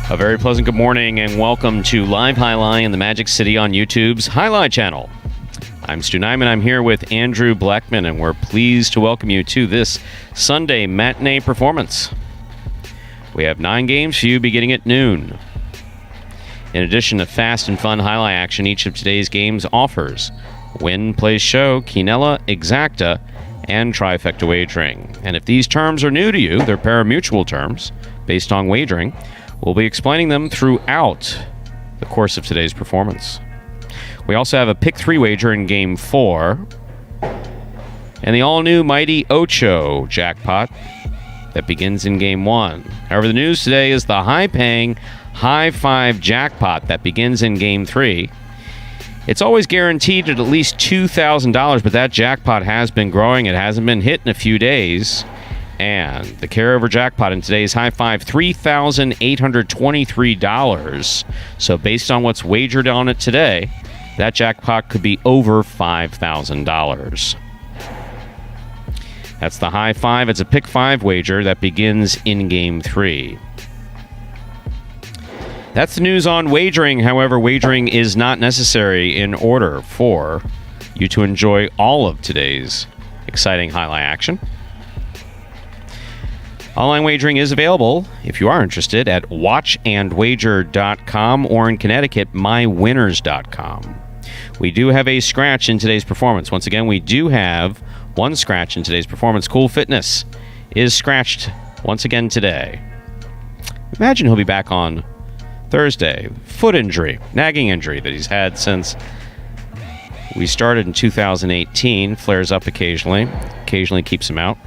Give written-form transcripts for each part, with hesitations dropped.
A very pleasant good morning and welcome to Live Jai-Alai in the Magic City on YouTube's Jai-Alai Channel. I'm Stu Nyman. I'm here with Andrew Blackman, and we're pleased to welcome you to this Sunday matinee performance. We have 9 games for you beginning at noon. In addition to fast and fun Jai-Alai action, each of today's games offers win, place, show, quinella, exacta, and trifecta wagering. And if these terms are new to you, they're pari-mutuel terms based on wagering. We'll be explaining them throughout the course of today's performance. We also have a pick 3 wager in Game 4 and the all-new Mighty Ocho jackpot that begins in Game 1. However, the news today is the high-paying High 5 jackpot that begins in Game 3. It's always guaranteed at least $2,000, but that jackpot has been growing. It hasn't been hit in a few days. And the carryover jackpot in today's High 5, $3,823. So based on what's wagered on it today, that jackpot could be over $5,000. That's the High 5. It's a pick 5 wager that begins in Game 3. That's the news on wagering. However, wagering is not necessary in order for you to enjoy all of today's exciting Jai-Alai action. Online wagering is available, if you are interested, at watchandwager.com or in Connecticut, mywinners.com. We do have a scratch in today's performance. Once again, we do have one scratch in today's performance. Cool Fitness is scratched once again today. Imagine he'll be back on Thursday. Foot injury, nagging injury that he's had since we started in 2018. Flares up occasionally keeps him out.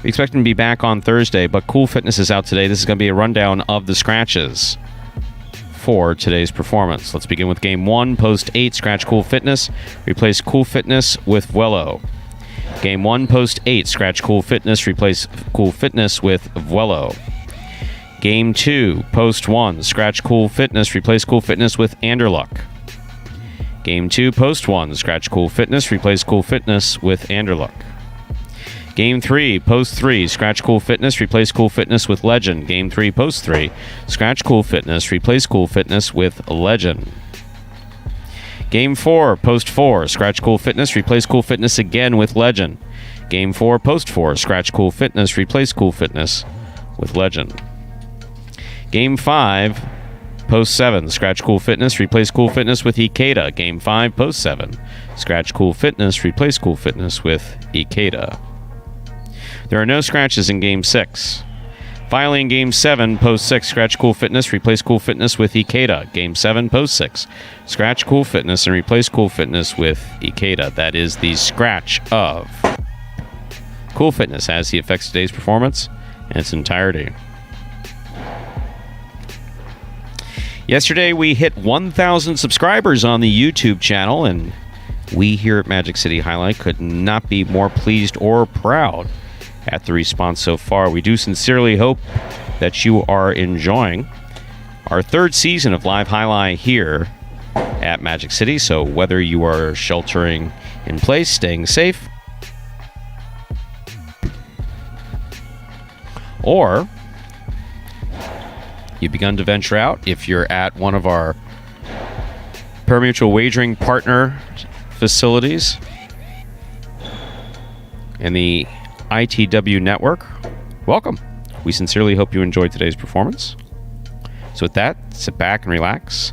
We expect him to be back on Thursday, but Cool Fitness is out today. This is going to be a rundown of the scratches for today's performance. Let's begin with Game 1, Post 8, scratch Cool Fitness. Replace Cool Fitness with Vuelo. Game 1, Post 8, scratch Cool Fitness. Replace Cool Fitness with Vuelo. Game 2, Post 1, scratch Cool Fitness. Replace Cool Fitness with Anderluck. Game 2, Post 1, scratch Cool Fitness. Replace Cool Fitness with Anderluck. Game 3, Post 3, scratch Cool Fitness, replace Cool Fitness with Legend. Game 3, Post 3, scratch Cool Fitness, replace Cool Fitness with Legend. Game 4, Post 4, scratch Cool Fitness, replace Cool Fitness again with Legend. Game 4, Post 4, scratch Cool Fitness, replace Cool Fitness with Legend. Game 5, Post 7, scratch Cool Fitness, replace Cool Fitness with Ikeda. Game 5, Post 7, scratch Cool Fitness, replace Cool Fitness with Ikeda. There are no scratches in Game 6. Finally, in Game 7, Post 6, scratch Cool Fitness, replace Cool Fitness with Ikeda. Game 7, Post 6, scratch Cool Fitness and replace Cool Fitness with Ikeda. That is the scratch of Cool Fitness as he affects today's performance in its entirety. Yesterday, we hit 1,000 subscribers on the YouTube channel, and we here at Magic City Jai-Alai could not be more pleased or proud at the response so far. We do sincerely hope that you are enjoying our 3rd season of Live Jai-Alai here at Magic City. So whether you are sheltering in place, staying safe, or you've begun to venture out, if you're at one of our Pari-Mutuel Wagering Partner facilities and the ITW Network. Welcome. We sincerely hope you enjoyed today's performance. So with that, sit back and relax.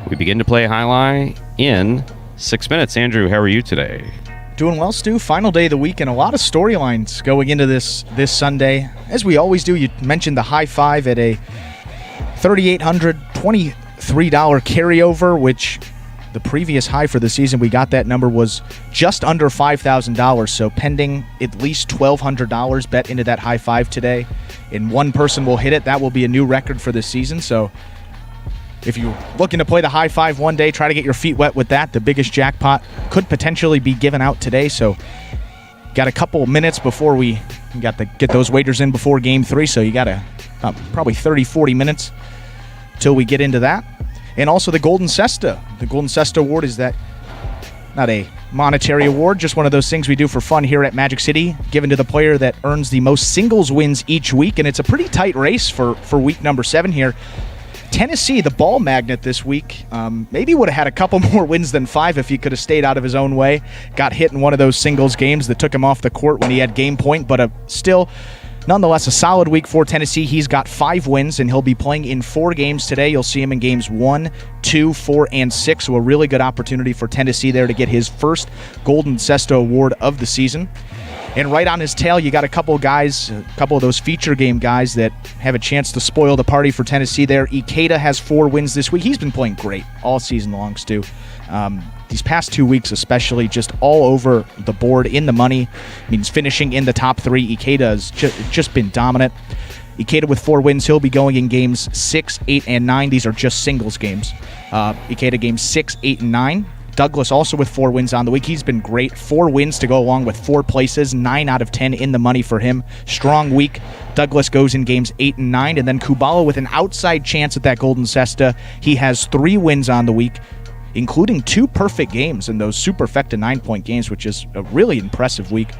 We begin to play Jai-Alai in 6 minutes. Andrew, how are you today? Doing well, Stu. Final day of the week and a lot of storylines going into this Sunday. As we always do, you mentioned the high five at a $3,823 carryover, which the previous high for the season, we got that number was just under $5,000. So pending at least $1,200 bet into that high five today, and one person will hit it. That will be a new record for this season. So if you're looking to play the high five one day, try to get your feet wet with that. The biggest jackpot could potentially be given out today. So got a couple minutes before we got to get those wagers in before Game 3. So you got probably 30, 40 minutes till we get into that. And also the Golden Cesta. The Golden Cesta Award is that not a monetary award, just one of those things we do for fun here at Magic City, given to the player that earns the most singles wins each week. And it's a pretty tight race for week number 7 here. Tennessee, the ball magnet this week, maybe would have had a couple more wins than 5 if he could have stayed out of his own way. Got hit in one of those singles games that took him off the court when he had game point, but still, nonetheless, a solid week for Tennessee. He's got 5 wins, and he'll be playing in 4 games today. You'll see him in games 1, 2, 4, and 6, so a really good opportunity for Tennessee there to get his first Golden Cesta Award of the season. And right on his tail, you got a couple of those feature game guys that have a chance to spoil the party for Tennessee there. Ikeda has 4 wins this week. He's been playing great all season long, Stu. These past 2 weeks especially, just all over the board, in the money. Means finishing in the top 3. Ikeda has just been dominant. Ikeda with 4 wins. He'll be going in games 6, 8, and 9. These are just singles games. Ikeda games 6, 8, and 9. Douglas also with 4 wins on the week. He's been great. 4 wins to go along with 4 places. 9 out of 10 in the money for him. Strong week. Douglas goes in games 8 and 9. And then Kubala with an outside chance at that Golden Cesta. He has 3 wins on the week, including 2 perfect games in those superfecta 9-point games, which is a really impressive week.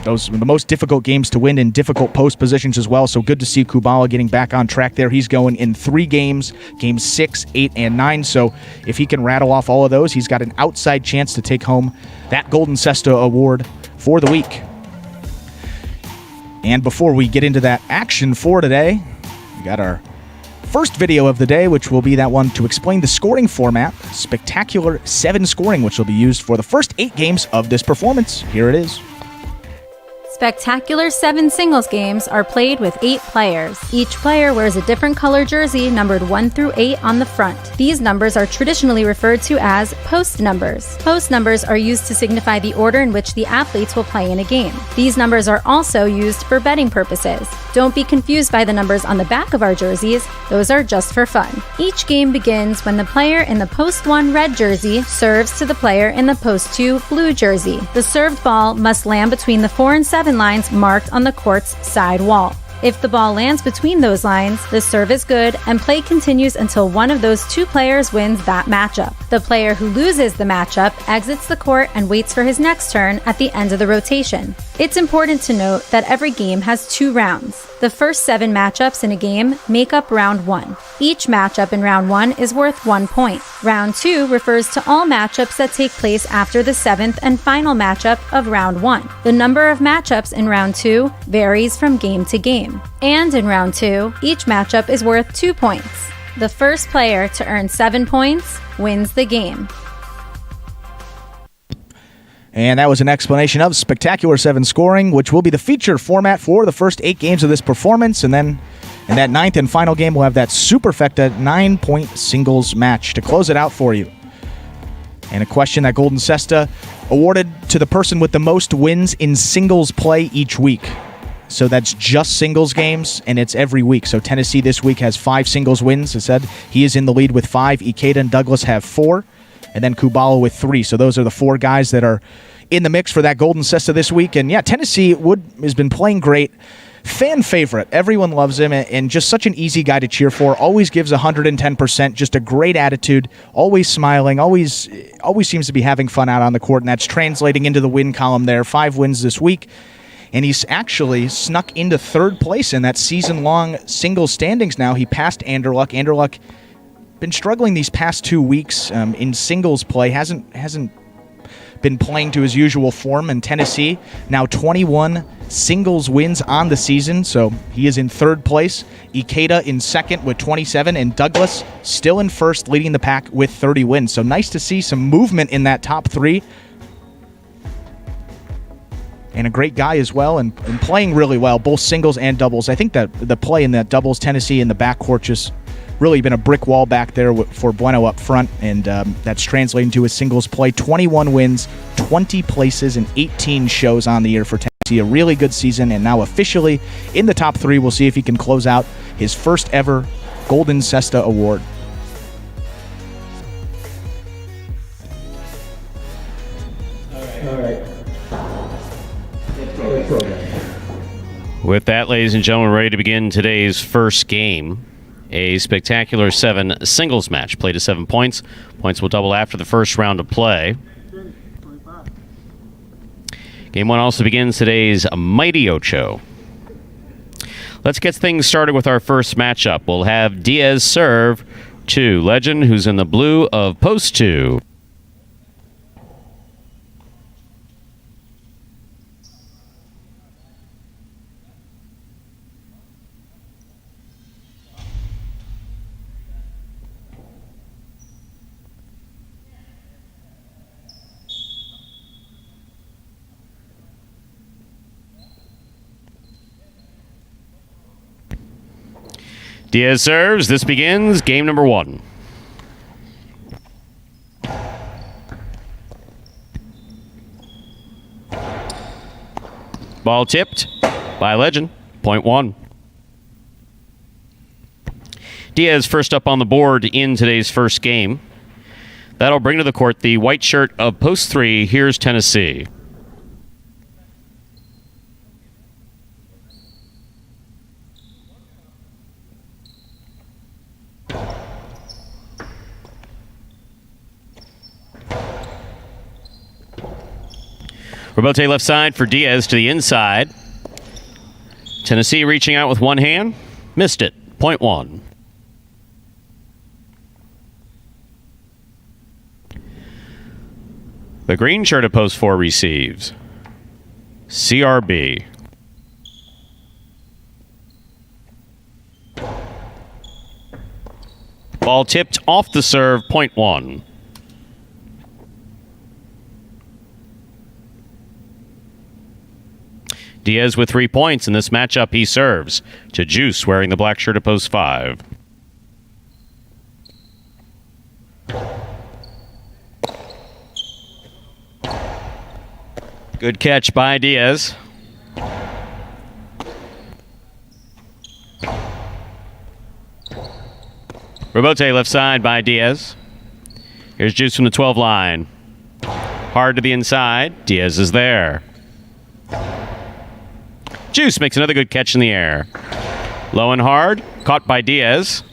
Those are the most difficult games to win in difficult post positions as well, so good to see Kubala getting back on track there. He's going in 3 games, games 6, 8, and 9, so if he can rattle off all of those, he's got an outside chance to take home that Golden Cesta Award for the week. And before we get into that action for today, we got our first video of the day, which will be that one to explain the scoring format, Spectacular 7 scoring, which will be used for the first 8 games of this performance. Here it is. Spectacular 7 singles games are played with 8 players. Each player wears a different color jersey numbered 1 through 8 on the front. These numbers are traditionally referred to as post numbers. Post numbers are used to signify the order in which the athletes will play in a game. These numbers are also used for betting purposes. Don't be confused by the numbers on the back of our jerseys. Those are just for fun. Each game begins when the player in the post 1 red jersey serves to the player in the post 2 blue jersey. The served ball must land between the 4 and 7 lines marked on the court's side wall. If the ball lands between those lines, the serve is good and play continues until one of those 2 players wins that matchup. The player who loses the matchup exits the court and waits for his next turn at the end of the rotation. It's important to note that every game has 2 rounds. The first 7 matchups in a game make up round 1. Each matchup in round 1 is worth 1 point. Round 2 refers to all matchups that take place after the 7th and final matchup of round 1. The number of matchups in round 2 varies from game to game. And in round 2, each matchup is worth 2 points. The first player to earn 7 points wins the game. And that was an explanation of Spectacular 7 scoring, which will be the feature format for the first 8 games of this performance. And then in that 9th and final game, we'll have that superfecta 9-point singles match to close it out for you. And a question that Golden Cesta awarded to the person with the most wins in singles play each week. So that's just singles games, and it's every week. So Tennessee this week has 5 singles wins. As I said, he is in the lead with 5. Ikeda and Douglas have 4. And then Kubala with 3. So those are the 4 guys that are in the mix for that Golden Cesta this week. And yeah, Tennessee has been playing great. Fan favorite. Everyone loves him, and just such an easy guy to cheer for. Always gives 110%. Just a great attitude. Always smiling. Always seems to be having fun out on the court, and that's translating into the win column there. 5 wins this week. And he's actually snuck into 3rd place in that season-long single standings now. He passed Anderluck. Anderluck been struggling these past 2 weeks in singles play. Hasn't been playing to his usual form. In Tennessee, now 21 singles wins on the season, so he is in third place. Ikeda in second with 27, and Douglas still in first, leading the pack with 30 wins. So nice to see some movement in that top three. And a great guy as well, and playing really well, both singles and doubles. I think that the play in that doubles, Tennessee in the backcourt, just really been a brick wall back there for Bueno up front, and that's translating to his singles play. 21 wins, 20 places, and 18 shows on the year for Tennessee. A really good season, and now officially in the top three. We'll see if he can close out his first ever Golden Cesta Award. All right. With that, ladies and gentlemen, we're ready to begin today's first game. A spectacular 7 singles match. Played to 7 points. Points will double after the first round of play. Game 1 also begins today's Mighty Ocho. Let's get things started with our first matchup. We'll have Diaz serve to Legend, who's in the blue of post 2. Diaz serves. This begins game number 1. Ball tipped by Legend. Point 1. Diaz first up on the board in today's first game. That'll bring to the court the white shirt of post 3. Here's Tennessee. Robote left side for Diaz to the inside. Tennessee reaching out with one hand. Missed it. Point 1. The green shirt at post 4 receives. CRB. Ball tipped off the serve. Point 1. Diaz with 3 points in this matchup. He serves to Juice, wearing the black shirt at post 5. Good catch by Diaz. Robote left side by Diaz. Here's Juice from the 12 line. Hard to the inside. Diaz is there. Juice makes another good catch in the air. Low and hard. Caught by Diaz.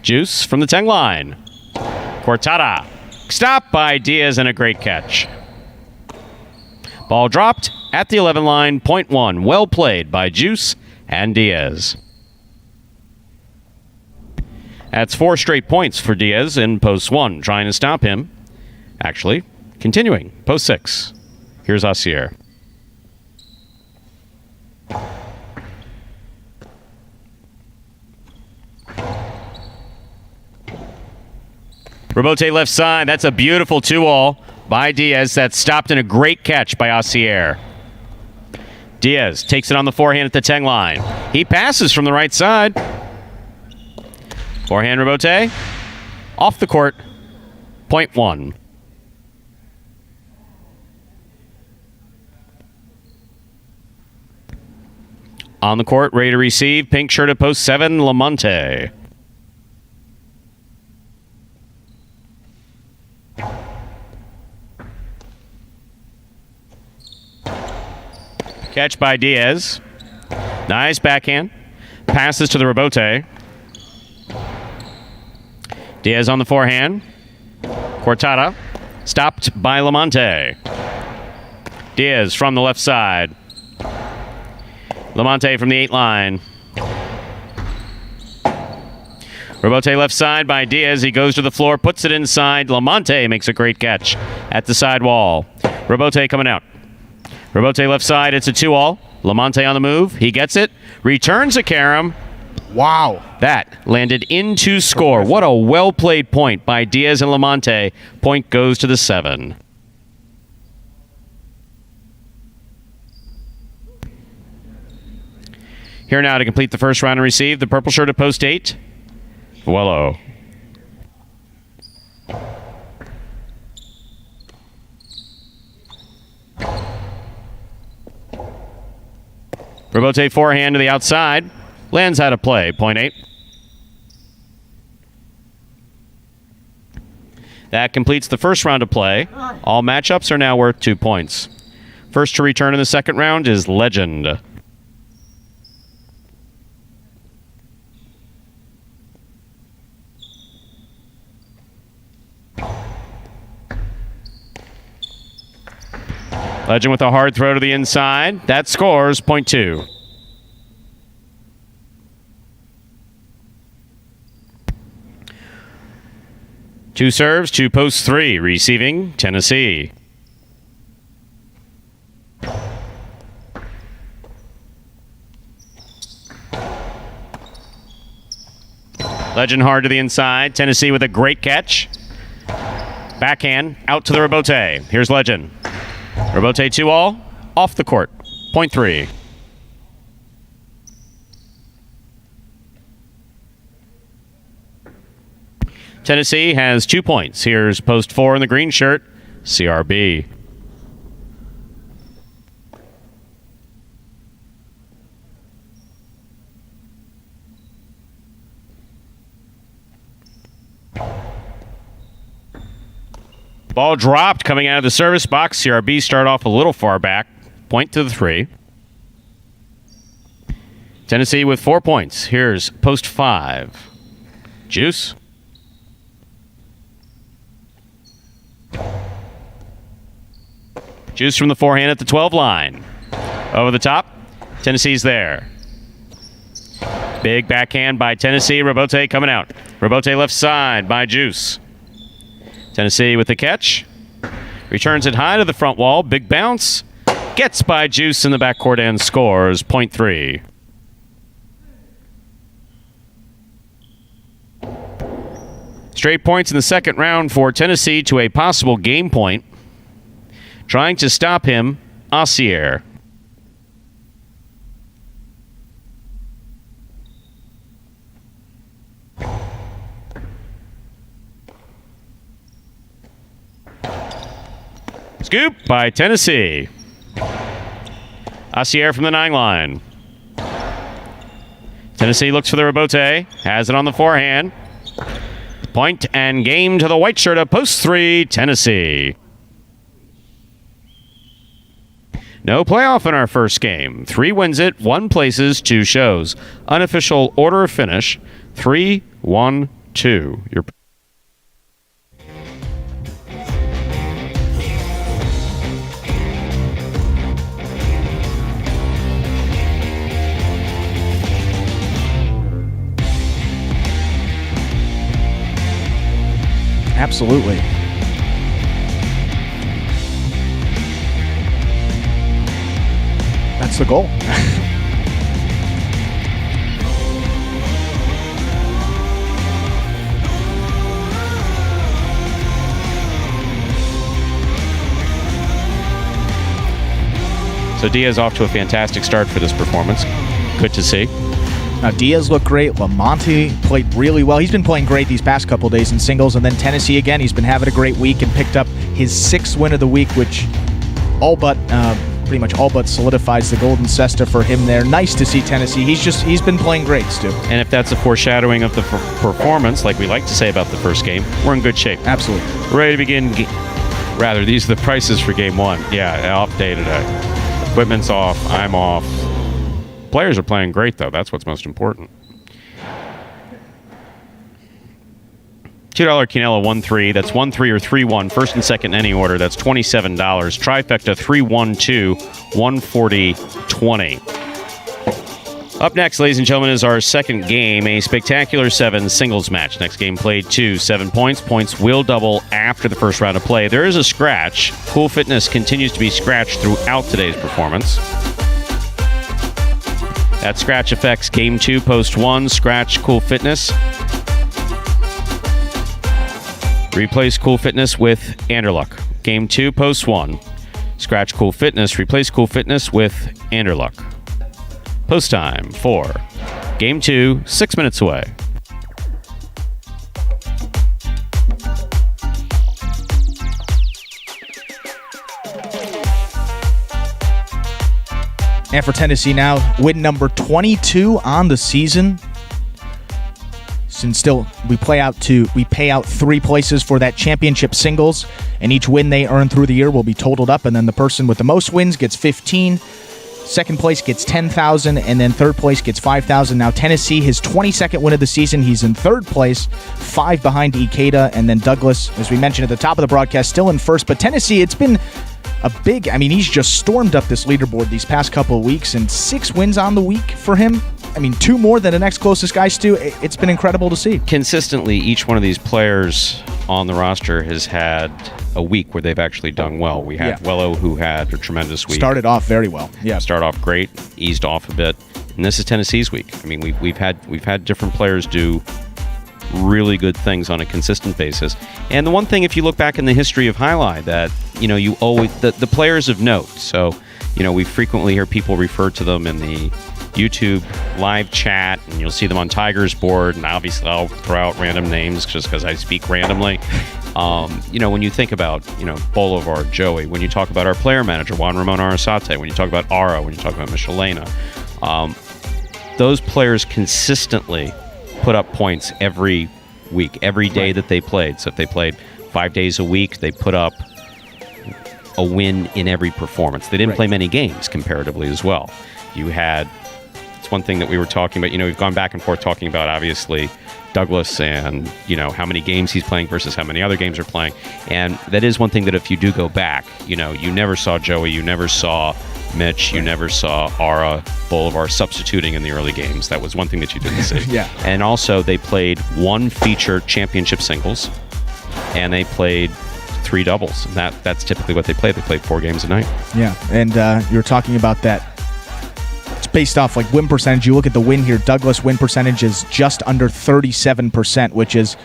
Juice from the 10 line. Cortada. Stopped by Diaz and a great catch. Ball dropped at the 11 line. Point 1. Well played by Juice and Diaz. That's 4 straight points for Diaz in post 1. Trying to stop him. Actually, continuing. Post 6. Here's Osier. Robote left side. That's a beautiful 2-all by Diaz. That's stopped in a great catch by Osier. Diaz takes it on the forehand at the 10 line. He passes from the right side. Forehand Robote. Off the court. Point 1. On the court, ready to receive. Pink shirt at post 7, Lamonte. Catch by Diaz. Nice backhand. Passes to the Robote. Diaz on the forehand. Cortada. Stopped by Lamonte. Diaz from the left side. Lamonte from the 8 line. Robote left side by Diaz. He goes to the floor, puts it inside. Lamonte makes a great catch at the side wall. Robote coming out. Robote left side. It's a 2-all. Lamonte on the move. He gets it. Returns a carom. Wow. That landed into score. What a well-played point by Diaz and Lamonte. Point goes to the 7. Here now to complete the first round and receive the purple shirt at post 8. Vuelo. Robote forehand to the outside. Lands out of play. Point 8. That completes the first round of play. All matchups are now worth 2 points. First to return in the second round is Legend. Legend with a hard throw to the inside. That scores point 2. Two serves, 2 posts, 3. Receiving, Tennessee. Legend hard to the inside. Tennessee with a great catch. Backhand out to the Robote. Here's Legend. Robote 2-all, off the court. Point 3. Tennessee has 2 points. Here's post 4 in the green shirt, CRB. Ball dropped coming out of the service box. CRB start off a little far back. Point to the 3. Tennessee with 4 points. Here's post 5. Juice. Juice from the forehand at the 12 line. Over the top. Tennessee's there. Big backhand by Tennessee. Robote coming out. Robote left side by Juice. Tennessee with the catch. Returns it high to the front wall. Big bounce. Gets by Juice in the backcourt and scores. Point 3. Straight points in the second round for Tennessee to a possible game point. Trying to stop him, Assier. Scoop by Tennessee. Assier from the 9 line. Tennessee looks for the Robote. Has it on the forehand. Point and game to the white shirt of post 3, Tennessee. No playoff in our first game. 3 wins it, 1 places, 2 shows. Unofficial order of finish, 3-1-2. Your Absolutely. That's the goal. So Diaz off to a fantastic start for this performance. Good to see. Now, Diaz looked great. Lamonte played really well. He's been playing great these past couple days in singles. And then Tennessee again. He's been having a great week and picked up his 6th win of the week, which pretty much all but solidifies the golden cesta for him there. Nice to see Tennessee. He's been playing great, Stu. And if that's a foreshadowing of the performance, like we like to say about the first game, we're in good shape. Absolutely. Ready to begin. These are the prices for game 1. Yeah, I updated it. Equipment's off. I'm off. Players are playing great, though. That's what's most important. $2 Quinella 1-3. That's 1-3 or 3-1. First and second in any order. That's $27. Trifecta 3-1-2. 140-20. Up next, ladies and gentlemen, is our second game, a spectacular 7 singles match. Next game played 2, 7 points. Points will double after the first round of play. There is a scratch. Cool Fitness continues to be scratched throughout today's performance. That scratch affects game 2, post 1, scratch Cool Fitness. Replace Cool Fitness with Anderluck. Game 2, post 1, scratch Cool Fitness. Replace Cool Fitness with Anderluck. Post time for game 2, 6 minutes away. And for Tennessee now, win number 22 on the season. And still, we pay out 3 places for that championship singles, and each win they earn through the year will be totaled up, and then the person with the most wins gets 15. Second place gets 10,000, and then third place gets 5,000. Now Tennessee, his 22nd win of the season. He's in third place, 5 behind Ikeda, and then Douglas, as we mentioned at the top of the broadcast, still in first. But Tennessee, it's been a big, he's just stormed up this leaderboard these past couple of weeks, and 6 wins on the week for him. 2 more than the next closest guys do. It's been incredible to see. Consistently, each one of these players on the roster has had a week where they've actually done well. We had Wello, who had a tremendous week. Started off very well. Yeah. Started off great, eased off a bit. And this is Tennessee's week. We've had different players do really good things on a consistent basis. And the one thing, if you look back in the history of Jai-Alai, that you always the players of note. So, we frequently hear people refer to them in the YouTube live chat, and you'll see them on Tiger's board, and obviously I'll throw out random names just because I speak randomly. When you think about, Bolivar, Joey, when you talk about our player manager, Juan Ramon Arasate, when you talk about Ara, when you talk about Michelena, those players consistently put up points every week, every day that they played. So if they played 5 days a week, they put up a win in every performance. They didn't play many games comparatively as well. It's one thing that we were talking about, we've gone back and forth talking about, obviously, Douglas and, how many games he's playing versus how many other games are playing. And that is one thing that if you do go back, you never saw Joey, you never saw Mitch, you never saw Ara, Bolivar substituting in the early games. That was one thing that you didn't see. Yeah. And also, they played 1 feature championship singles, and they played 3 doubles. And that's typically what they play. They played 4 games a night. Yeah, and you were talking about that. It's based off win percentage. You look at the win here. Douglas win percentage is just under 37%, which is,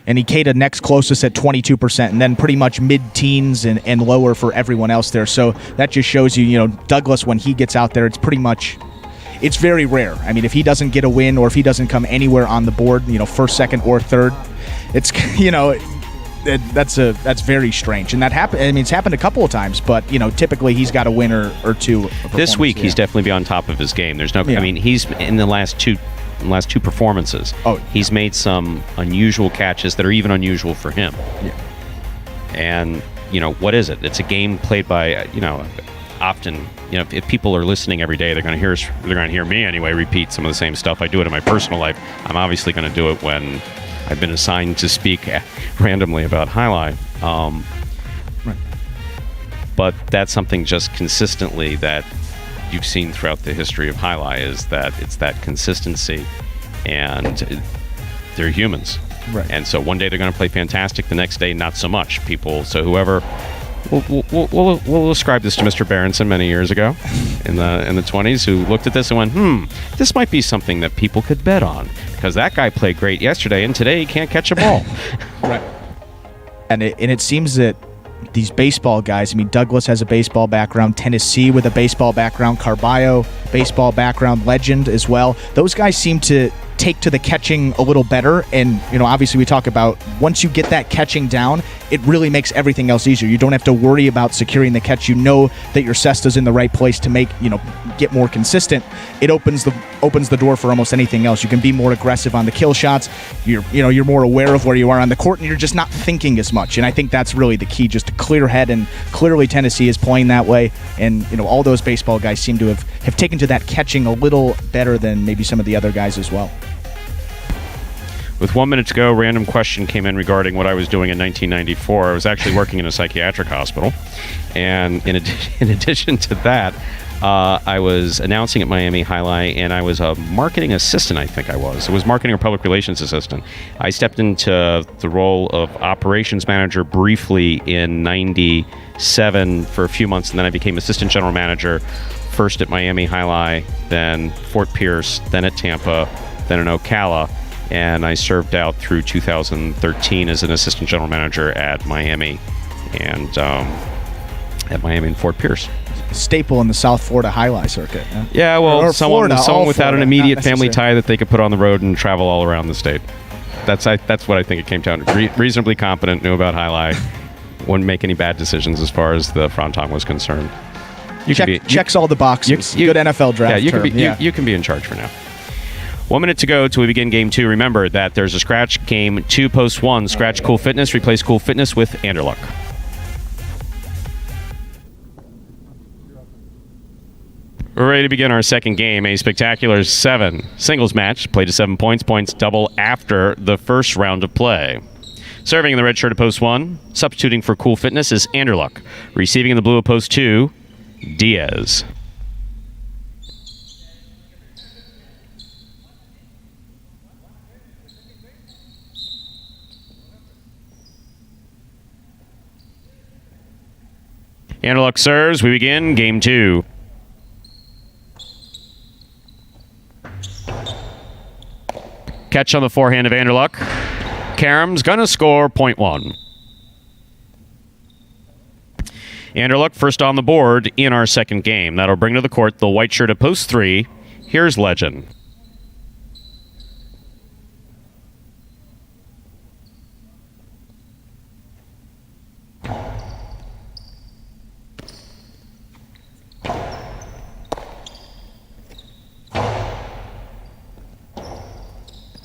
and Ikeda next closest at 22%, and then pretty much mid-teens and lower for everyone else there. So that just shows you, Douglas, when he gets out there, it's very rare. If he doesn't get a win or if he doesn't come anywhere on the board, first, second, or third, it's, that's very strange. And that happened. It's happened a couple of times, but typically he's got a win or 2. This week he's definitely be on top of his game. There's no. He's in the last two performances. He's made some unusual catches that are even unusual for him. Yeah. And what is it? It's a game played by often. If people are listening every day, they're going to hear me anyway repeat some of the same stuff. I do it in my personal life. I'm obviously going to do it when I've been assigned to speak randomly about Jai-Alai. Right. But that's something just consistently that you've seen throughout the history of Jai-Alai, is that it's that consistency, and they're humans. Right. And so one day they're going to play fantastic, the next day not so much. Whoever... We'll ascribe this to Mr. Berenson many years ago in the 20s, who looked at this and went, this might be something that people could bet on, because that guy played great yesterday and today he can't catch a ball. Right. And it seems that these baseball guys, Douglas has a baseball background, Tennessee with a baseball background, Carballo, baseball background, legend as well. Those guys seem to take to the catching a little better, and obviously we talk about once you get that catching down, it really makes everything else easier. You don't have to worry about securing the catch. You know that your cesta's in the right place to make get more consistent. It opens the door for almost anything else. You can be more aggressive on the kill shots. You're more aware of where you are on the court, and you're just not thinking as much. And I think that's really the key, just a clear head. And clearly Tennessee is playing that way. And all those baseball guys seem to have taken to that catching a little better than maybe some of the other guys as well. With 1 minute to go, random question came in regarding what I was doing in 1994. I was actually working in a psychiatric hospital. And in addition to that, I was announcing at Miami Jai-Alai, and I was a marketing assistant, I think I was. It was marketing or public relations assistant. I stepped into the role of operations manager briefly in 97 for a few months, and then I became assistant general manager, first at Miami Jai-Alai, then Fort Pierce, then at Tampa, then in Ocala, and I served out through 2013 as an assistant general manager at Miami and Fort Pierce. Staple in the South Florida Jai-Alai circuit. Yeah, Yeah, well, Or someone Florida, without Florida, an immediate not family necessarily. tie that they could put on the road and travel all around the state. That's what I think it came down to. Reasonably competent, knew about Jai-Alai, wouldn't make any bad decisions as far as the fronton was concerned. Checks all the boxes. you- Good NFL draft Yeah, you term. can be you can be in charge for now. 1 minute to go till we begin game 2. Remember that there's a scratch game 2 post 1. Scratch Cool Fitness, replace Cool Fitness with Anderluck. We're ready to begin our second game, a spectacular 7 singles match. Played to 7 points. Points double after the first round of play. Serving in the red shirt of post 1, substituting for Cool Fitness is Anderluck. Receiving in the blue of post 2, Diaz. Anderluck serves. We begin game 2. Catch on the forehand of Anderluck. Karam's gonna score point 1. Anderluck first on the board in our second game. That'll bring to the court the white shirt at post 3. Here's Legend.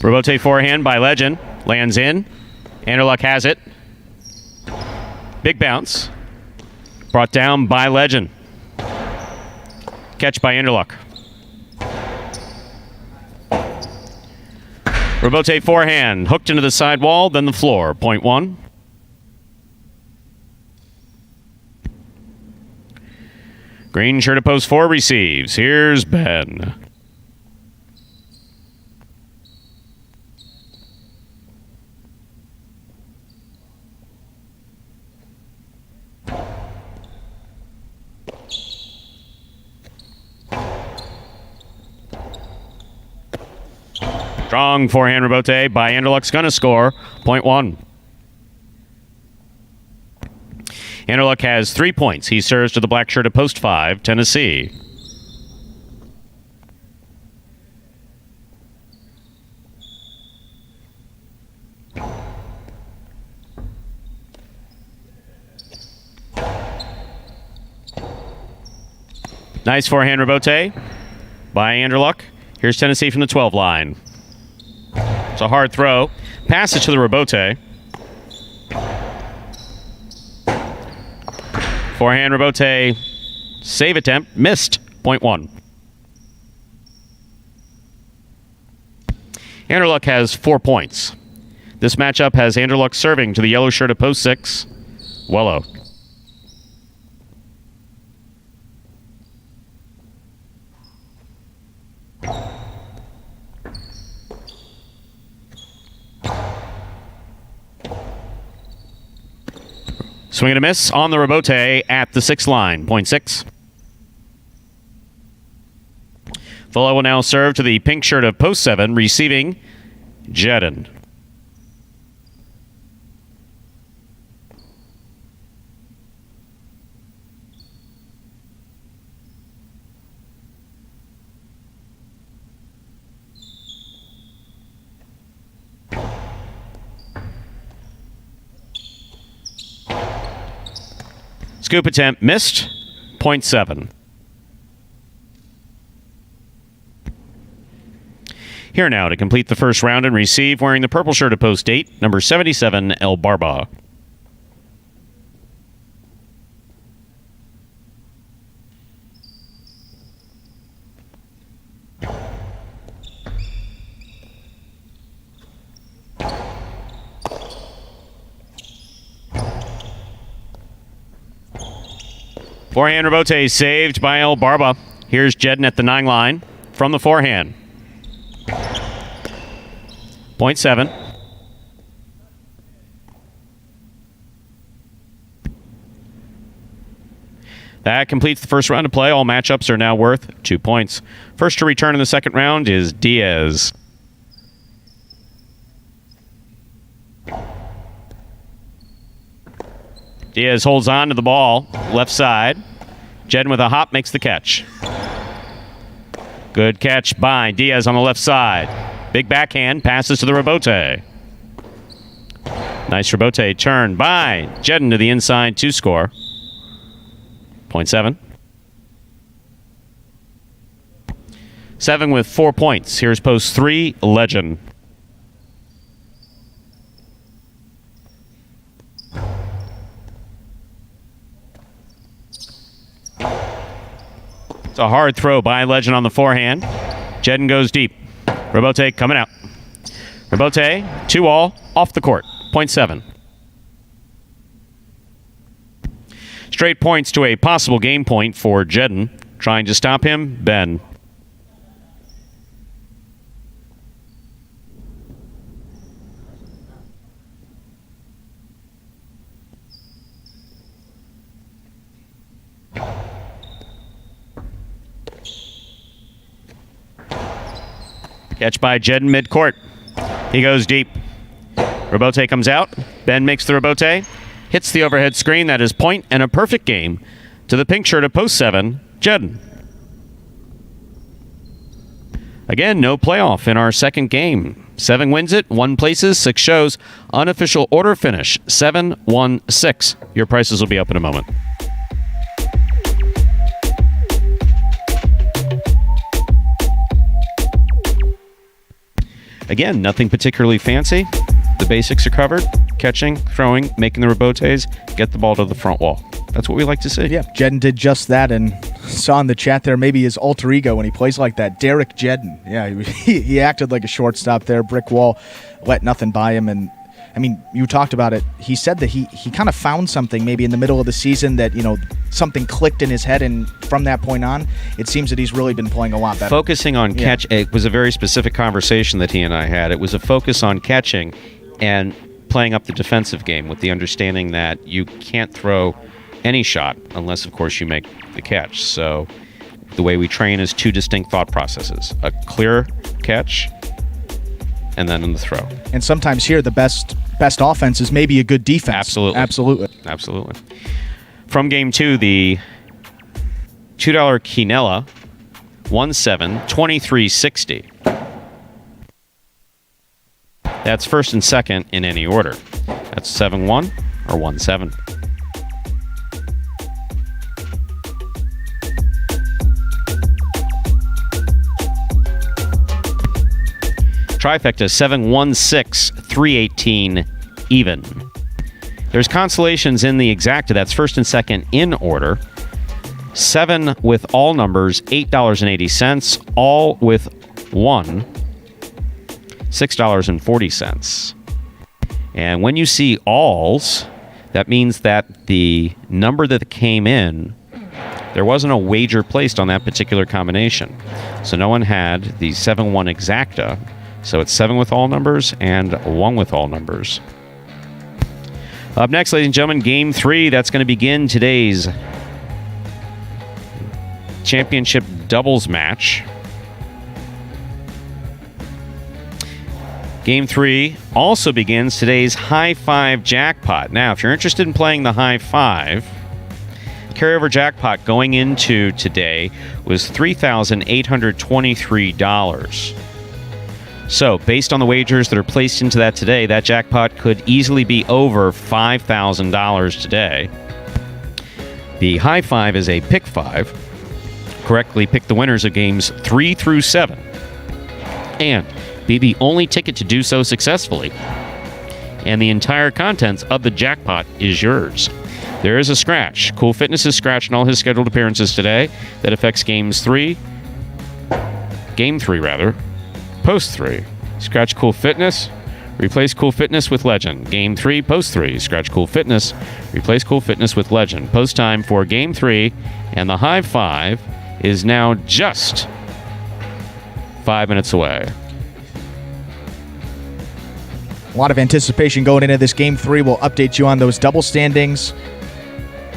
Robote forehand by Legend. Lands in. Anderluck has it. Big bounce. Brought down by Legend. Catch by Anderluck. Robote forehand. Hooked into the side wall, then the floor. Point 1. Green shirt at post 4 receives. Here's Ben. Strong forehand rebote by Anderluck's gonna score. Point 1. Anderluck has 3 points. He serves to the black shirt at post 5, Tennessee. Nice forehand rebote by Anderluck. Here's Tennessee from the 12 line. It's a hard throw. Passage to the rebote. Forehand rebote. Save attempt. Missed. Point 1. Anderluck has 4 points. This matchup has Anderluck serving to the yellow shirt at post 6, Wello. Swing and a miss on the rebote at the 6 line. Point 6. Fuller will now serve to the pink shirt of post 7, receiving Jedden. Scoop attempt missed. Point 7. Here now to complete the first round and receive, wearing the purple shirt of post 8, number 77, El Barba. Forehand rebote saved by El Barba. Here's Jedden at the 9 line from the forehand. 0.7. That completes the first round of play. All matchups are now worth 2 points. First to return in the second round is Diaz. Diaz holds on to the ball, left side. Jedden with a hop makes the catch. Good catch by Diaz on the left side. Big backhand, passes to the rebote. Nice rebote turn by Jedden to the inside to score. 0.7. 7 with 4 points. Here's post 3, Legend. It's a hard throw by Legend on the forehand. Jedden goes deep. Rebote coming out. Rebote, 2-all, off the court. 0.7. Straight points to a possible game point for Jedden. Trying to stop him, Ben. Catch by Jedden midcourt. He goes deep. Rebote comes out. Ben makes the rebote. Hits the overhead screen. That is point and a perfect game to the pink shirt of post 7, Jedden. Again, no playoff in our second game. 7 wins it, 1 places, 6 shows. Unofficial order finish, 7-1-6. Your prices will be up in a moment. Again, nothing particularly fancy. The basics are covered. Catching, throwing, making the rebotes, get the ball to the front wall. That's what we like to see. Yeah, Jedden did just that, and saw in the chat there maybe his alter ego when he plays like that, Derek Jedden. Yeah, he acted like a shortstop there, brick wall, let nothing by him. And I mean, you talked about it. He said that he kind of found something maybe in the middle of the season that, something clicked in his head, and from that point on, it seems that he's really been playing a lot better. Focusing on catch, it was a very specific conversation that he and I had. It was a focus on catching and playing up the defensive game with the understanding that you can't throw any shot unless, of course, you make the catch. So the way we train is 2 distinct thought processes. A clear catch and then in the throw. And sometimes here the best offense is maybe a good defense. Absolutely. From game 2, the $2 Quinella, 1-7, 23-60. That's first and second in any order. That's 7-1 or 1-7. Trifecta 7-1-6, 3-18 even. There's consolations in the exacta. That's first and second in order. 7 with all numbers, $8.80. All with 1, $6.40. And when you see alls, that means that the number that came in, there wasn't a wager placed on that particular combination. So no one had the 7-1 exacta. So it's 7 with all numbers and 1 with all numbers. Up next, ladies and gentlemen, Game 3. That's going to begin today's championship doubles match. Game 3 also begins today's high 5 jackpot. Now, if you're interested in playing the high 5, carryover jackpot going into today was $3,823. So, based on the wagers that are placed into that today, that jackpot could easily be over $5,000 today. The high 5 is a pick 5. Correctly pick the winners of games 3 through 7. And be the only ticket to do so successfully. And the entire contents of the jackpot is yours. There is a scratch. Cool Fitness is scratching all his scheduled appearances today. That affects Game 3, Post 3. Scratch Cool Fitness. Replace Cool Fitness with Legend. Game 3, Post 3. Scratch Cool Fitness. Replace Cool Fitness with Legend. Post time for Game 3. And the high 5 is now just 5 minutes away. A lot of anticipation going into this Game 3. We'll update you on those double standings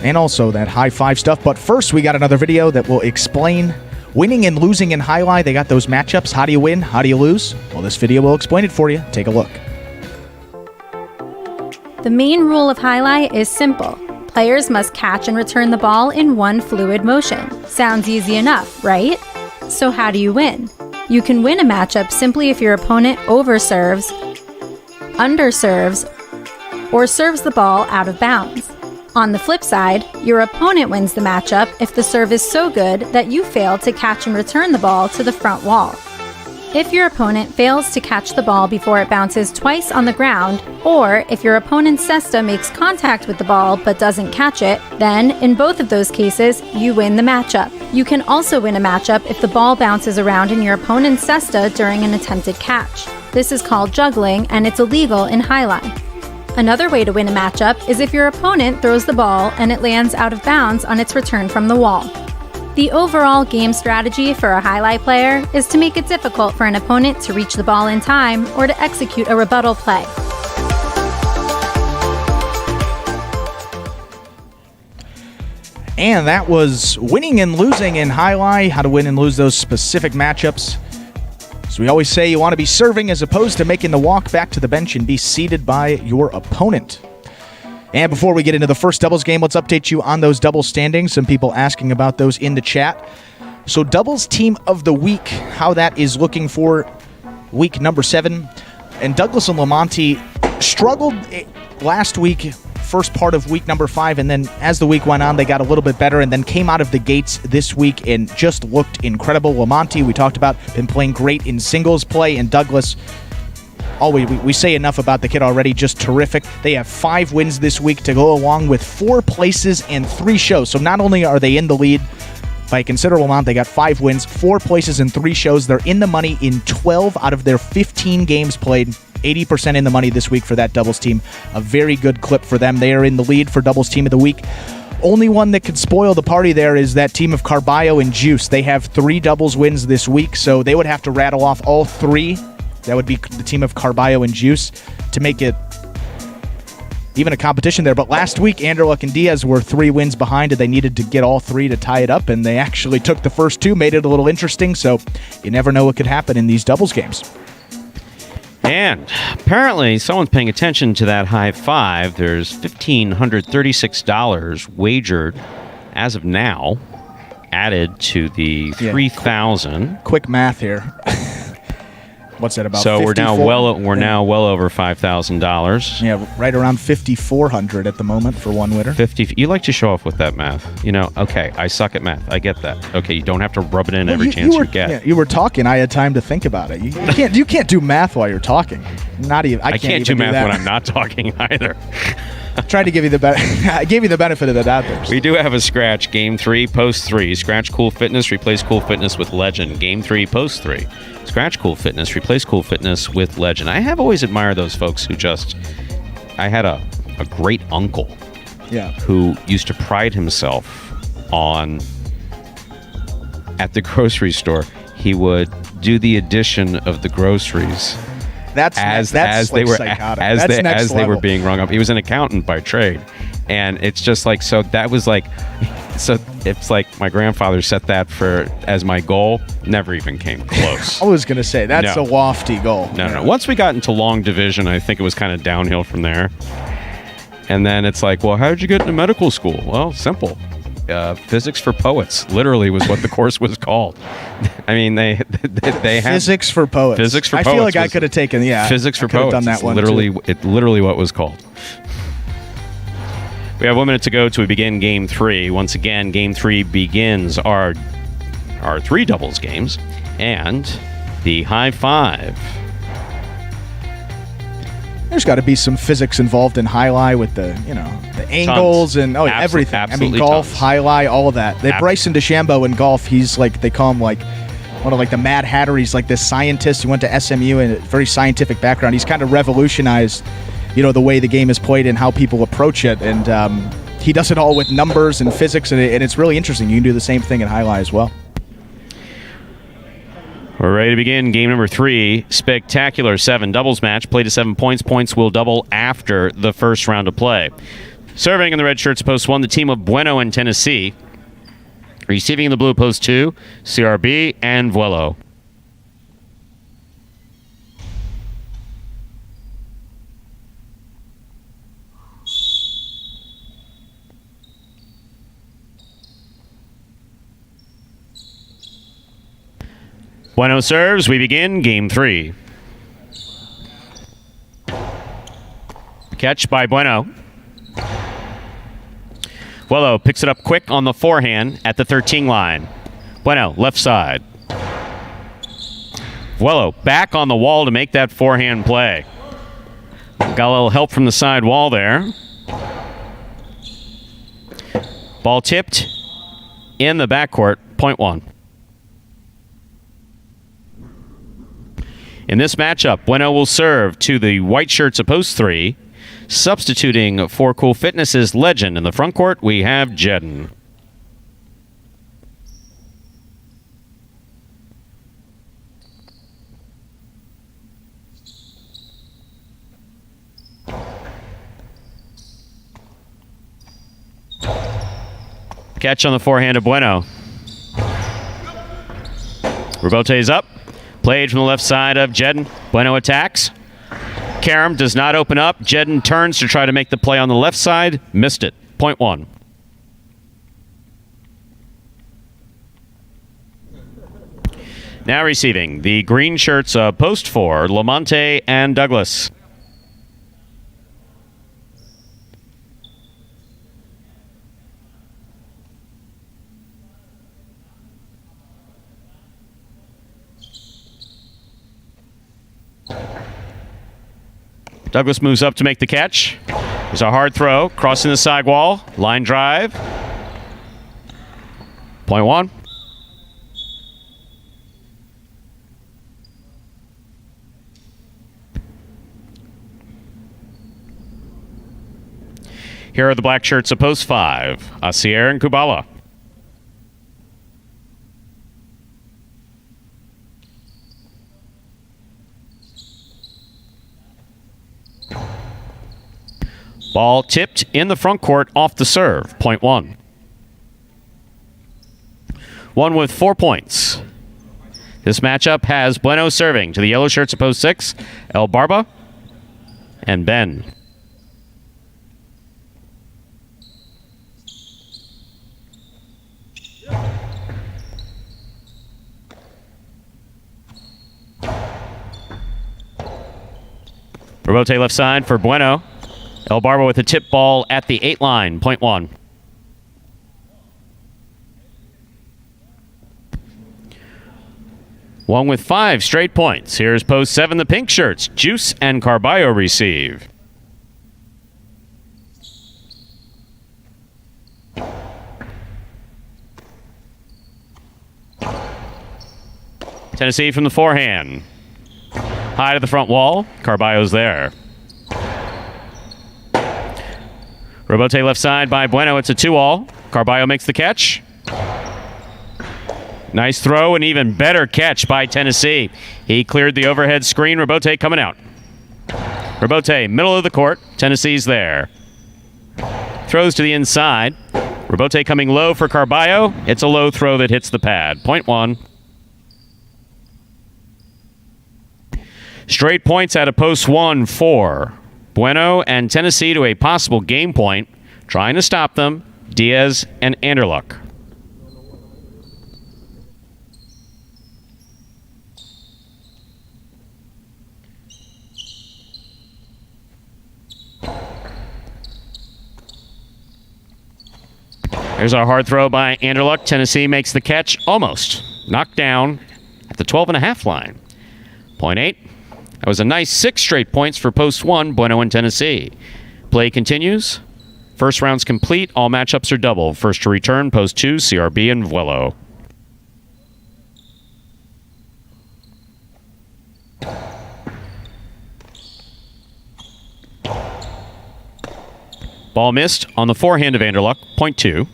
and also that high five stuff. But first, we got another video that will explain winning and losing in Jai-Alai. They got those matchups. How do you win? How do you lose? Well, this video will explain it for you. Take a look. The main rule of Jai-Alai is simple. Players must catch and return the ball in one fluid motion. Sounds easy enough, right? So how do you win? You can win a matchup simply if your opponent overserves, underserves, or serves the ball out of bounds. On the flip side, your opponent wins the matchup if the serve is so good that you fail to catch and return the ball to the front wall. If your opponent fails to catch the ball before it bounces twice on the ground, or if your opponent's cesta makes contact with the ball but doesn't catch it, then, in both of those cases, you win the matchup. You can also win a matchup if the ball bounces around in your opponent's cesta during an attempted catch. This is called juggling, and it's illegal in Jai-Alai. Another way to win a matchup is if your opponent throws the ball and it lands out of bounds on its return from the wall. The overall game strategy for a Jai-Alai player is to make it difficult for an opponent to reach the ball in time or to execute a rebuttal play. And that was winning and losing in Jai-Alai, how to win and lose those specific matchups. So we always say you want to be serving as opposed to making the walk back to the bench and be seated by your opponent. And before we get into the first doubles game, let's update you on those doubles standings. Some people asking about those in the chat. So doubles team of the week, how that is looking for week number 7. And Douglas and Lamonti struggled last week, first part of week number 5, and then as the week went on, they got a little bit better and then came out of the gates this week and just looked incredible. Lamonti, we talked about, been playing great in singles play, and Douglas, we say enough about the kid already, just terrific. They have 5 wins this week to go along with 4 places and 3 shows. So not only are they in the lead by a considerable amount, they got 5 wins, 4 places and 3 shows. They're in the money in 12 out of their 15 games played. 80% in the money this week for that doubles team. A very good clip for them. They are in the lead for doubles team of the week. Only one that could spoil the party there is that team of Carballo and Juice. They have 3 doubles wins this week, so they would have to rattle off all 3. That would be the team of Carballo and Juice to make it even a competition there. But last week, Anderluck and Diaz were 3 wins behind, and they needed to get all 3 to tie it up, and they actually took the first 2, made it a little interesting, so you never know what could happen in these doubles games. And apparently someone's paying attention to that high five. There's $1,536 wagered as of now, added to the 3,000. Quick math here. What's that about? So 54? we're now well over $5,000. Yeah, right around 5,400 at the moment for one winner. 50. You like to show off with that math, Okay, I suck at math. I get that. Okay, you don't have to rub it in every chance you get. Yeah, you were talking. I had time to think about it. You can't do math while you're talking. Not even. I can't do math when I'm not talking either. Tried to give you I gave you the benefit of the doubt there. We do have a scratch. Game 3, post 3. Scratch Cool Fitness, replace Cool Fitness with Legend. Game 3, post 3. Scratch Cool Fitness, replace Cool Fitness with Legend. I have always admired those folks who I had a great uncle who used to pride himself on, at the grocery store, he would do the addition of the groceries. As they were being rung up. He was an accountant by trade, and it's just like, so that was like, so it's like my grandfather set that as my goal. Never even came close. I was gonna say that's a lofty goal. No. Once we got into long division, I think it was kind of downhill from there. And then it's like, well, how did you get into medical school? Well, simple. Physics for Poets, literally, was what the course was called. I mean, they had Physics for Poets. Physics for I Poets. feel like I could have taken Physics for Poets. Done that one. Literally what was called. We have 1 minute to go till we begin Game 3. Once again, Game 3 begins our 3 doubles games and the high five. There's got to be some physics involved in Jai-Alai with the angles and everything. Absolutely, golf, tons. Jai-Alai, all of that. Bryson DeChambeau in golf, he's like, they call him like one of like the Mad Hatter. He's like this scientist. He went to SMU and a very scientific background. He's kind of revolutionized, the way the game is played and how people approach it. And he does it all with numbers and physics, and it's really interesting. You can do the same thing in Jai-Alai as well. We're ready to begin game number 3. Spectacular 7 doubles match. Play to 7 points. Points will double after the first round of play. Serving in the red shirts post 1, the team of Bueno and Tennessee. Receiving in the blue post 2, CRB and Vuelo. Bueno serves. We begin game 3. Catch by Bueno. Vuelo picks it up quick on the forehand at the 13 line. Bueno, left side. Vuelo back on the wall to make that forehand play. Got a little help from the side wall there. Ball tipped in the backcourt, point 1. In this matchup, Bueno will serve to the white shirts of post 3. Substituting for Cool Fitness's legend in the front court, we have Jedden. Catch on the forehand of Bueno. Rebote is up. Played from the left side of Jedden. Bueno attacks. Karam does not open up. Jedden turns to try to make the play on the left side. Missed it. Point 1. Now receiving the green shirts of post 4, Lamonte and Douglas. Douglas moves up to make the catch. There's a hard throw, crossing the side wall, line drive. Point 1. Here are the black shirts of post 5, Asier and Kubala. Ball tipped in the front court off the serve. Point 1. One with 4 points. This matchup has Bueno serving to the yellow shirts of post 6, El Barba and Ben. Rebote left side for Bueno. El Barba with a tip ball at the 8 line. Point 1. One with 5 straight points. Here's post 7, the pink shirts. Juice and Carballo receive. Tennessee from the forehand. High to the front wall. Carballo's there. Rebote left side by Bueno. It's a 2-all. Carballo makes the catch. Nice throw and even better catch by Tennessee. He cleared the overhead screen. Rebote coming out. Rebote, middle of the court. Tennessee's there. Throws to the inside. Rebote coming low for Carballo. It's a low throw that hits the pad. Point 1. Straight points out of post 1 for Bueno and Tennessee to a possible game point. Trying to stop them, Diaz and Anderluck. There's a hard throw by Anderluck. Tennessee makes the catch, almost. Knocked down at the 12.5 line. Point 8. That was a nice 6 straight points for post 1, Bueno and Tennessee. Play continues. First round's complete. All matchups are double. First to return, post 2, CRB and Vuelo. Ball missed on the forehand of Anderluck. Point 2.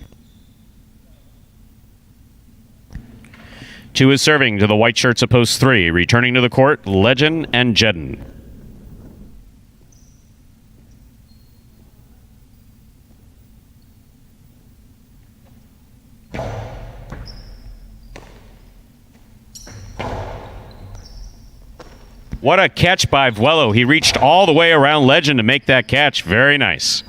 Two is serving to the white shirts of post 3. Returning to the court, Legend and Jedden. What a catch by Vuelo. He reached all the way around Legend to make that catch. Very nice.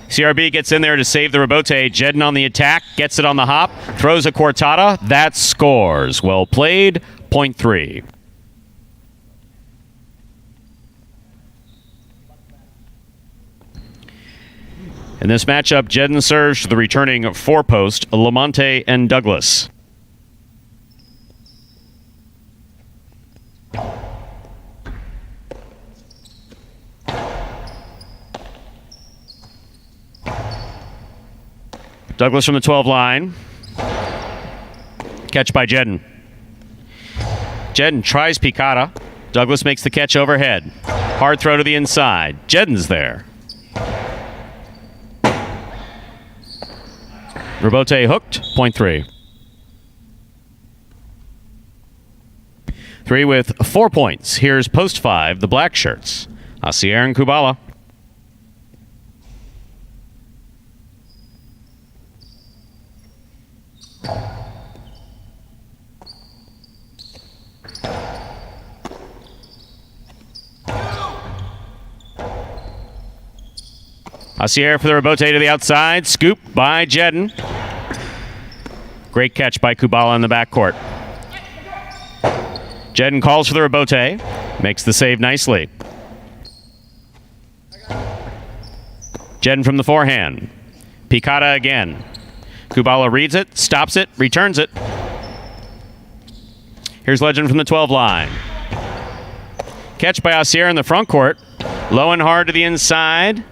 CRB gets in there to save the rebote. Jedden on the attack, gets it on the hop, throws a cortada. That scores. Well played, point 3. In this matchup, Jedden serves to the returning 4-post, Lamonte and Douglas. Douglas from the 12 line. Catch by Jedden. Jedden tries picada. Douglas makes the catch overhead. Hard throw to the inside. Jedden's there. Rebote hooked, point 3. 3 with 4 points. Here's post 5, the black shirts. Asier and Kubala. Asier for the rebote to the outside. Scoop by Jedden. Great catch by Kubala in the backcourt. Jedden calls for the rebote. Makes the save nicely. Jedden from the forehand. Picada again. Kubala reads it, stops it, returns it. Here's Legend from the 12 line. Catch by Asier in the front court. Low and hard to the inside.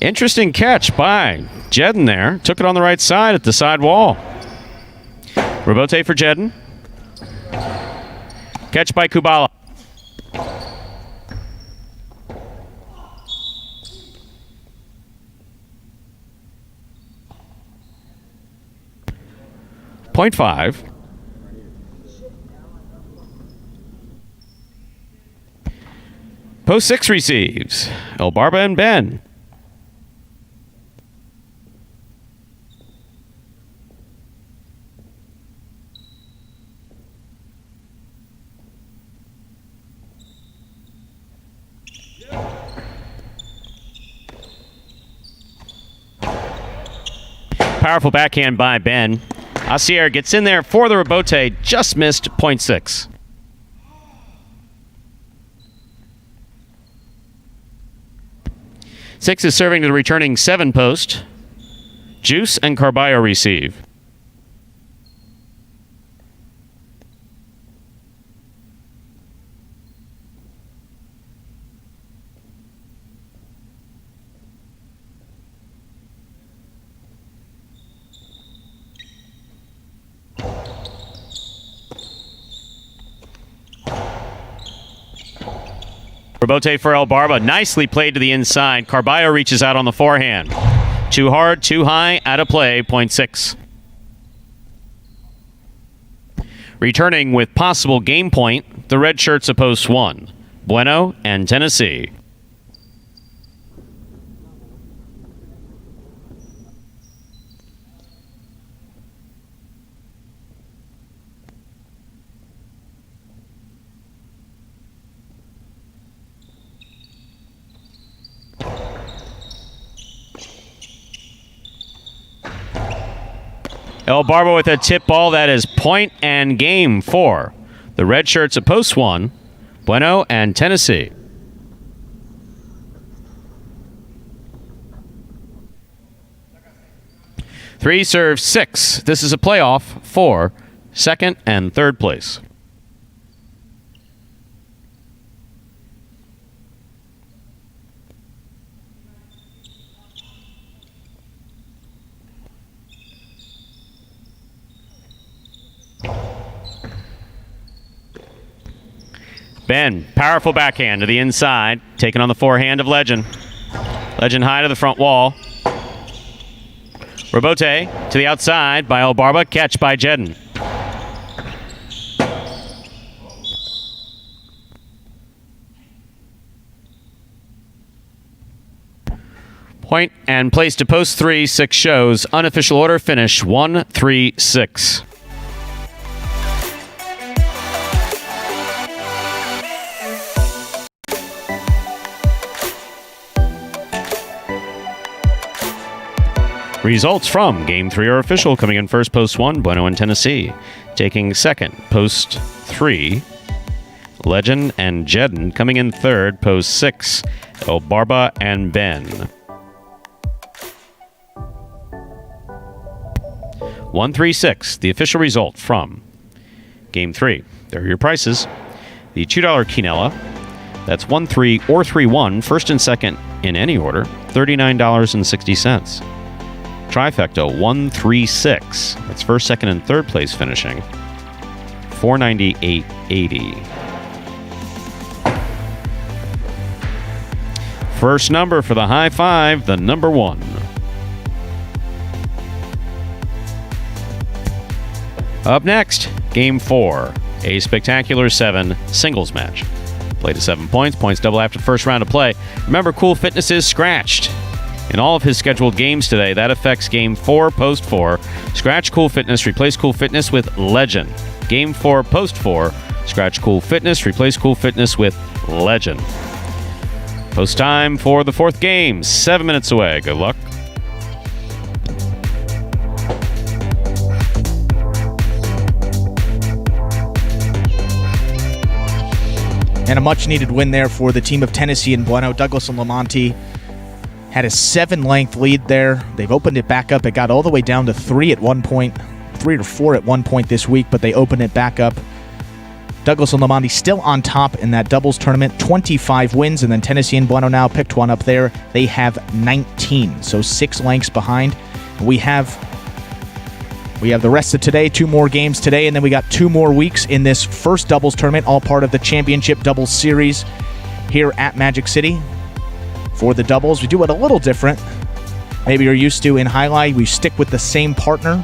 Interesting catch by Jedden there. Took it on the right side at the side wall. Rebote for Jedden. Catch by Kubala. Point 5. Post 6 receives. El Barba and Ben. Powerful backhand by Ben. Asier gets in there for the rebote, just missed, point 6. Six is serving to the returning 7-post. Juice and Carballo receive. Rebote for El Barba. Nicely played to the inside. Carballo reaches out on the forehand. Too hard, too high, out of play, point 6. Returning with possible game point, the red shirts of post 1. Bueno and Tennessee. El Barba with a tip ball that is point and game for the red shirts at post 1, Bueno and Tennessee. Three serves 6. This is a playoff for second and third place. Ben, powerful backhand to the inside, taking on the forehand of Legend. Legend high to the front wall. Robote to the outside by Elbarba, catch by Jedden. Point and place to post 3, 6 shows. Unofficial order finish 1, 3, 6. Results from Game 3 are official. Coming in first, post 1, Bueno and Tennessee. Taking second, post 3, Legend and Jedden. Coming in third, post 6, Elbarba and Ben. 1, 3, 6, the official result from Game 3. There are your prices. The $2 quinella, that's 1-3 or 3-1, first and second in any order, $39.60. Trifecta 136. That's first, second, and third place finishing. $498.80. First number for the high five, the number 1. Up next, Game 4, a spectacular 7 singles match. Play to 7 points. Points double after the first round of play. Remember, Cool Fitness is scratched in all of his scheduled games today. That affects Game 4, Post 4. Scratch Cool Fitness, replace Cool Fitness with Legend. Game 4, Post 4. Scratch Cool Fitness, replace Cool Fitness with Legend. Post time for the 4th game. 7 minutes away. Good luck. And a much-needed win there for the team of Tennessee and Bueno. Douglas and Lamonti had a 7-length lead there. They've opened it back up. It got all the way down to 3 at one point, 3 or 4 at one point this week, but they opened it back up. Douglas and Lamonti still on top in that doubles tournament, 25 wins, and then Tennessee and Bueno now picked one up there. They have 19, so 6 lengths behind. We have the rest of today, 2 more games today, and then we got 2 more weeks in this first doubles tournament, all part of the Championship Doubles Series here at Magic City. For the doubles, we do it a little different. Maybe you're used to in Jai-Alai, we stick with the same partner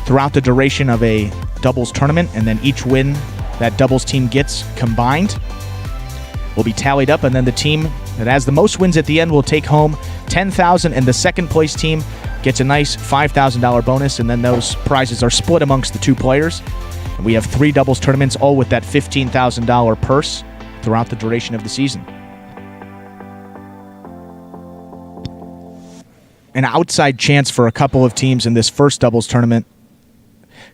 throughout the duration of a doubles tournament, and then each win that doubles team gets combined will be tallied up, and then the team that has the most wins at the end will take home $10,000, and the second place team gets a nice $5,000 bonus, and then those prizes are split amongst the 2 players. And we have 3 doubles tournaments, all with that $15,000 purse throughout the duration of the season. An outside chance for a couple of teams in this first doubles tournament.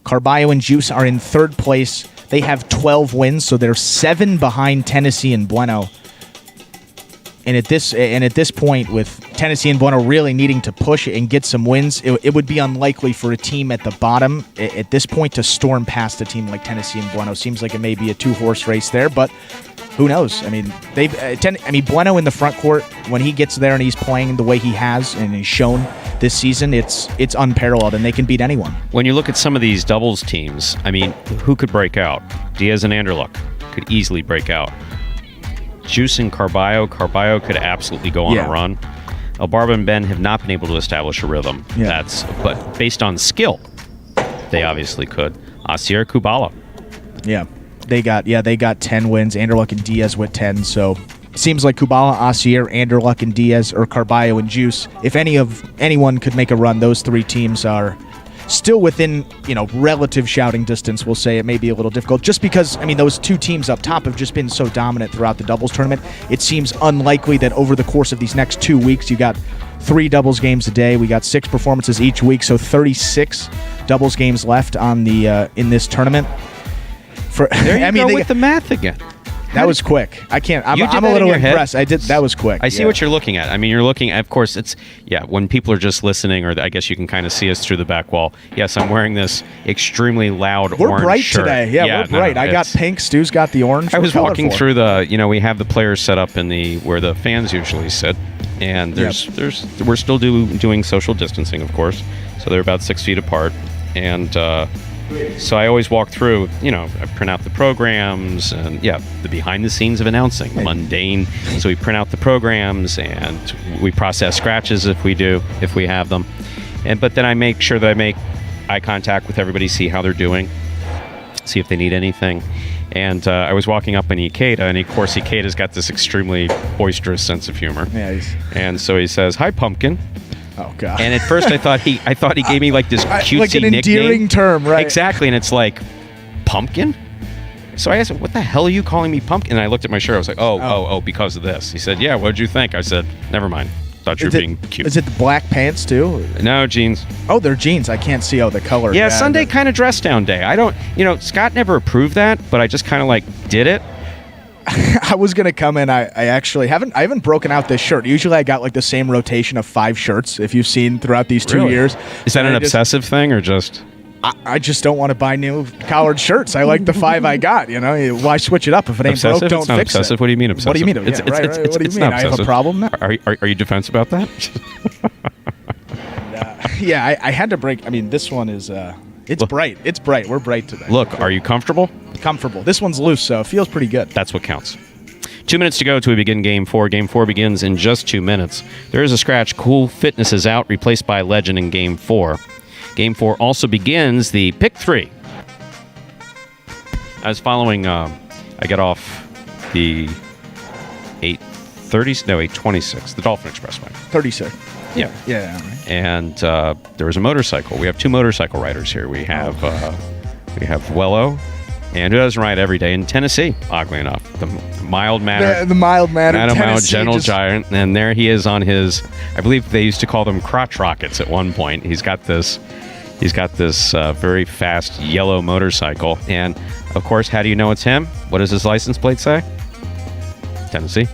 Carballo and Juice are in 3rd place. They have 12 wins, so they're 7 behind Tennessee and Bueno. And at this point, with Tennessee and Bueno really needing to push and get some wins, it would be unlikely for a team at the bottom at this point to storm past a team like Tennessee and Bueno. Seems like it may be a 2-horse race there, but who knows? I mean, Bueno in the front court, when he gets there and he's playing the way he has and he's shown this season, it's unparalleled, and they can beat anyone. When you look at some of these doubles teams, I mean, who could break out? Diaz and Anderluck could easily break out. Juice and Carballo could absolutely go on a run. Elbarba and Ben have not been able to establish a rhythm. Yeah. But based on skill, they obviously could. Asier, Kubala. Yeah. They got 10 wins. Anderluck and Diaz with 10, so seems like Kubala, Asier, Anderluck, and Diaz, or Carballo and Juice. If anyone could make a run, those 3 teams are still within, relative shouting distance. We'll say it may be a little difficult just because, those 2 teams up top have just been so dominant throughout the doubles tournament. It seems unlikely that over the course of these next 2 weeks, you got 3 doubles games a day. We got 6 performances each week, so 36 doubles games left on the in this tournament. There you go with the math again. That was quick. I can't. I'm a little impressed. That was quick. I see what you're looking at. You're looking at, of course, when people are just listening, or I guess you can kind of see us through the back wall. Yes, I'm wearing this extremely loud we're orange bright shirt. Today. Yeah, we're bright. I got pink. Stu's got the orange. I was walking through we have the players set up in where the fans usually sit, and we're still doing social distancing, of course. So they're about 6 feet apart, and So I always walk through, I print out the programs and, the behind the scenes of announcing, mundane. So we print out the programs and we process scratches if we have them. But then I make sure that I make eye contact with everybody, see how they're doing, see if they need anything. And I was walking up in Ikeda, and of course Ikeda's got this extremely boisterous sense of humor. Yeah, and so he says, "Hi, Pumpkin." Oh God! And at first I thought he gave me like this cutesy like an nickname. endearing term, right? Exactly, and it's like, Pumpkin. So I asked him, "What the hell are you calling me Pumpkin?" And I looked at my shirt. I was like, "Oh, because of this." He said, "Yeah, what'd you think?" I said, "Never mind. Thought you were being cute." Is it the black pants too? No, jeans. Oh, they're jeans. I can't see the color. Yeah, Sunday kind of dress down day. I don't, Scott never approved that, but I just kind of like did it. I was gonna come in. I actually haven't broken out this shirt. Usually I got like the same rotation of 5 shirts. If you've seen throughout these 2 years, is that an obsessive thing or just? I just don't want to buy new collared shirts. I like the 5 I got. Why switch it up if it ain't obsessive? broke? Don't It's not fix obsessive. it. What do you mean obsessive? What do you mean? It's What do you mean? not I have a obsessive. problem now. Are you defense about that? Yeah, I had to break. I mean, this one is. It's bright. It's bright. We're bright today. Look, are you comfortable? Comfortable. This one's loose, so it feels pretty good. That's what counts. 2 minutes to go till we begin Game 4. Game 4 begins in just 2 minutes. There is a scratch. Cool Fitness is out, replaced by Legend in Game 4. Game 4 also begins the Pick 3. I was following, I got off the 826, the Dolphin Expressway. 36. Yeah. Yeah. Right. And there was a motorcycle. We have 2 motorcycle riders here. We have Wello, and who doesn't ride every day in Tennessee, oddly enough. The mild-mannered. The mild-mannered gentle giant. And there he is on his, I believe they used to call them crotch rockets at one point. He's got this very fast yellow motorcycle. And, of course, how do you know it's him? What does his license plate say? Tennessee.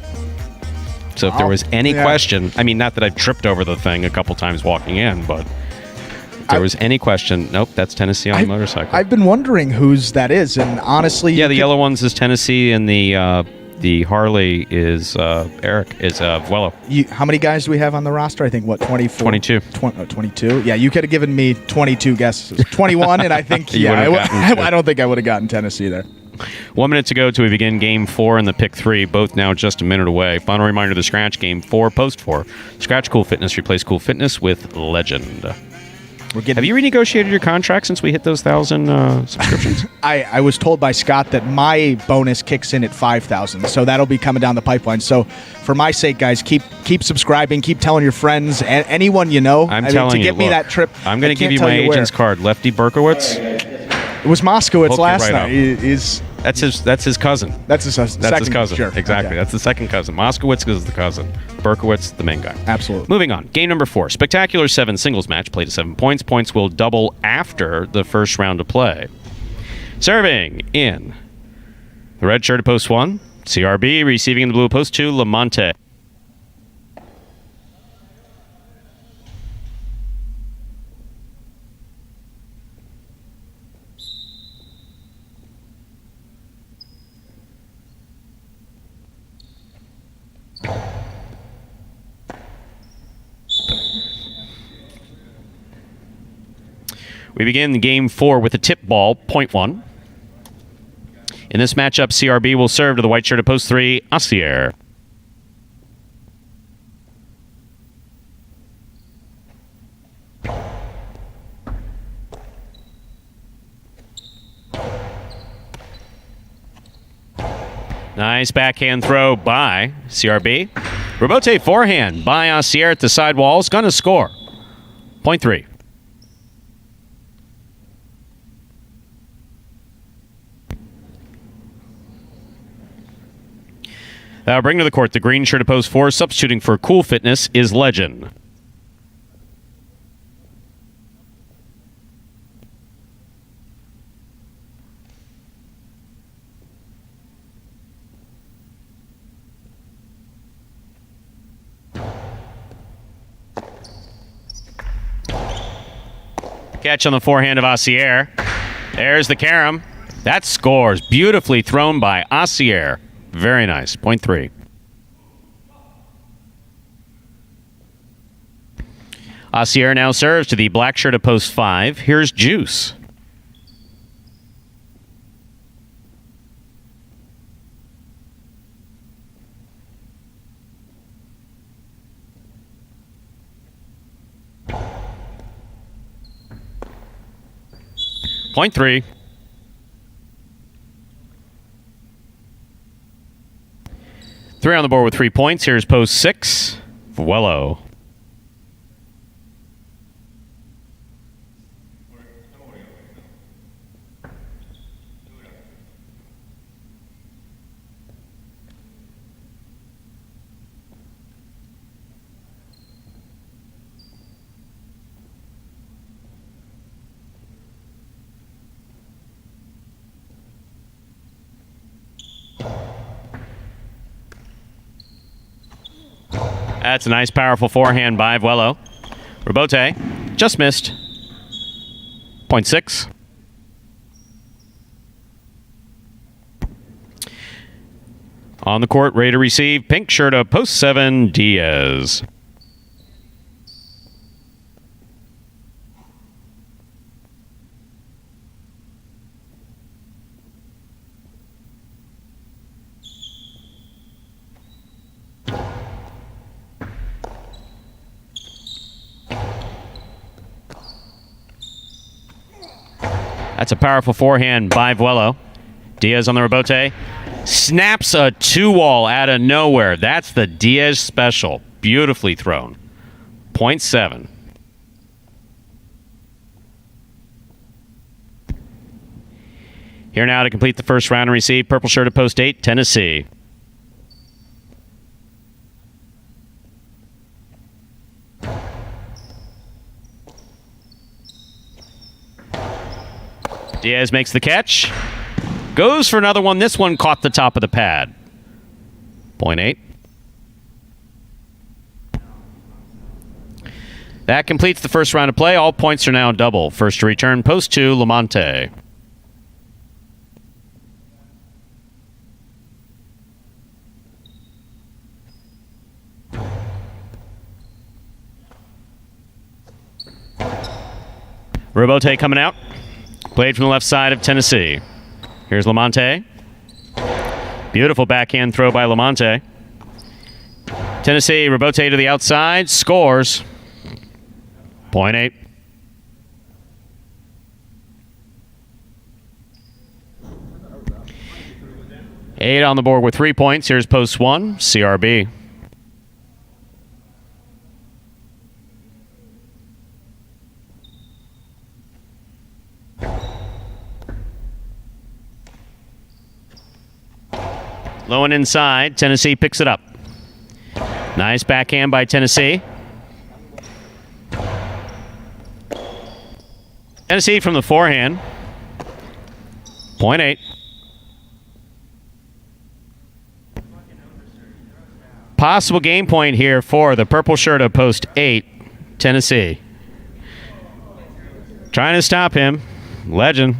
So if there was any question, I mean, not that I've tripped over the thing a couple times walking in, but if there was any question, nope, that's Tennessee on the motorcycle. I've been wondering whose that is, and honestly... Yeah, the yellow ones is Tennessee, and the Harley is Eric, is Wello. How many guys do we have on the roster? I think, 24? 22. 22? Yeah, you could have given me 22 guesses. 21, and I think, I don't think I would have gotten Tennessee there. 1 minute to go till we begin Game 4 and the Pick 3, both now just a minute away. Final reminder, the Scratch Game 4, Post 4. Scratch Cool Fitness, replace Cool Fitness with Legend. Have you renegotiated your contract since we hit those 1,000 subscriptions? I was told by Scott that my bonus kicks in at 5,000, so that'll be coming down the pipeline. So for my sake, guys, keep subscribing, keep telling your friends, and anyone you know. To get me that trip. I'm going to give you my agent's card, Lefty Berkowitz. It was Moskowitz last night. That's his cousin. That's his cousin. Sure. Exactly. Okay. That's the second cousin. Moskowitz is the cousin. Berkowitz, the main guy. Absolutely. Moving on. Game number 4. Spectacular 7 singles match. Play to 7 points. Points will double after the first round of play. Serving in the red shirt at post 1, CRB. Receiving in the blue at post 2, Lamonte. We begin Game 4 with a tip ball, point 1. In this matchup, CRB will serve to the white shirt at post 3, Assier. Nice backhand throw by CRB. Rebote forehand by Assier at the sidewalls. Gonna score. Point 3. Bring to the court the green shirt at post 4, substituting for Cool Fitness is Legend. Catch on the forehand of Assier. There's the carom. That scores. Beautifully thrown by Assier. Very nice. Point 3. Assier now serves to the black shirt at post 5. Here's Juice. Point 3. Three on the board with 3 points. Here's post 6. Vuelo. That's a nice, powerful forehand by Vuelo. Rebote just missed. Point 6. On the court, ready to receive. Pink shirt of post 7, Diaz. That's a powerful forehand by Vuelo. Diaz on the rebote. Snaps a 2-wall out of nowhere. That's the Diaz special. Beautifully thrown. Point 7. Here now to complete the first round and receive. Purple shirt at post 8, Tennessee. Diaz makes the catch. Goes for another one. This one caught the top of the pad. Point 8. That completes the first round of play. All points are now double. First to return, post 2, Lamonte. Rebote coming out. Played from the left side of Tennessee. Here's Lamonte. Beautiful backhand throw by Lamonte. Tennessee, Rebote to the outside. Scores. Point 8. Eight on the board with 3 points. Here's post 1, CRB. Low and inside. Tennessee picks it up. Nice backhand by Tennessee. Tennessee from the forehand. Point 8. Possible game point here for the purple shirt of post 8, Tennessee. Trying to stop him. Legend.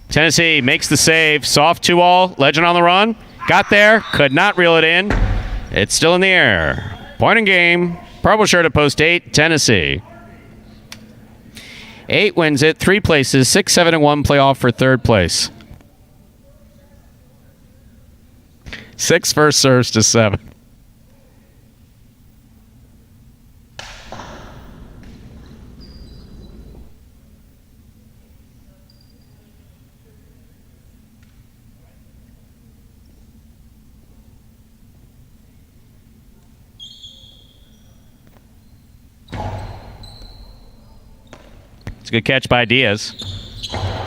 Tennessee makes the save. Soft 2-all. Legend on the run. Got there. Could not reel it in. It's still in the air. Point in game. Purple shirt at post 8, Tennessee. 8 wins it. 3 places. 6, 7, and 1 playoff for third place. 6 first serves to 7. It's a good catch by Diaz.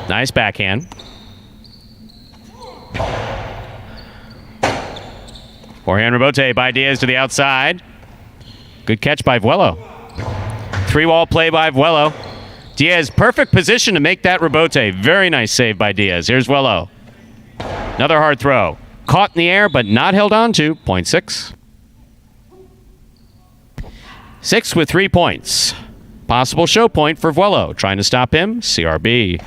Nice backhand. Forehand rebote by Diaz to the outside. Good catch by Vuelo. 3-wall play by Vuelo. Diaz, perfect position to make that rebote. Very nice save by Diaz. Here's Vuelo. Another hard throw. Caught in the air, but not held on to. Point 6. 6 with 3 points. Possible show point for Vuelo. Trying to stop him, CRB.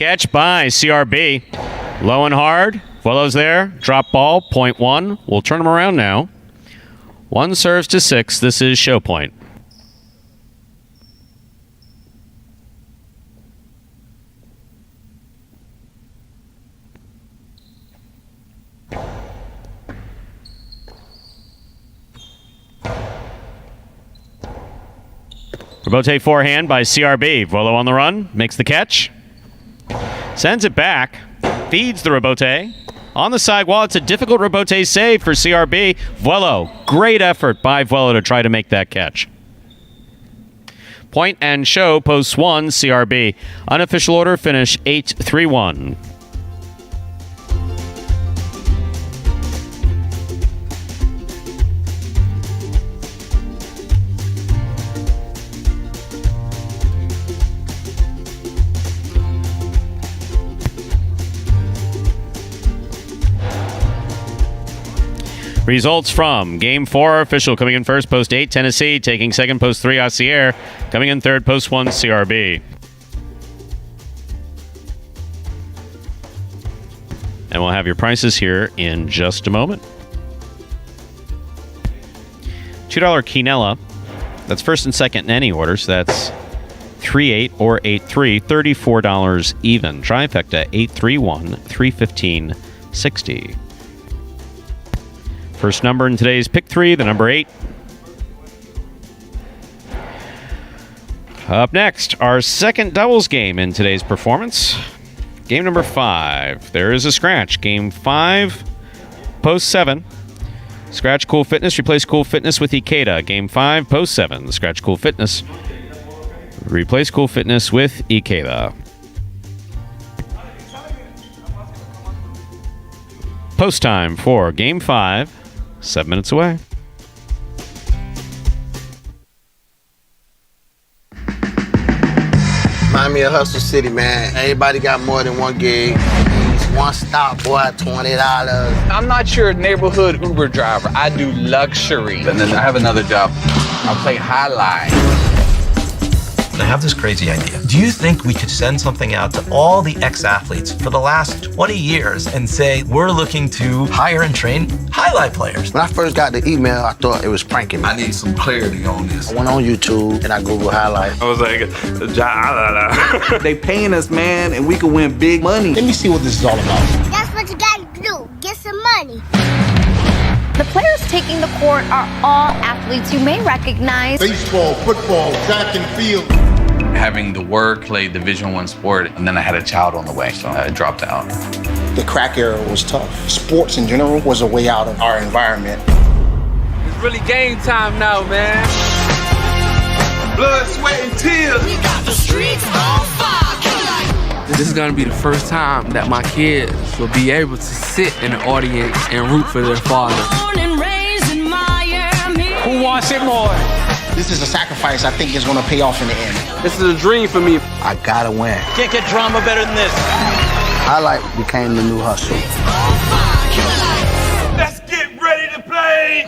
Catch by CRB. Low and hard. Vuelo's there. Drop ball. Point one. We'll turn them around now. One serves to 6. This is show point. Rebote forehand by CRB. Vuelo on the run. Makes the catch. Sends it back. Feeds the rebote. On the sidewall, it's a difficult rebote save for CRB. Vuelo. Great effort by Vuelo to try to make that catch. Point and show, post 1, CRB. Unofficial order, finish 8-3-1. Results from Game 4, official coming in first, post 8, Tennessee. Taking second, post 3, Auxier. Coming in third, post 1, CRB. And we'll have your prices here in just a moment. $2 quinella. That's first and second in any order, so that's 3-8 or 8-3, $34 even. Trifecta, 8-3-1, $315.60. First number in today's pick 3, the number 8. Up next, our second doubles game in today's performance. Game number 5. There is a scratch. Game 5, post 7. Scratch Cool Fitness, replace Cool Fitness with Ikeda. Game 5, post 7. Scratch Cool Fitness, replace Cool Fitness with Ikeda. Post time for Game 5. 7 minutes away. Miami of Hustle City, man. Everybody got more than one gig. One stop, boy, $20. I'm not your neighborhood Uber driver. I do luxury. And then I have another job. I play highlight. I have this crazy idea. Do you think we could send something out to all the ex-athletes for the last 20 years and say, we're looking to hire and train highlight players? When I first got the email, I thought it was pranking me. I need some clarity on this. I went on YouTube and I Googled highlight. I was like, Jai-Alai. They paying us, man, and we can win big money. Let me see what this is all about. That's what you gotta do. Get some money. The players taking the court are all athletes you may recognize. Baseball, football, track and field. Having the work, played Division I sport, and then I had a child on the way, so I dropped out. The crack era was tough. Sports in general was a way out of our environment. It's really game time now, man. Blood, sweat, and tears. We got the streets on fire. This is gonna be the first time that my kids will be able to sit in the audience and root for their father. Who wants it more? This is a sacrifice I think is going to pay off in the end. This is a dream for me. I gotta win. Can't get drama better than this. Highlight became the new hustle. Let's get ready to play.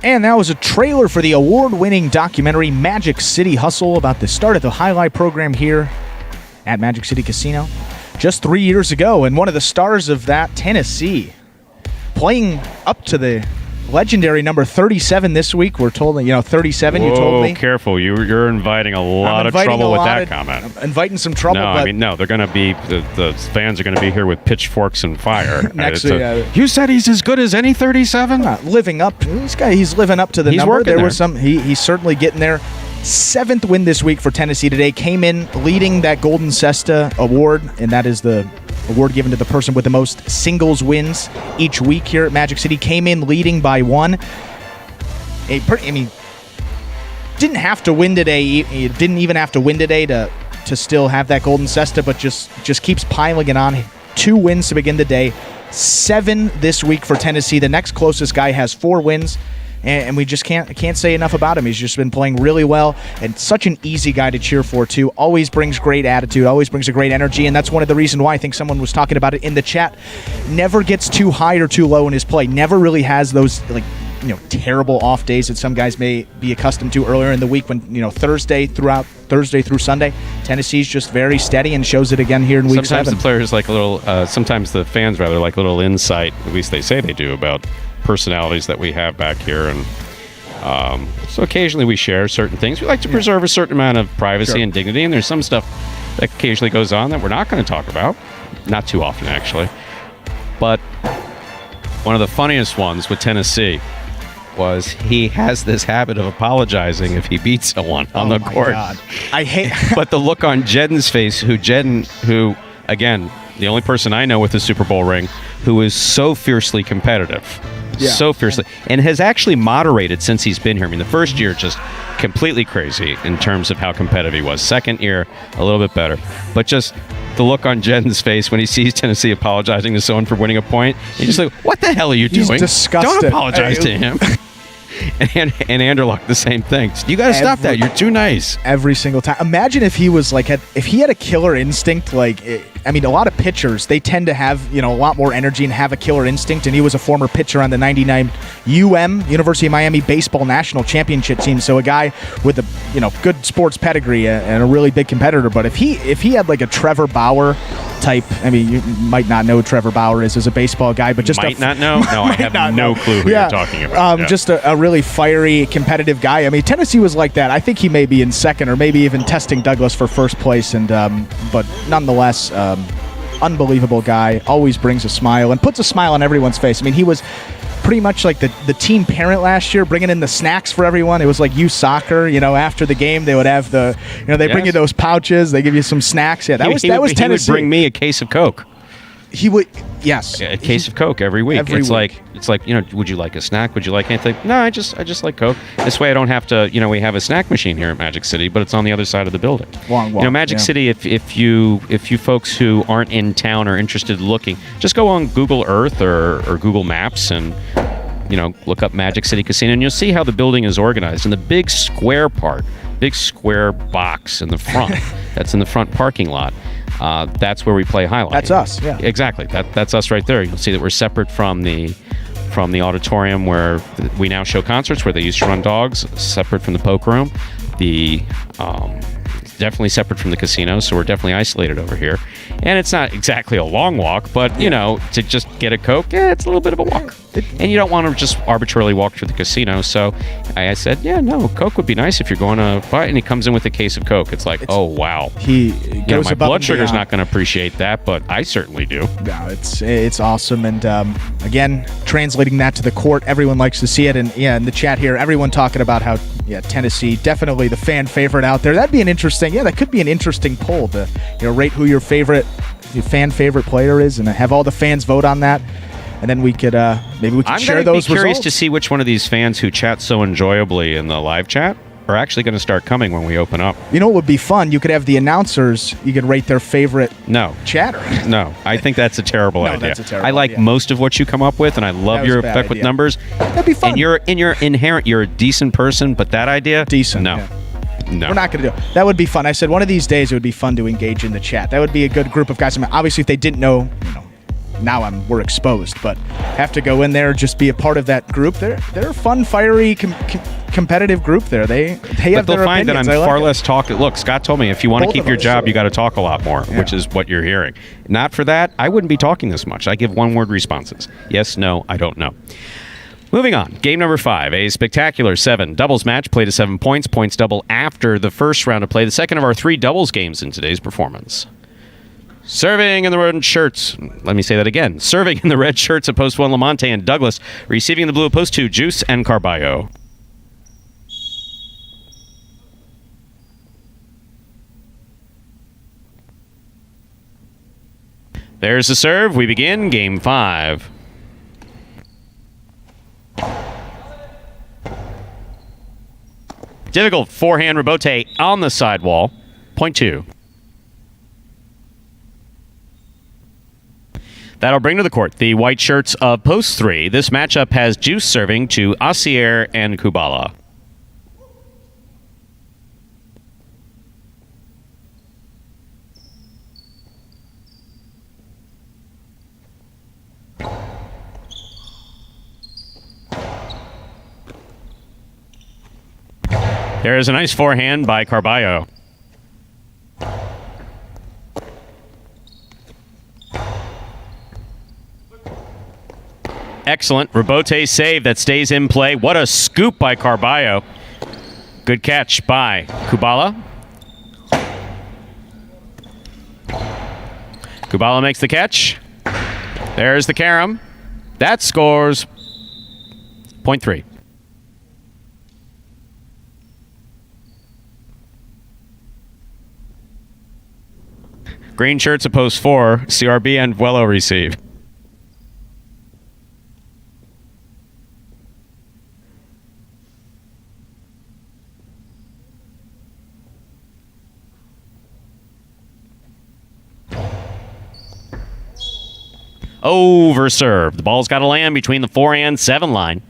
And that was a trailer for the award-winning documentary Magic City Hustle about the start of the highlight program here at Magic City Casino just 3 years ago. And one of the stars of that, Tennessee, playing up to the legendary number 37 this week. We're told, 37, Whoa, you told me. Careful. You're inviting a lot of trouble with that comment. I'm inviting some trouble. No, they're going to be, the fans are going to be here with pitchforks and fire. You said he's as good as any 37? Living up. He's living up to the number. There was some. He's certainly getting there. 7th win this week for Tennessee today. Came in leading that Golden Cesta award, and that is the award given to the person with the most singles wins each week here at Magic City. Came in leading by 1. Didn't have to win today. He didn't even have to win today to still have that Golden Cesta, but just keeps piling it on. 2 wins to begin the day. 7 this week for Tennessee. The next closest guy has 4 wins. And we just can't say enough about him. He's just been playing really well, and such an easy guy to cheer for, too. Always brings great attitude, always brings a great energy, and that's one of the reasons why I think someone was talking about it in the chat. Never gets too high or too low in his play. Never really has those terrible off days that some guys may be accustomed to earlier in the week when, Thursday through Sunday, Tennessee's just very steady and shows it again here in week 7. Sometimes the players like a little, sometimes the fans rather like a little insight, at least they say they do, about personalities that we have back here. And so occasionally we share certain things. We like to preserve a certain amount of privacy and dignity, and there's some stuff that occasionally goes on that we're not going to talk about. Not too often, actually. But one of the funniest ones with Tennessee was he has this habit of apologizing if he beats someone on the court. God. I hate But the look on Jedden's face, who, again, the only person I know with a Super Bowl ring, who is so fiercely competitive. Yeah. So fiercely. And has actually moderated since he's been here. I mean, the first year, just completely crazy in terms of how competitive he was. Second year, a little bit better. But just the look on Jedden's face when he sees Tennessee apologizing to someone for winning a point, he's just like, what the hell are you doing? He's disgusted. Don't apologize to him. And Anderluck, the same thing. You got to stop that. You're too nice. Every single time. Imagine if he was like, if he had a killer instinct, a lot of pitchers, they tend to have, a lot more energy and have a killer instinct. And he was a former pitcher on the 99 University of Miami baseball national championship team. So a guy with a, good sports pedigree and a really big competitor. But if he had like a Trevor Bauer type, you might not know who Trevor Bauer is as a baseball guy, but just not know? No, I have no clue who you're talking about. Just a really fiery, competitive guy. Tennessee was like that. I think he may be in second or maybe even testing Douglas for first place. And but nonetheless, unbelievable guy. Always brings a smile and puts a smile on everyone's face. He was pretty much like the team parent last year, bringing in the snacks for everyone. It was like youth soccer. After the game, they would have they bring you those pouches. They give you some snacks. Yeah, that was Tennessee. He would bring me a case of Coke. He would, yes, a case of Coke every week. It's like would you like a snack? Would you like anything? No, I just like Coke. This way I don't have to. We have a snack machine here at Magic City, but it's on the other side of the building. Long walk, Magic City. If you folks who aren't in town are interested in looking, just go on Google Earth or Google Maps and look up Magic City Casino, and you'll see how the building is organized. In the big square box in the front, that's in the front parking lot. That's where we play Highlight. That's us, yeah. Exactly. That's us right there. You'll see that we're separate from the auditorium where we now show concerts, where they used to run dogs, separate from the poker room. Definitely separate from the casino, so we're definitely isolated over here. And it's not exactly a long walk, but, to just get a Coke, it's a little bit of a walk. And you don't want to just arbitrarily walk through the casino, so I said, Coke would be nice if you're going to buy it. And he comes in with a case of Coke. It's like, oh, wow. He goes my blood sugar's not going to appreciate that, but I certainly do. No, it's awesome. And, again, translating that to the court, everyone likes to see it. And, in the chat here, everyone talking about how, Tennessee, definitely the fan favorite out there. That'd be an interesting, that could be an interesting poll to, rate who your fan favorite player is and have all the fans vote on that. And then we could, maybe we could share those results. I'm curious to see which one of these fans who chat so enjoyably in the live chat are actually going to start coming when we open up. What would be fun? You could have the announcers, you could rate their favorite chatter. No, I think that's a terrible idea. That's a terrible I like idea. most of what you come up with, and I love your effect with numbers. That'd be fun. And you're inherent, you're a decent person, but that idea? Decent. No. Yeah. No. We're not going to do it. That would be fun. I said one of these days it would be fun to engage in the chat. That would be a good group of guys. Obviously, if they didn't know, now we're exposed, but have to go in there, just be a part of that group. They're a fun, fiery, competitive group there. They have but their they'll find opinions. that I'm far less talkative. Look, Scott told me if you want to keep your job, you got to talk a lot more, which is what you're hearing. Not for that, I wouldn't be talking this much. I give one-word responses. Yes, no, I don't know. Moving on, game number 5, a spectacular 7 doubles match, played to 7 points. Points double after the first round of play, the second of our 3 doubles games in today's performance. Serving in the red shirts. Let me say that again. Serving in the red shirts at post 1, Lamonte and Douglas. Receiving in the blue at post 2, Juice and Carballo. There's the serve. We begin game 5. Difficult forehand rebote on the sidewall. Point 2. That'll bring to the court the white shirts of post 3. This matchup has Juice serving to Asier and Kubala. There is a nice forehand by Carballo. Excellent. Rebote save that stays in play. What a scoop by Carballo. Good catch by Kubala. Kubala makes the catch. There's the carom. That scores point 3. Green shirts at post 4. CRB and Vuelo receive. Over serve. The ball's got to land between the 4 and 7 line.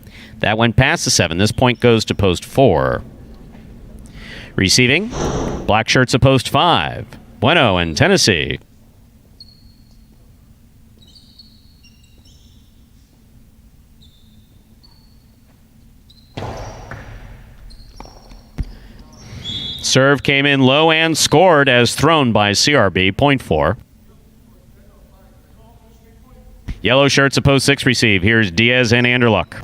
That went past the 7. This point goes to post 4. Receiving. Black shirts at post 5. Bueno and Tennessee. Serve came in low and scored as thrown by CRB. Point 4. Yellow shirts at post 6 receive. Here's Diaz and Anderluck.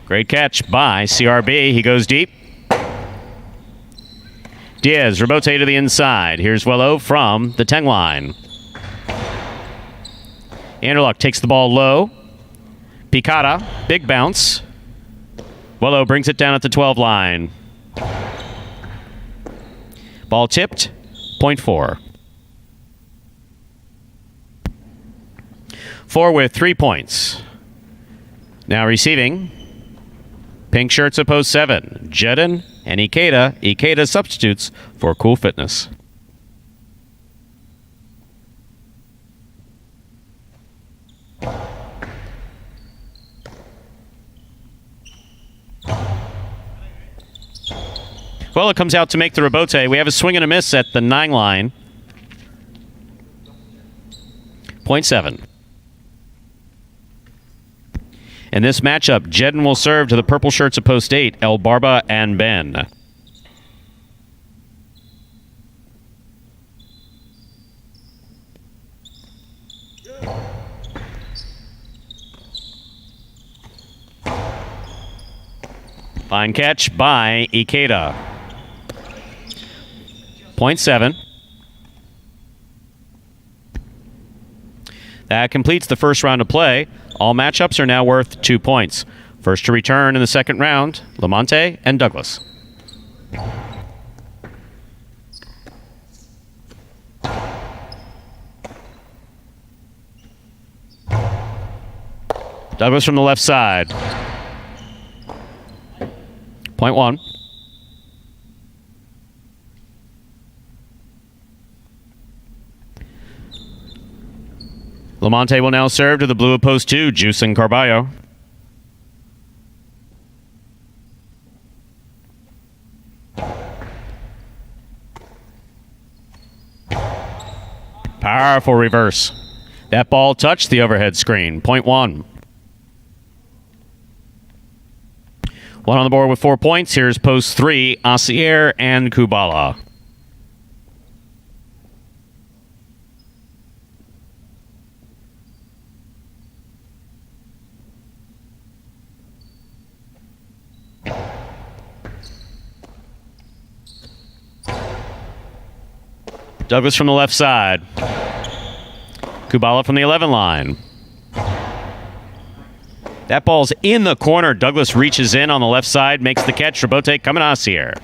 Great catch by CRB. He goes deep. Diaz, Rebote to the inside. Here's Vuelo from the 10 line. Anderluck takes the ball low. Picata, big bounce. Vuelo brings it down at the 12 line. Ball tipped, point 4. 4 with 3 points. Now receiving. Pink shirts at post 7. Jedin and Ikeda. Ikeda substitutes for Cool Fitness. Well, it comes out to make the Rebote. We have a swing and a miss at the 9 line. Point 7. In this matchup, Jedin will serve to the purple shirts at post 8, El Barba and Ben. Fine catch by Ikeda. Point 7. That completes the first round of play. All matchups are now worth 2 points. First to return in the second round, Lamonte and Douglas. Douglas from the left side. Point 1. Lamonte will now serve to the blue at post 2, Juice and Carballo. Powerful reverse. That ball touched the overhead screen. Point 1. 1 on the board with 4 points. Here's post 3, Asier and Kubala. Douglas from the left side. Kubala from the 11 line. That ball's in the corner. Douglas reaches in on the left side, makes the catch. Rebote coming Asier.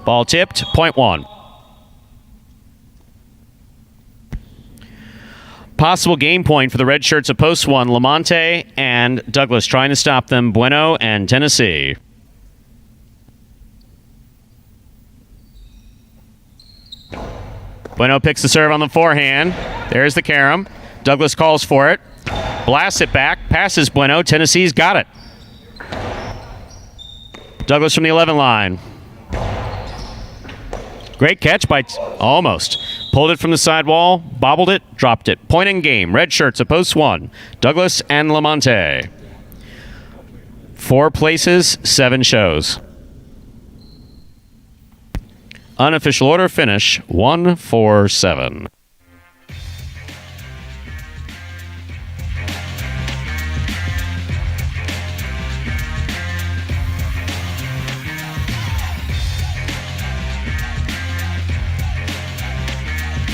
Ball tipped, point 1. Possible game point for the red shirts at post 1. Lamonte and Douglas trying to stop them. Bueno and Tennessee. Bueno picks the serve on the forehand. There's the carom. Douglas calls for it. Blasts it back. Passes Bueno. Tennessee's got it. Douglas from the 11 line. Great catch by almost. Pulled it from the sidewall, bobbled it, dropped it. Point in game. Red shirts at post 1. Douglas and Lamonte. 4 places, 7 shows. Unofficial order finish 1-4-7.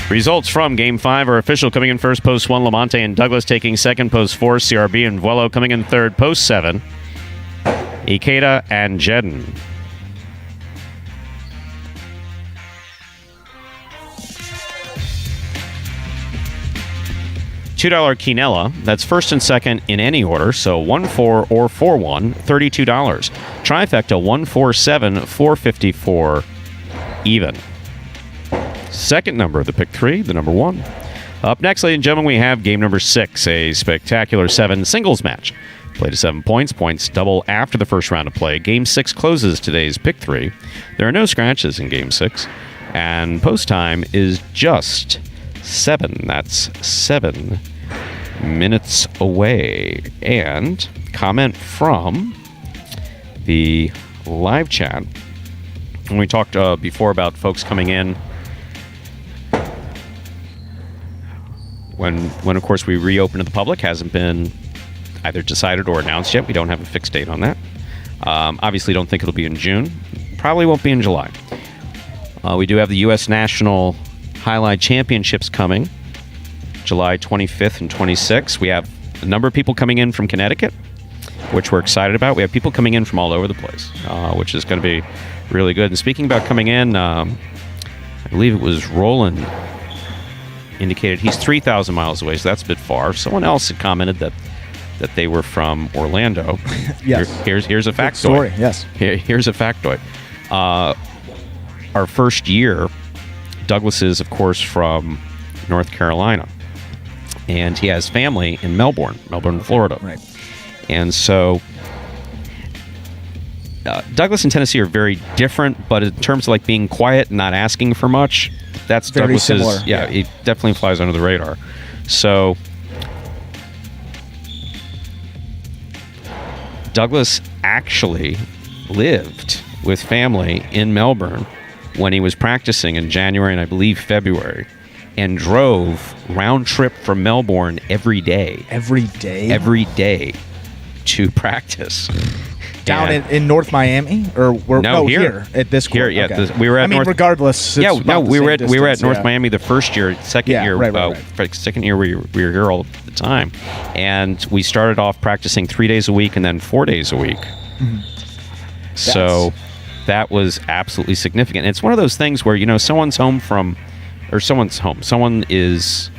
Results from Game 5 are official. Coming in first, post 1, Lamonte and Douglas. Taking second, post 4, CRB and Vuelo. Coming in third, post 7, Ikeda and Jedden. $2 quinella. That's first and second in any order. So 1-4 or 4-1, $32. Trifecta 1-4-7, $4.54 even. Second number of the pick 3, the number 1. Up next, ladies and gentlemen, we have game number 6, a spectacular 7 singles match. Play to 7 points. Points double after the first round of play. Game 6 closes today's pick 3. There are no scratches in game 6. And post time is just 7. That's 7 minutes away. And comment from the live chat. When we talked before about folks coming in, when of course we reopen to the public, hasn't been either decided or announced yet. We don't have a fixed date on that. Obviously don't think it'll be in June. Probably won't be in July. We do have the U.S. National Jai-Alai Championships coming July 25th and 26th. We have a number of people coming in from Connecticut, which we're excited about. We have people coming in from all over the place, which is going to be really good. And speaking about coming in, I believe it was Roland indicated he's 3,000 miles away, so that's a bit far. Someone else had commented that they were from Orlando. Yes. Here's a factoid. Story. Yes. Here's a factoid. Our first year, Douglas is, of course, from North Carolina, and he has family in Melbourne, Florida. Right. And so Douglas and Tennessee are very different, but in terms of like being quiet and not asking for much, that's very Douglas's. similar. Yeah, he definitely flies under the radar. So Douglas actually lived with family in Melbourne when he was practicing in January and I believe February, and drove round trip from Melbourne every day. Every day? Every day to practice. Down in North Miami, or here at this court. Here, yeah, okay. we were at North. Regardless, we were at North Miami the first year. Second year, right. Second year we were here all the time, and we started off practicing 3 days a week and then 4 days a week. Mm-hmm. So that was absolutely significant. It's one of those things where someone is.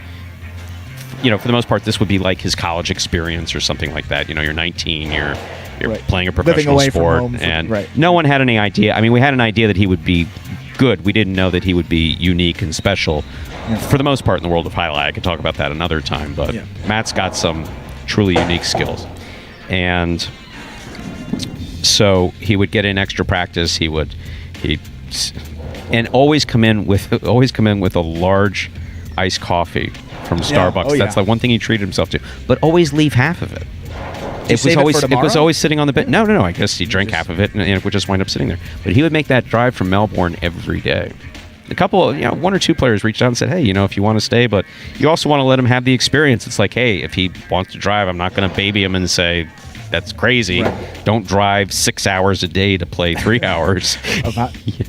For the most part, this would be like his college experience or something like that. You're 19, you're right. playing a professional sport, and no one had any idea. I mean, we had an idea that he would be good. We didn't know that he would be unique and special. Yeah. For the most part, in the world of Jai-Alai, I could talk about that another time. But Matt's got some truly unique skills, and so he would get in extra practice. He always come in with a large iced coffee from Starbucks. That's like one thing he treated himself to, but always leave half of it. It was always sitting on the bed. No. I guess he drank half of it, and it would just wind up sitting there. But he would make that drive from Melbourne every day. A couple, one or two players reached out and said, "Hey, if you want to stay, but you also want to let him have the experience." It's like, hey, if he wants to drive, I'm not going to baby him and say that's crazy. Right. Don't drive 6 hours a day to play 3 hours.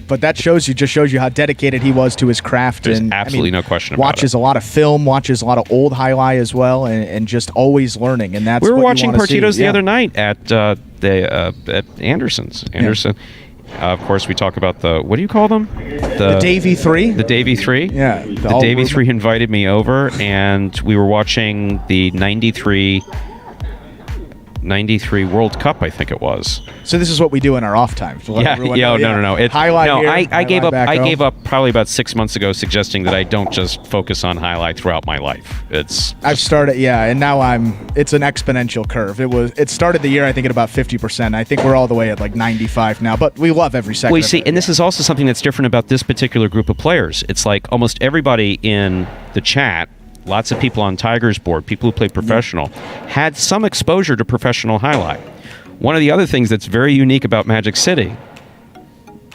But that just shows you how dedicated he was to his craft. There's absolutely no question about it. Watches a lot of film, watches a lot of old Jai-Alai as well, and just always learning. And that's we were what watching you want to Partitos see. the other night at Anderson's. Anderson. Of course, we talk about what do you call them? The Davy 3? The Davy 3? Yeah. The Davy 3 invited me over, and we were watching the 93 93 World Cup, I think it was. So this is what we do in our off time. No. Highlight here, I gave up. back I home. gave up probably about 6 months ago, suggesting that I don't just focus on highlight throughout my life. I've started, and now it's an exponential curve. It started the year, I think, at about 50%. I think we're all the way at like 95 now, but we love every second. Well, you see, and this is also something that's different about this particular group of players. It's like almost everybody in the chat, lots of people on Tiger's board, people who play professional, had some exposure to professional highlight. One of the other things that's very unique about Magic City,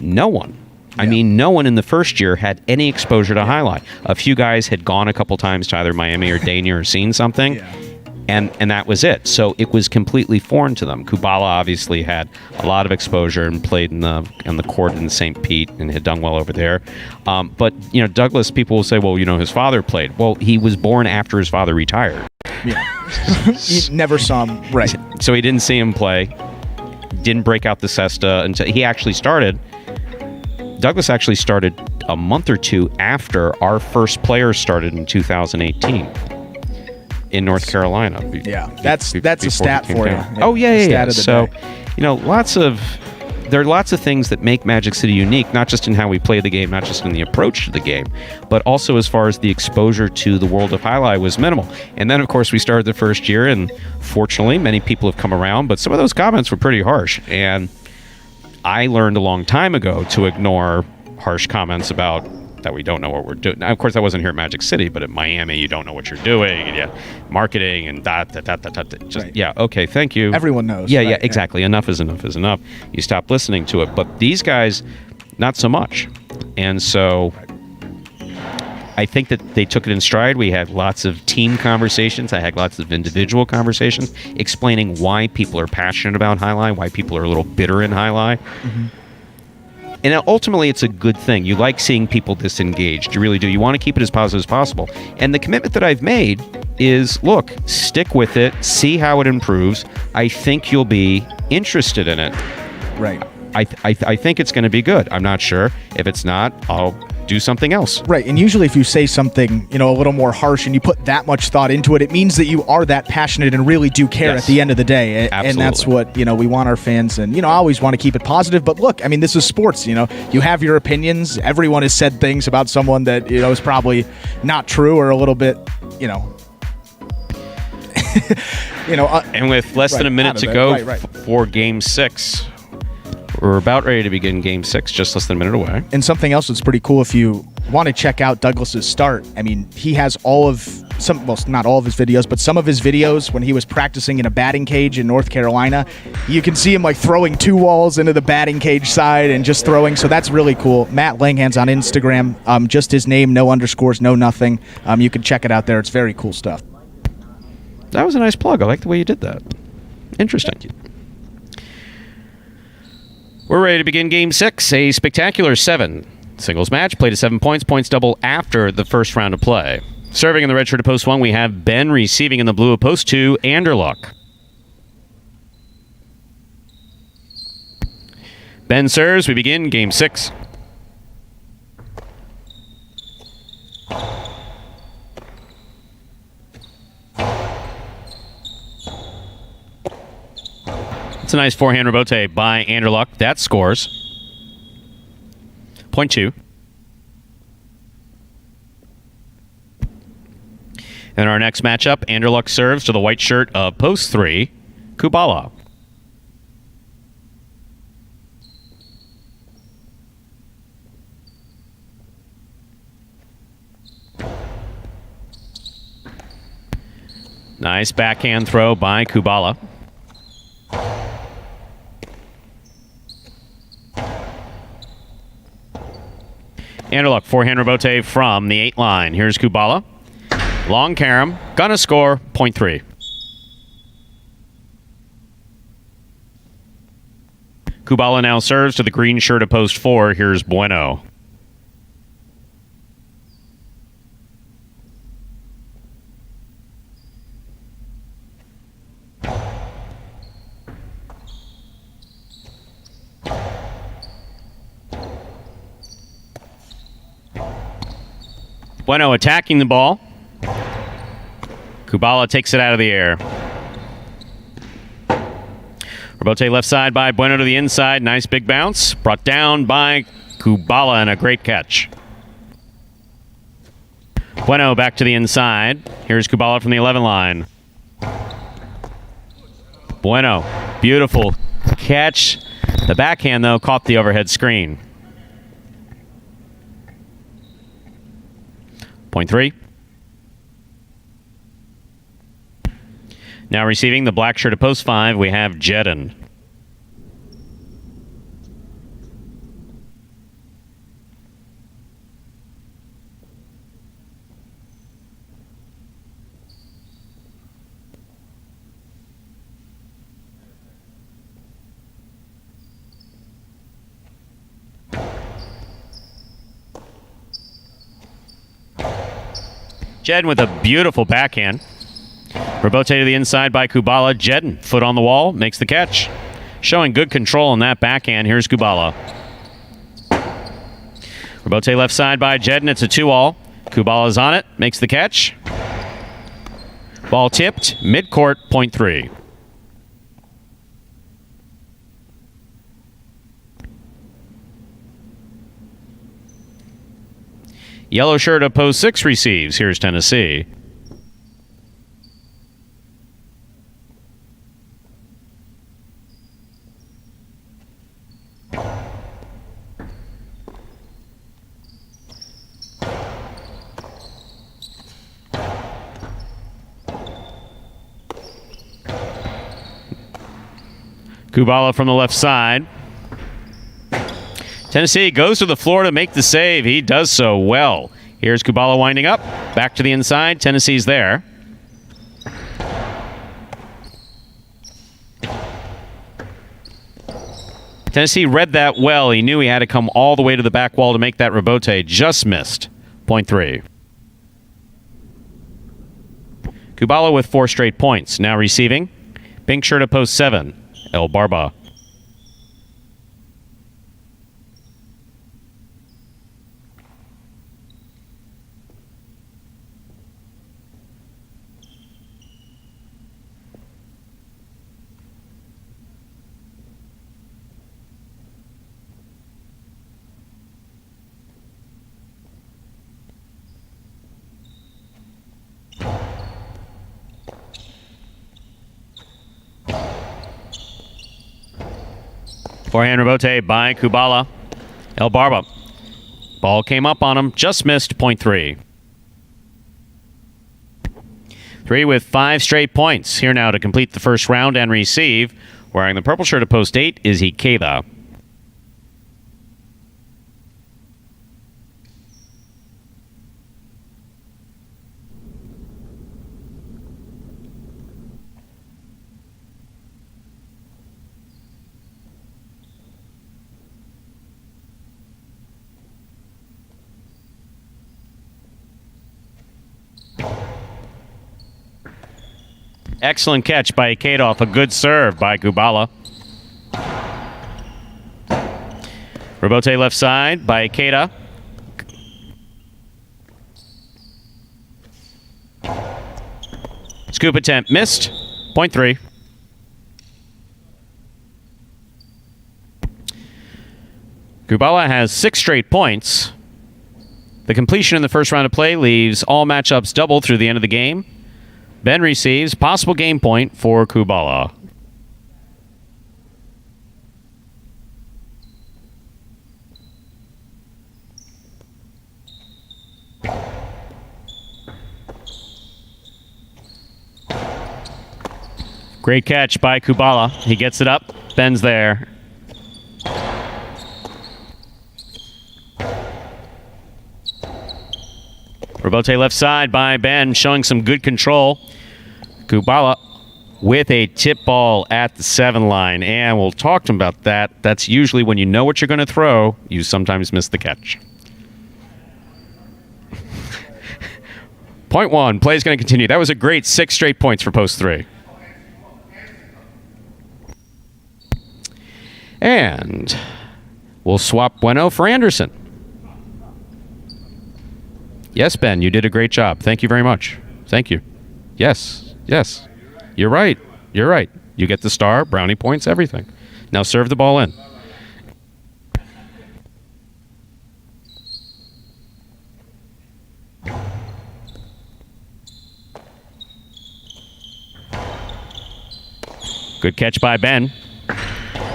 no one in the first year had any exposure to highlight. A few guys had gone a couple times to either Miami or Dania or seen something, and that was it. So it was completely foreign to them. Kubala obviously had a lot of exposure and played on the court in St. Pete and had done well over there. But Douglas, people will say, well, his father played. Well, he was born after his father retired. Yeah. You never saw him, right. So he didn't see him play, didn't break out the cesta until he actually started. Douglas actually started a month or two after our first player started in 2018 in North Carolina. That's a stat for you. Oh, yeah. So, day. There are lots of things that make Magic City unique, not just in how we play the game, not just in the approach to the game, but also as far as the exposure to the world of highlight was minimal. And then, of course, we started the first year, and fortunately, many people have come around, but some of those comments were pretty harsh. And I learned a long time ago to ignore harsh comments about that we don't know what we're doing. Now, of course, I wasn't here at Magic City, but at Miami, you don't know what you're doing, and marketing and okay, thank you. Everyone knows. Yeah, exactly. Enough is enough is enough. You stop listening to it. But these guys, not so much. And so I think that they took it in stride. We had lots of team conversations. I had lots of individual conversations explaining why people are passionate about highlight, why people are a little bitter in highlight. Mm-hmm. And ultimately, it's a good thing. You like seeing people disengaged. You really do. You want to keep it as positive as possible. And the commitment that I've made is, look, stick with it. See how it improves. I think you'll be interested in it. Right. I think it's going to be good. I'm not sure. If it's not, I'll do something else. Right. And usually if you say something, a little more harsh and you put that much thought into it, it means that you are that passionate and really do care at the end of the day. Absolutely. And that's what, we want our fans. And, I always want to keep it positive. But look, this is sports. You have your opinions. Everyone has said things about someone that, is probably not true or a little bit, and with less than a minute to go for Game 6, we're about ready to begin Game 6, just less than a minute away. And something else that's pretty cool, if you want to check out Douglas's start, he has not all of his videos, but some of his videos when he was practicing in a batting cage in North Carolina. You can see him throwing 2 walls into the batting cage side and just throwing. So that's really cool. Matt Langhan's on Instagram, just his name, no underscores, no nothing. You can check it out there. It's very cool stuff. That was a nice plug. I like the way you did that. Interesting. We're ready to begin Game 6, a spectacular 7 singles match. Played to 7 points. Points double after the first round of play. Serving in the red shirt of post 1, we have Ben. Receiving in the blue of post 2, Anderluck. Ben serves. We begin Game 6. It's a nice forehand rebote by Anderluck. That scores. Point 2. And our next matchup, Anderluck serves to the white shirt of post 3, Kubala. Nice backhand throw by Kubala. Anderluck, forehand rebote from the 8 line. Here's Kubala. Long carom. Gonna score. Point 3. Kubala now serves to the green shirt of post 4. Here's Bueno. Bueno attacking the ball. Kubala takes it out of the air. Rebote left side by Bueno to the inside. Nice big bounce. Brought down by Kubala and a great catch. Bueno back to the inside. Here's Kubala from the 11 line. Bueno, beautiful catch. The backhand, though, caught the overhead screen. Point 3. Now receiving the black shirt at post 5, we have Jedin. Jedin with a beautiful backhand. Rebote to the inside by Kubala. Jedin, foot on the wall, makes the catch. Showing good control on that backhand. Here's Kubala. Rebote left side by Jedin. It's a 2-all. Kubala's on it, makes the catch. Ball tipped, midcourt, point 3. Yellow shirt at post 6 receives. Here's Tennessee. Kubala from the left side. Tennessee goes to the floor to make the save. He does so well. Here's Kubala winding up. Back to the inside. Tennessee's there. Tennessee read that well. He knew he had to come all the way to the back wall to make that rebote. Just missed. Point 3. Kubala with 4 straight points. Now receiving. Pink shirt at post 7. El Barba. Forehand rebote by Kubala. El Barba. Ball came up on him. Just missed. Point 3. 3 with 5 straight points. Here now to complete the first round and receive. Wearing the purple shirt at post 8 is Ikeda. Excellent catch by Ikeda off a good serve by Kubala. Rebote left side by Ikeda. Scoop attempt missed. Point 3. Kubala has 6 straight points. The completion in the first round of play leaves all matchups double through the end of the game. Ben receives possible game point for Kubala. Great catch by Kubala. He gets it up. Ben's there. Rebote left side by Ben, showing some good control. Kubala with a tip ball at the 7 line. And we'll talk to him about that. That's usually when you know what you're going to throw, you sometimes miss the catch. Point 1, play's going to continue. That was a great 6 straight points for post 3. And we'll swap Bueno for Anderson. Yes, Ben, you did a great job. Thank you very much. Thank you. Yes, yes. You're right. You're right. You get the star, brownie points, everything. Now serve the ball in. Good catch by Ben.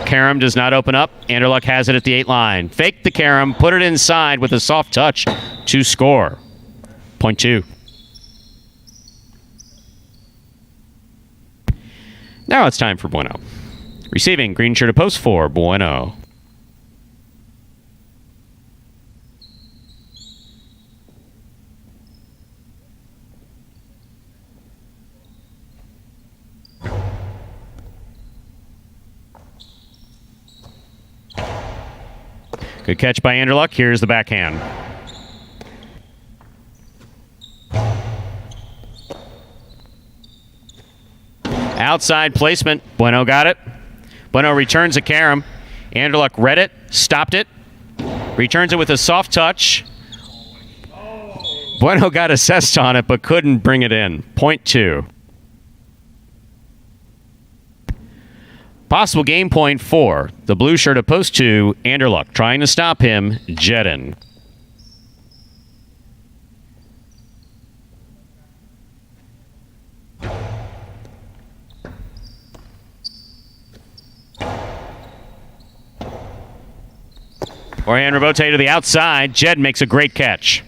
Karam does not open up. Anderluck has it at the 8 line. Fake the Karam, put it inside with a soft touch to score. Point 2. Now it's time for Bueno. Receiving, green shirt to post 4, Bueno. Good catch by Anderluck. Here's the backhand. Outside placement. Bueno got it. Bueno returns a Karam. Anderluck read it, stopped it, returns it with a soft touch. Bueno got assessed on it, but couldn't bring it in. Point 2. Possible game point 4. The blue shirt at post 2. Anderluck trying to stop him. Jedin. Forehand Rebote to the outside. Jed makes a great catch.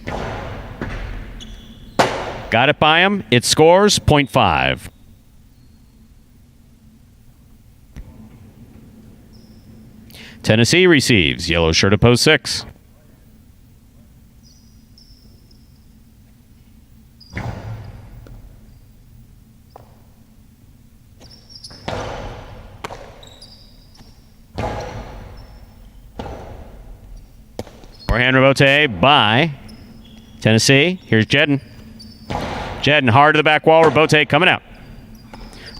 Got it by him. It scores. Point 5. Tennessee receives. Yellow shirt at post 6. Forehand Rebote by Tennessee. Here's Jedin. Jedin hard to the back wall. Rebote coming out.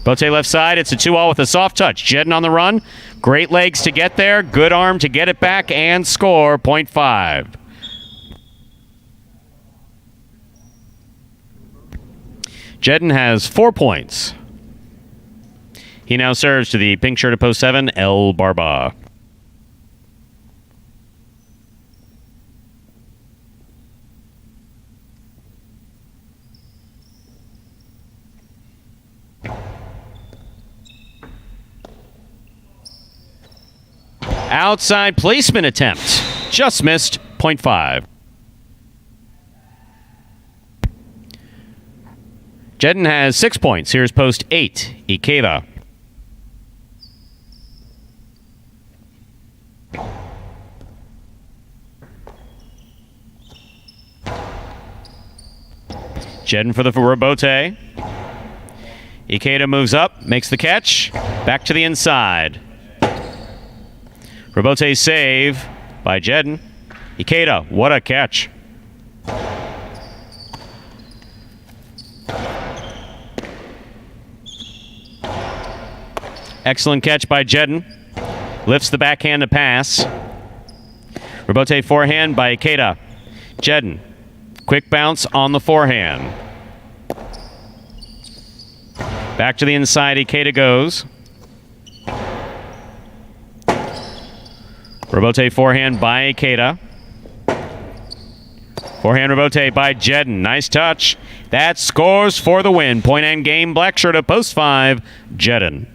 Rebote left side. It's a 2-all with a soft touch. Jedin on the run. Great legs to get there. Good arm to get it back and score. Point 5. Jedin has 4 points. He now serves to the pink shirt at post 7, El Barba. Outside placement attempt. Just missed. Point 5. Jedin has 6 points. Here's post 8. Ikeda. Jedin for the Rebote. Ikeda moves up, makes the catch. Back to the inside. Rebote save by Jedin. Ikeda, what a catch. Excellent catch by Jedin. Lifts the backhand to pass. Rebote forehand by Ikeda. Jedin, quick bounce on the forehand. Back to the inside, Ikeda goes. Rebote forehand by Ikeda. Forehand Rebote by Jedin. Nice touch. That scores for the win. Point end game. Black shirt at post 5. Jedin.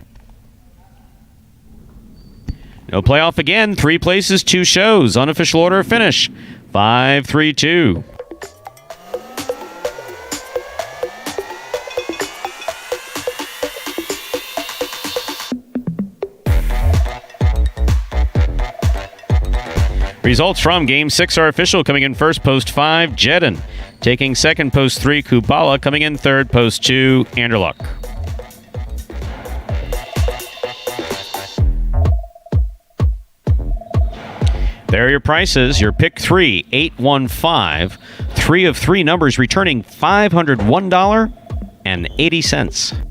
No playoff again. 3 places, 2 shows. Unofficial order of finish. 5-3-2. Results from Game 6 are official. Coming in first, post 5, Jedin. Taking second, post 3, Kubala. Coming in third, post 2, Anderluck. There are your prices. Your pick 3, 815. 3 of 3 numbers returning $501.80.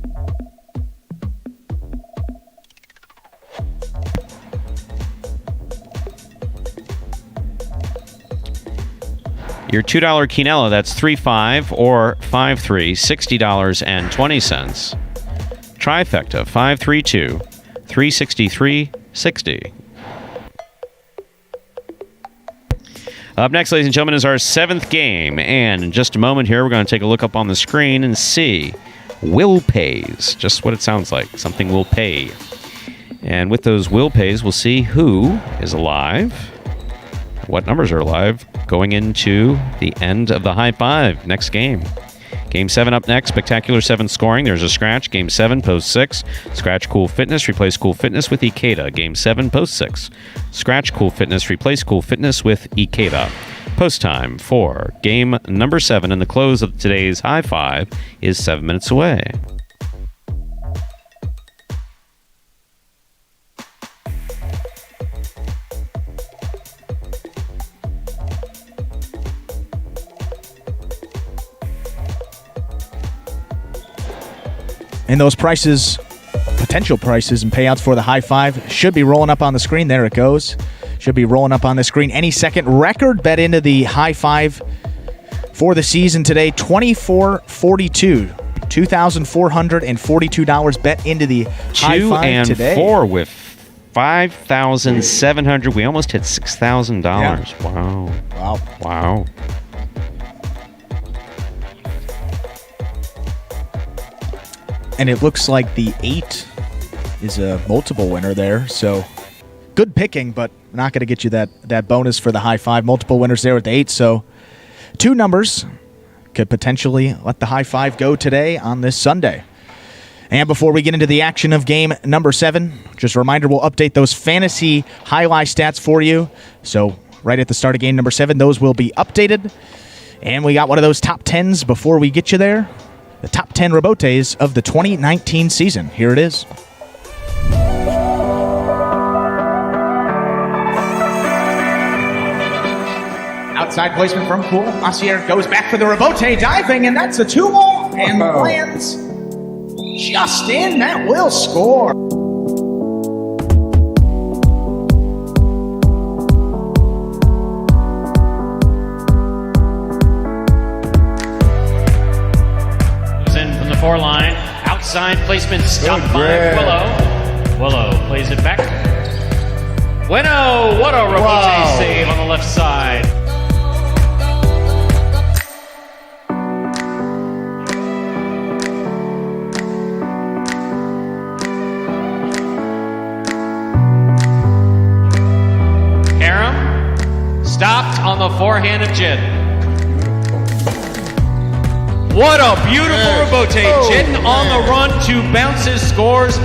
Your $2 Quinella, that's 3-5 or 5-3, $60.20. trifecta, 532 363 60. Up next, ladies and gentlemen, is our 7th game. And in just a moment here, we're going to take a look up on the screen and see will pays. Just what it sounds like. Something will pay. And with those will pays, we'll see who is alive, what numbers are alive, going into the end of the high five next game. Game 7 up next. Spectacular 7 scoring. There's a scratch. Game 7, post 6. Scratch Cool Fitness. Replace Cool Fitness with Ikeda. Game 7, post 6. Scratch Cool Fitness. Replace Cool Fitness with Ikeda. Post time for game number 7, and the close of today's high five is 7 minutes away. And those prices, potential prices and payouts for the high five should be rolling up on the screen. There it goes. Should be rolling up on the screen any second. Record bet into the high five for the season today, $24.42. $2,442 bet into the high five today. 2 and 4 with $5,700. We almost hit $6,000. Yeah. Wow. And it looks like the 8 is a multiple winner there. So good picking, but not going to get you that bonus for the high five. Multiple winners there with the 8. So 2 numbers could potentially let the high five go today on this Sunday. And before we get into the action of game number 7, just a reminder, we'll update those fantasy highlight stats for you. So right at the start of game number 7, those will be updated. And we got one of those top 10s before we get you there. The top 10 rebotes of the 2019 season. Here it is. Outside placement from Cool. Macier goes back for the rebote, diving, and that's a 2-ball, and lands just in. That will score. Line. Outside placement stopped by Willow. Willow plays it back. Bueno, what a rebote save on the left side. Karam stopped on the forehand of Jin. What a beautiful rebote. Jin on the run, 2 bounces, scores.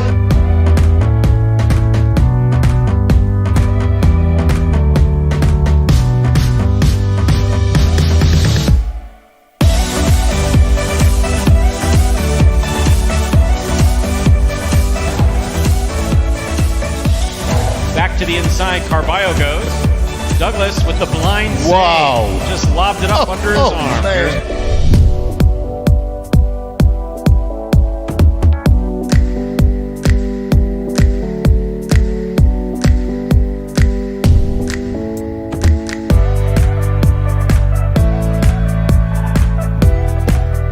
Back to the inside, Carballo goes. Douglas with the blind save. Just lobbed it up under his arm.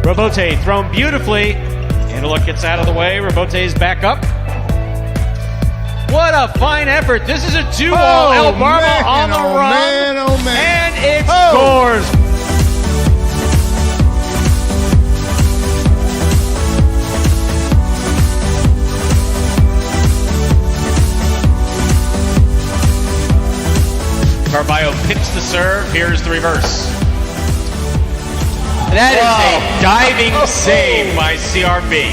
Rebote thrown beautifully. Antelope gets out of the way. Rebote's back up. What a fine effort. This is a 2-ball. El Barba on the run. And it scores. Carballo picks the serve. Here's the reverse. That is a diving save by CRB.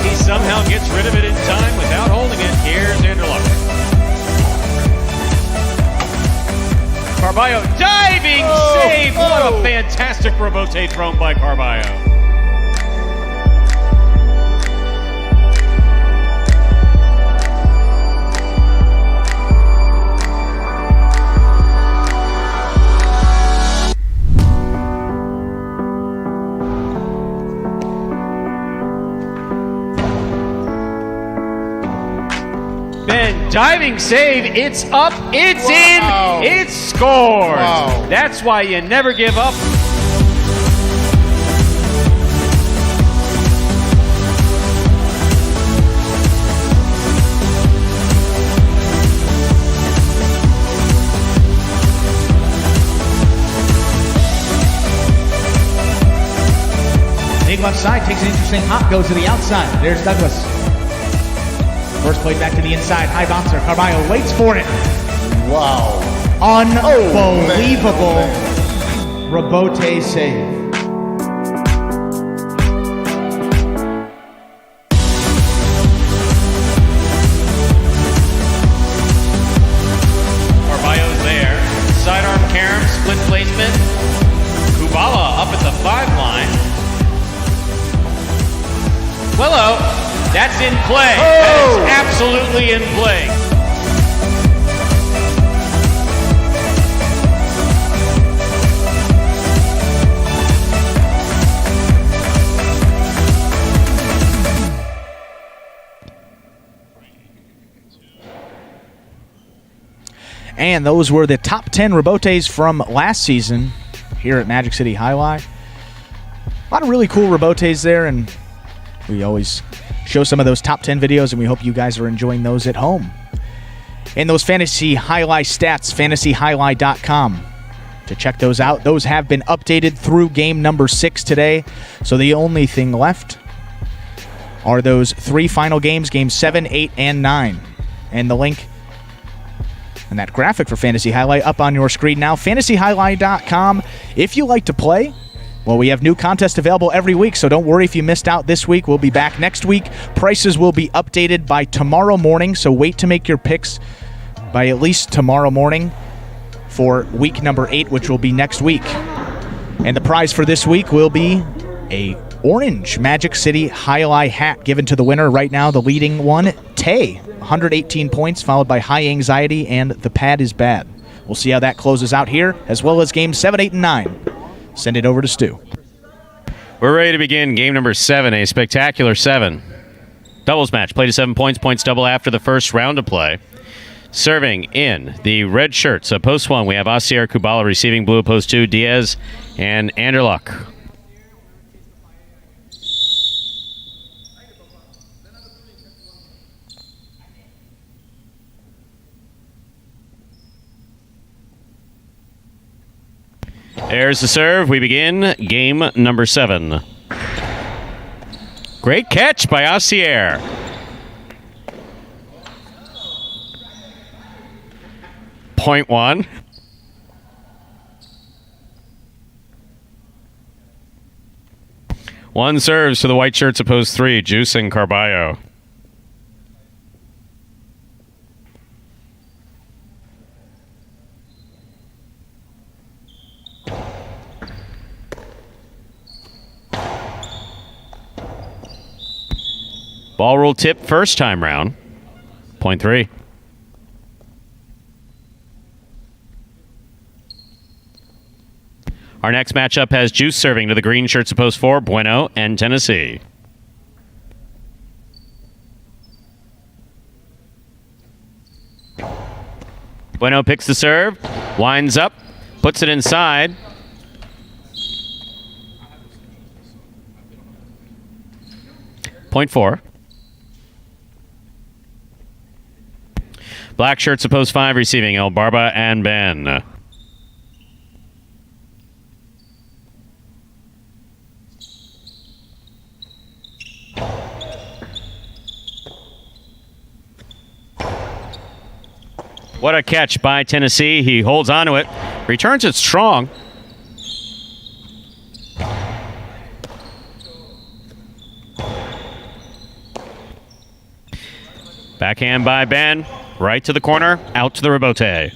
He somehow gets rid of it in time without holding it. Here's Anderluck. Carballo diving save. What a fantastic rebote thrown by Carballo. diving save. It's up. It's in. It's scored. Wow. That's why you never give up. Big left side, takes an interesting hop, goes to the outside. There's Douglas. First play back to the inside, high bouncer. Carballo waits for it. Wow. Unbelievable Rabote save. Carballo's there. Sidearm carom, split placement. Kubala up at the 5 line. Willow, that's in play. That is absolutely in play. And those were the top 10 Rabotes from last season here at Magic City Jai-Alai. A lot of really cool Rabotes there, and we always show some of those top 10 videos, and we hope you guys are enjoying those at home. And those Fantasy Jai-Alai stats, fantasyjai-alai.com to check those out. Those have been updated through game number 6 today, so the only thing left are those 3 final games, games 7, 8, and 9. And the link and that graphic for Fantasy Jai-Alai up on your screen now, fantasyjai-alai.com. If you like to play, well, we have new contests available every week, so don't worry if you missed out this week. We'll be back next week. Prices will be updated by tomorrow morning, so wait to make your picks by at least tomorrow morning for week number 8, which will be next week. And the prize for this week will be a orange Magic City Jai-Alai hat given to the winner. Right now, the leading one, Tay, 118 points, followed by High Anxiety and The Pad is Bad. We'll see how that closes out here, as well as games 7, 8, and 9. Send it over to Stu. We're ready to begin game number 7, a spectacular 7. Doubles match, play to 7 points, points double after the first round of play. Serving in the red shirts, post 1, we have Asier Kubala receiving blue, post 2, Diaz and Anderluck. There's the serve. We begin game number 7. Great catch by Asier. Point 1. One serves to the white shirts, opposed 3, Juice and Carballo. Ball rule tip first time round. Point 3. Our next matchup has Juice serving to the green shirts opposed 4, Bueno and Tennessee. Bueno picks the serve, winds up, puts it inside. Point 4. Black shirts opposed 5 receiving El Barba and Ben. What a catch by Tennessee. He holds onto it, returns it strong. Backhand by Ben. Right to the corner, out to the rebote.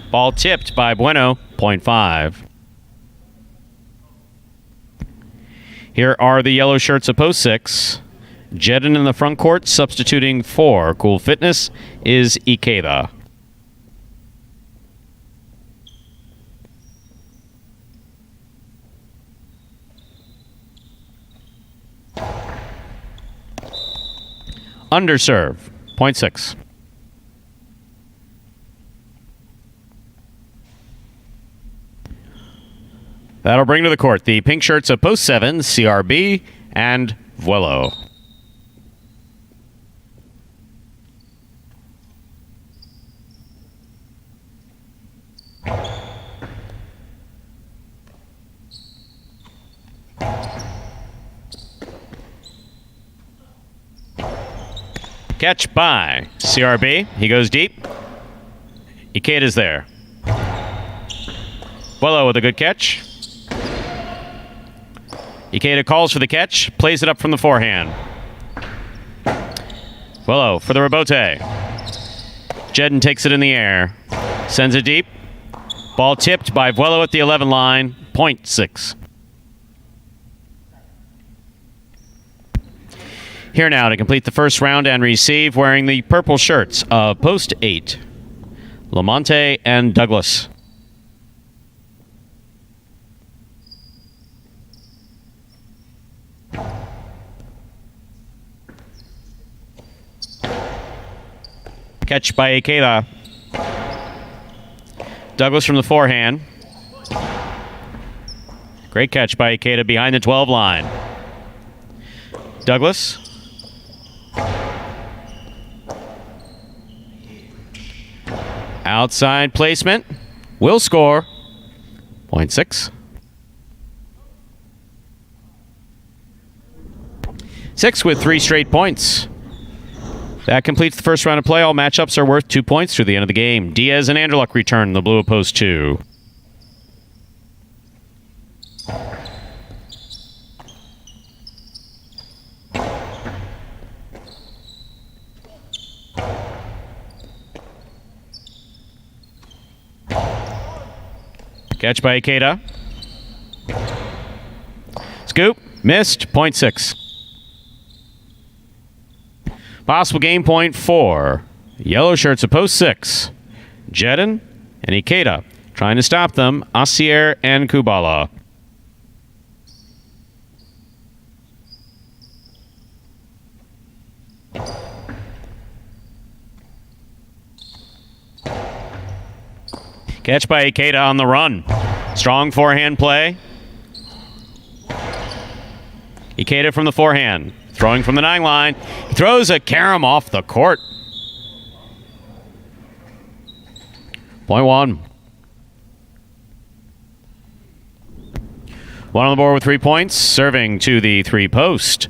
Ball tipped by Bueno, point 5. Here are the yellow shirts of post 6. Jedin in the front court, substituting for Cool Fitness is Ikeda. underserve. 0.6. That'll bring to the court the pink shirts of Post 7, CRB, and Vuelo. Catch by CRB. He goes deep. Ikeda's there. Vuelo with a good catch. Ikeda calls for the catch, plays it up from the forehand. Vuelo for the rebote. Jedden takes it in the air. Sends it deep. Ball tipped by Vuelo at the 11 line. 0.6. Here now to complete the first round and receive, wearing the purple shirts of Post 8, Lamonte and Douglas. Catch by Ikeda. Douglas from the forehand. Great catch by Ikeda behind the 12 line. Douglas. Outside placement. Will score. 0.6. 6 with 3 straight points. That completes the first round of play. All matchups are worth 2 points through the end of the game. Diaz and Anderluck return the blue of Post 2. Catch by Ikeda. Scoop. Missed. 0.6. Possible game point for yellow shirts of Post 6. Jedden and Ikeda trying to stop them. Asier and Kubala. Catch by Ikeda on the run. Strong forehand play. Ikeda from the forehand. Throwing from the 9 line. He throws a carom off the court. 0.1. One on the board with 3 points. Serving to the 3 post.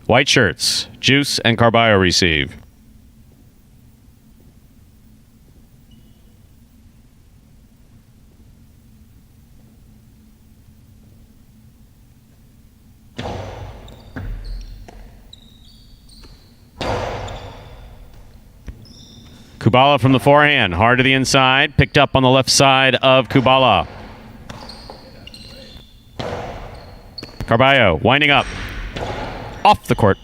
White shirts. Juice and Carballo receive. Kubala from the forehand, hard to the inside, picked up on the left side of Kubala. Carballo winding up, off the court.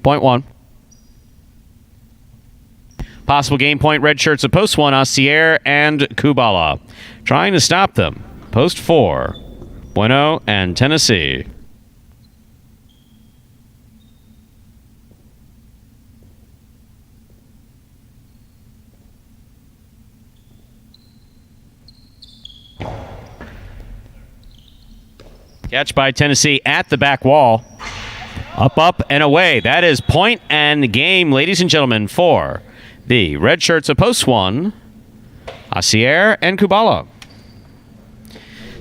0.1. Possible game point, red shirts of Post 1, Asier and Kubala. Trying to stop them. Post 4, Bueno and Tennessee. Catch by Tennessee at the back wall. Up, and away. That is point and game, ladies and gentlemen, for the red shirts of Post 1, Asier and Kubala.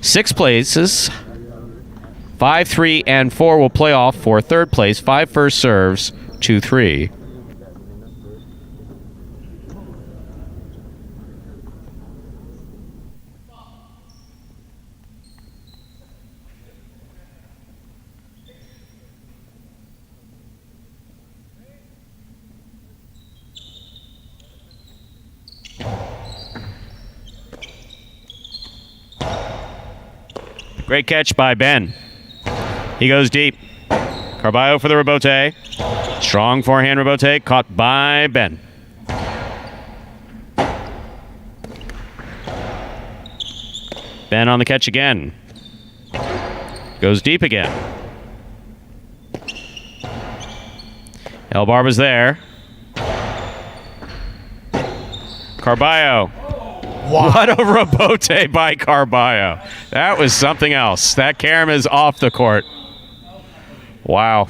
6 places. 5, 3, and 4 will play off for third place. 5 first serves, 2, 3. Great catch by Ben. He goes deep. Carballo for the rebote. Strong forehand rebote caught by Ben. Ben on the catch again. Goes deep again. El Barba's there. Carballo. Wow. What a rebote by Carballo. That was something else. That carom is off the court. Wow.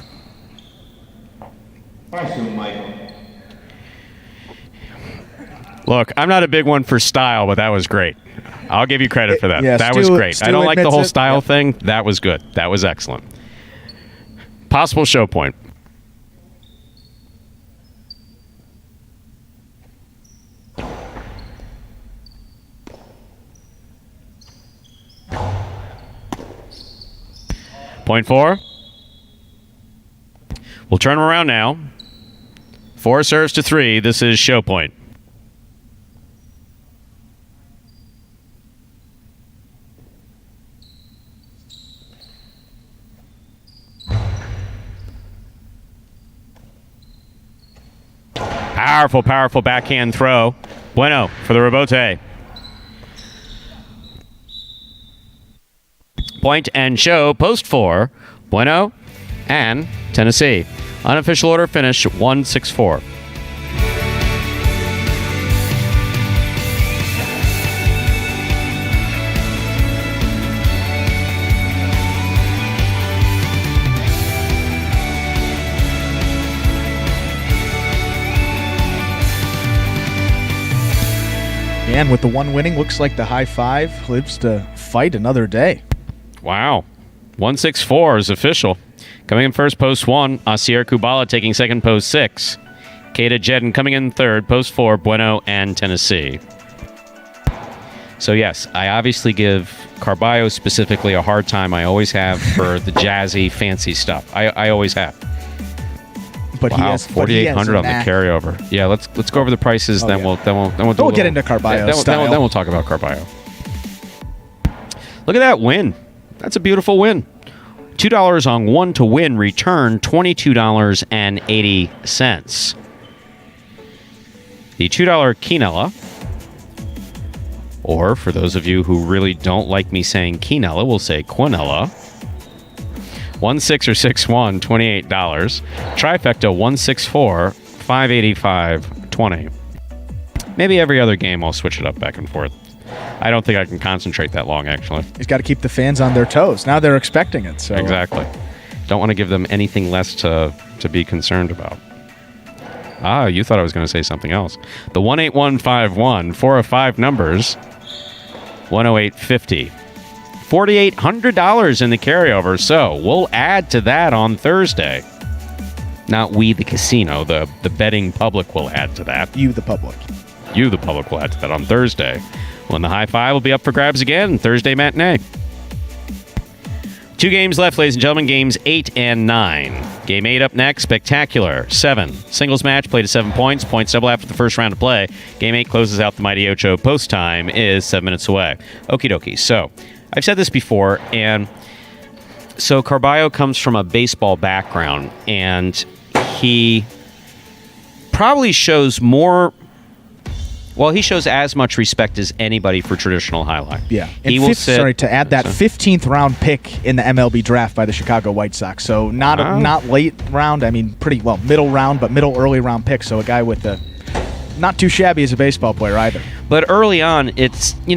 Look, I'm not a big one for style, but that was great. I'll give you credit for that. Yeah, that Stu- was great. Stu I don't like the admits whole it. style Yep. thing. That was good. That was excellent. Possible show point. Point 4. We'll turn them around now. 4 serves to 3. This is show point. Powerful, powerful backhand throw. Bueno for the rebote. Point and show, post 4, Bueno and Tennessee. Unofficial order finish 1-6-4. And with the one winning, looks like the high five lives to fight another day. Wow. 1-6-4 is official. Coming in first, post 1, Asier Kubala taking second, post 6. Kata Jedden coming in third, post 4, Bueno and Tennessee. So yes, I obviously give Carballo specifically a hard time. I always have for the jazzy, fancy stuff. I always have. But wow, he has 4,800 on the carryover. Yeah, let's go over the prices. Then we'll get into Carballo's style. Then we'll talk about Carballo. Look at that win. That's a beautiful win. $2 on 1 to win. Return $22.80. The $2 quinella, or for those of you who really don't like me saying quinella, we'll say quinella. 1-6 or 6-1, $28. Trifecta 1-6-4, $5.85.20. Maybe every other game I'll switch it up back and forth. I don't think I can concentrate that long, actually. He's got to keep the fans on their toes. Now they're expecting it. So exactly. Don't want to give them anything less to be concerned about. You thought I was going to say something else. The 18151, 4 of 5 numbers, 108.50. $4,800 in the carryover, so we'll add to that on Thursday. Not we, the casino. The betting public will add to that. You, the public. You, the public, will add to that on Thursday, when the high five will be up for grabs again, Thursday matinee. 2 games left, ladies and gentlemen, games 8 and 9. Game 8 up next, Spectacular 7. Singles match, played to 7 points. Points double after the first round of play. Game 8 closes out the Mighty Ocho. Post time is 7 minutes away. Okie dokie. So, I've said this before, and so Carballo comes from a baseball background, and he probably shows more... Well, he shows as much respect as anybody for traditional highlight. Yeah. He And will to add that 15th round pick in the MLB draft by the Chicago White Sox. So not late round. I mean, pretty well middle round, but middle early round pick. So a guy with not too shabby as a baseball player either. But early on, it's he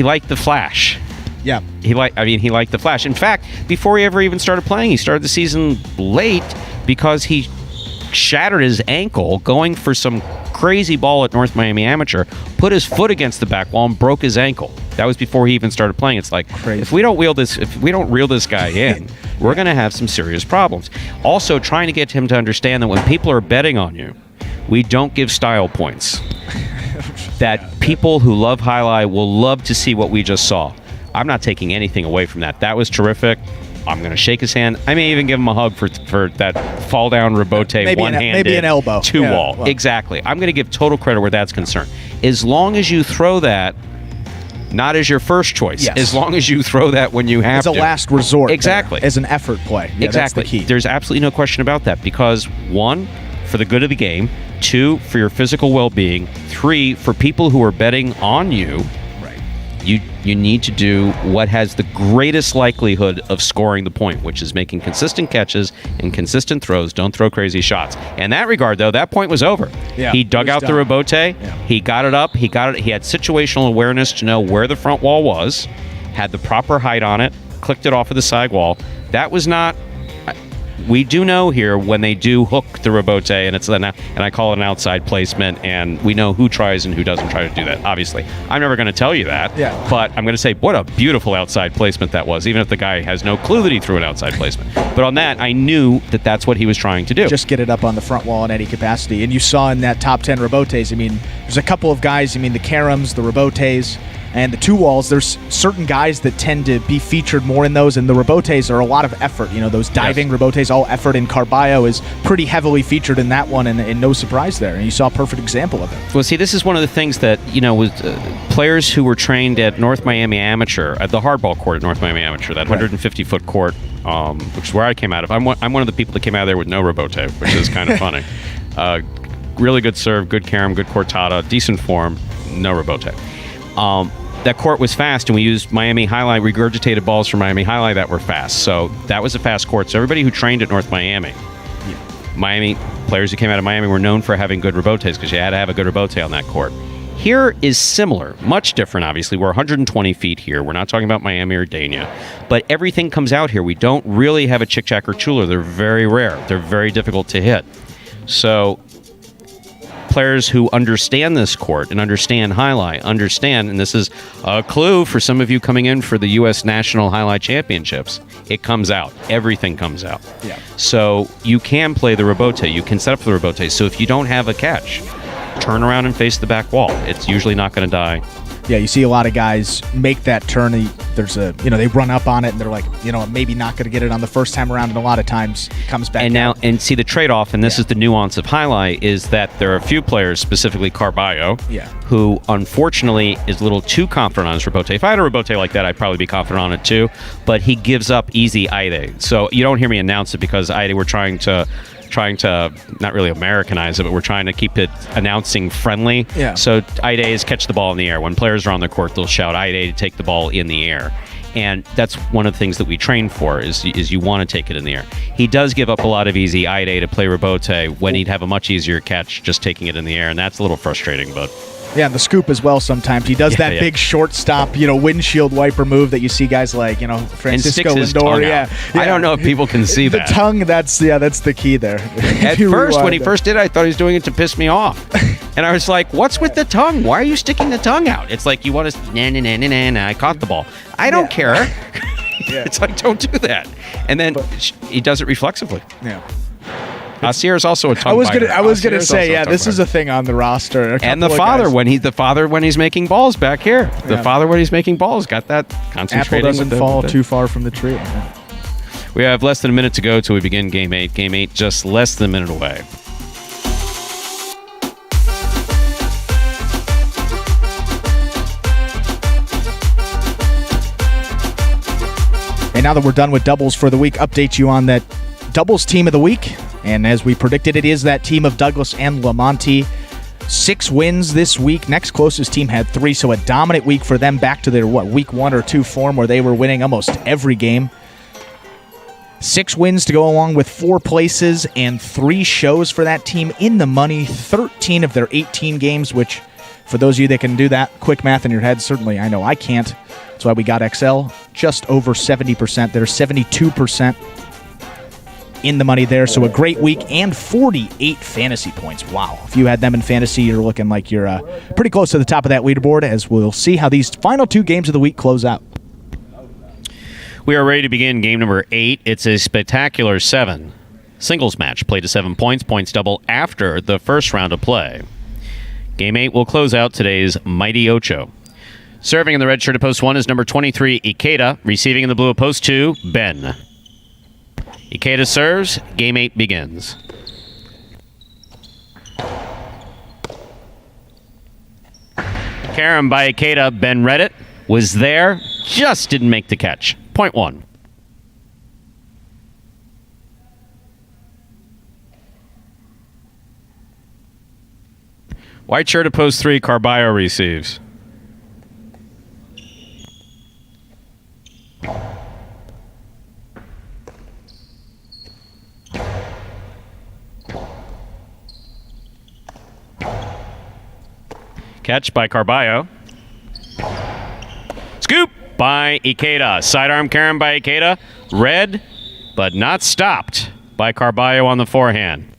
liked the flash. Yeah. He liked the flash. In fact, before he ever even started playing, he started the season late because he shattered his ankle going for some crazy ball at North Miami Amateur, put his foot against the back wall and broke his ankle. That was before he even started playing. It's like, crazy. If we don't reel this guy in, we're going to have some serious problems. Also, trying to get him to understand that when people are betting on you, we don't give style points. That people who love highlight will love to see what we just saw. I'm not taking anything away from that. That was terrific. I'm going to shake his hand. I may even give him a hug for that fall down rebote one-handed maybe an elbow. Two-wall. Well. Exactly. I'm going to give total credit where that's concerned. As long as you throw that, not as your first choice. Yes. As long as you throw that when you have to. As a last resort. Exactly. As an effort play. Yeah, exactly. That's the key. There's absolutely no question about that because 1, for the good of the game. 2, for your physical well-being. 3, for people who are betting on you. Right. You you need to do what has the greatest likelihood of scoring the point, which is making consistent catches and consistent throws. Don't throw crazy shots. In that regard, though, that point was over. Yeah, he dug out the rebote. He got it up. He had situational awareness to know where the front wall was, had the proper height on it, clicked it off of the side wall. That was not... We do know here when they do hook the rebote, and I call it an outside placement, and we know who tries and who doesn't try to do that, obviously. I'm never going to tell you that, but I'm going to say what a beautiful outside placement that was, even if the guy has no clue that he threw an outside placement. But on that, I knew that that's what he was trying to do. Just get it up on the front wall in any capacity. And you saw in that top 10 rebotes, I mean, there's a couple of guys, the Karams, the rebotes, and the two walls. There's certain guys that tend to be featured more in those, and the rebotes are a lot of effort. Those diving rebotes, all effort, and Carballo is pretty heavily featured in that one, and no surprise there. And you saw a perfect example of it. Well, see, this is one of the things that, with players who were trained at North Miami Amateur, at the hardball court at North Miami Amateur, that 150-foot court, which is where I came out of. I'm one of the people that came out of there with no rebote, which is kind of funny. Really good serve, good carom, good cortada, decent form, no rebote. That court was fast, and we used Miami Highlight, regurgitated balls from Miami Highlight that were fast. So that was a fast court. So everybody who trained at North Miami, Miami players who came out of Miami were known for having good rebotes because you had to have a good rebote on that court. Here is similar, much different, obviously. We're 120 feet here. We're not talking about Miami or Dania. But everything comes out here. We don't really have a chick-chack or chuler. They're very rare. They're very difficult to hit. So players who understand this court and understand highlight understand, and this is a clue for some of you coming in for the U.S. National Highlight Championships, it comes out. Everything comes out. Yeah. So you can play the rebote. You can set up for the rebote. So if you don't have a catch, turn around and face the back wall. It's usually not going to die. Yeah, you see a lot of guys make that turn. They run up on it, and they're like, maybe not going to get it on the first time around, and a lot of times it comes back. And see the trade-off, and this is the nuance of highlight, is that there are a few players, specifically Carballo, who unfortunately is a little too confident on his rebote. If I had a rebote like that, I'd probably be confident on it too, but he gives up easy aire. So you don't hear me announce it because aire, we're trying to not really Americanize it, but we're trying to keep it announcing friendly. Yeah. So aire is catch the ball in the air. When players are on the court, they'll shout aire to take the ball in the air. And that's one of the things that we train for is you want to take it in the air. He does give up a lot of easy aire to play rebote when he'd have a much easier catch just taking it in the air, and that's a little frustrating, but... Yeah, and the scoop as well sometimes. He does that big shortstop, windshield wiper move that you see guys like, Francisco Lindor. I don't know if people can see the that. The tongue, that's the key there. At first, when he first did it, I thought he was doing it to piss me off. And I was like, what's with the tongue? Why are you sticking the tongue out? It's like you want to, and I caught the ball. I don't care. It's like, don't do that. And then he does it reflexively. Yeah. Sierra is also a tongue biter. I was gonna say, this is a thing on the roster. And the father when he's making balls back here. The father when he's making balls got that concentrating. Apple doesn't fall too far from the tree. We have less than a minute to go till we begin Game 8. Game 8 just less than a minute away. And now that we're done with doubles for the week, update you on that doubles team of the week. And as we predicted, it is that team of Douglas and Lamonti. 6 wins this week. Next closest team had 3, so a dominant week for them, back to their, week 1 or 2 form where they were winning almost every game. 6 wins to go along with 4 places and 3 shows for that team in the money. 13 of their 18 games, which for those of you that can do that quick math in your head, certainly I know I can't. That's why we got XL just over 70%. They're 72% in the money there. So a great week and 48 fantasy points. Wow. If you had them in fantasy, you're looking like you're pretty close to the top of that leaderboard, as we'll see how these final 2 games of the week close out. We are ready to begin game number 8. It's a spectacular 7 singles match. Played to 7 points. Points double after the first round of play. Game 8 will close out today's Mighty Ocho. Serving in the red shirt at post 1 is number 23, Ikeda. Receiving in the blue at post 2, Ben. Ikeda serves. Game 8 begins. Carom by Ikeda. Ben read it. Was there. Just didn't make the catch. Point 1. White shirt at post 3, Carballo receives. Catch by Carballo. Scoop by Ikeda. Sidearm carom by Ikeda. Read, but not stopped by Carballo on the forehand.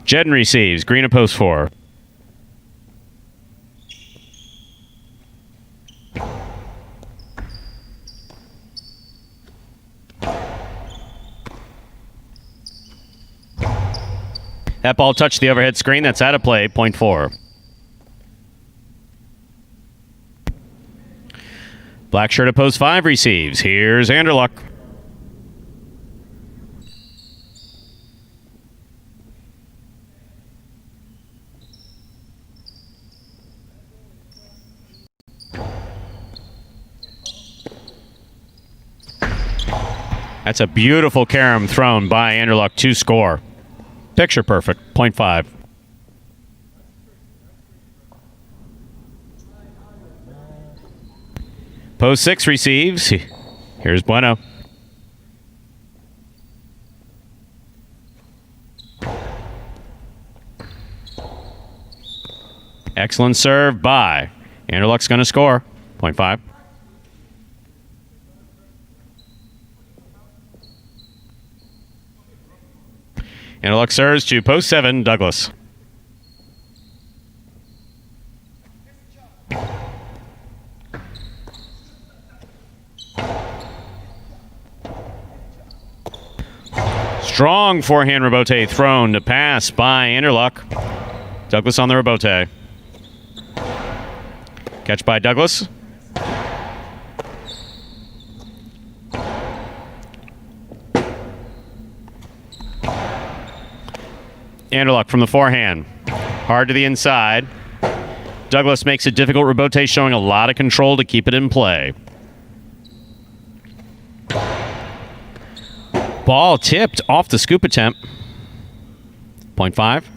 Jedden receives. Green at post 4. That ball touched the overhead screen. That's out of play. Point 4. Black shirt at post 5 receives. Here's Anderluck. That's a beautiful carom thrown by Anderluck to score. Picture perfect. Point 5. Post 6 receives. Here's Bueno. Excellent serve by Anderluck's going to score. Point 5. Anderluck serves to post 7, Douglas. Strong forehand rebote thrown to pass by Anderluck. Douglas on the rebote. Catch by Douglas. Anderluck from the forehand. Hard to the inside. Douglas makes a difficult rebote, showing a lot of control to keep it in play. Ball tipped off the scoop attempt. Point 5.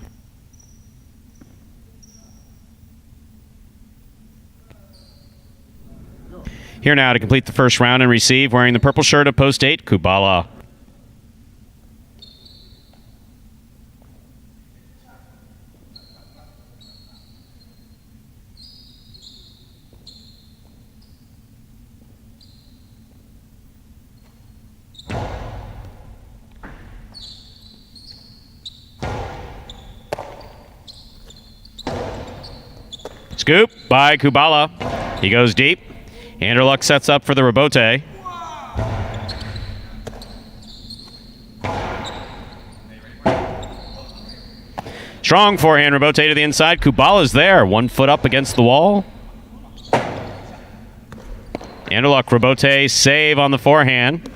Here now to complete the first round and receive, wearing the purple shirt at post 8, Kubala. Scoop by Kubala. He goes deep. Anderluck sets up for the rebote. Strong forehand rebote to the inside. Kubala's there. 1 foot up against the wall. Anderluck rebote save on the forehand.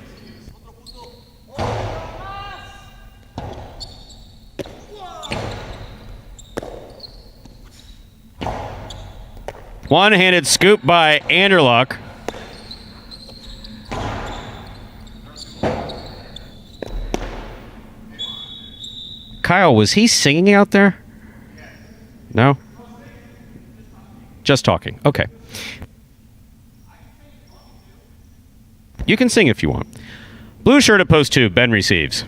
One-handed scoop by Anderluck. Kyle, was he singing out there? No? Just talking. Okay. You can sing if you want. Blue shirt at post 2. Ben receives.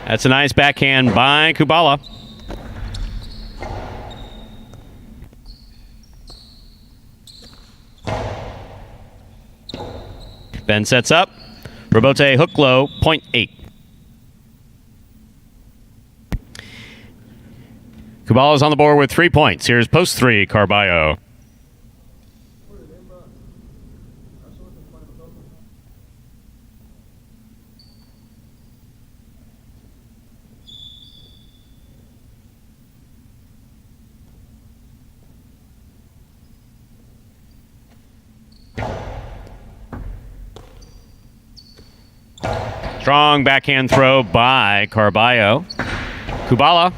That's a nice backhand by Kubala. Ben sets up. Rebote hook low, point 8. Kubala's on the board with 3 points. Here's post 3, Carballo. Strong backhand throw by Carballo. Kubala,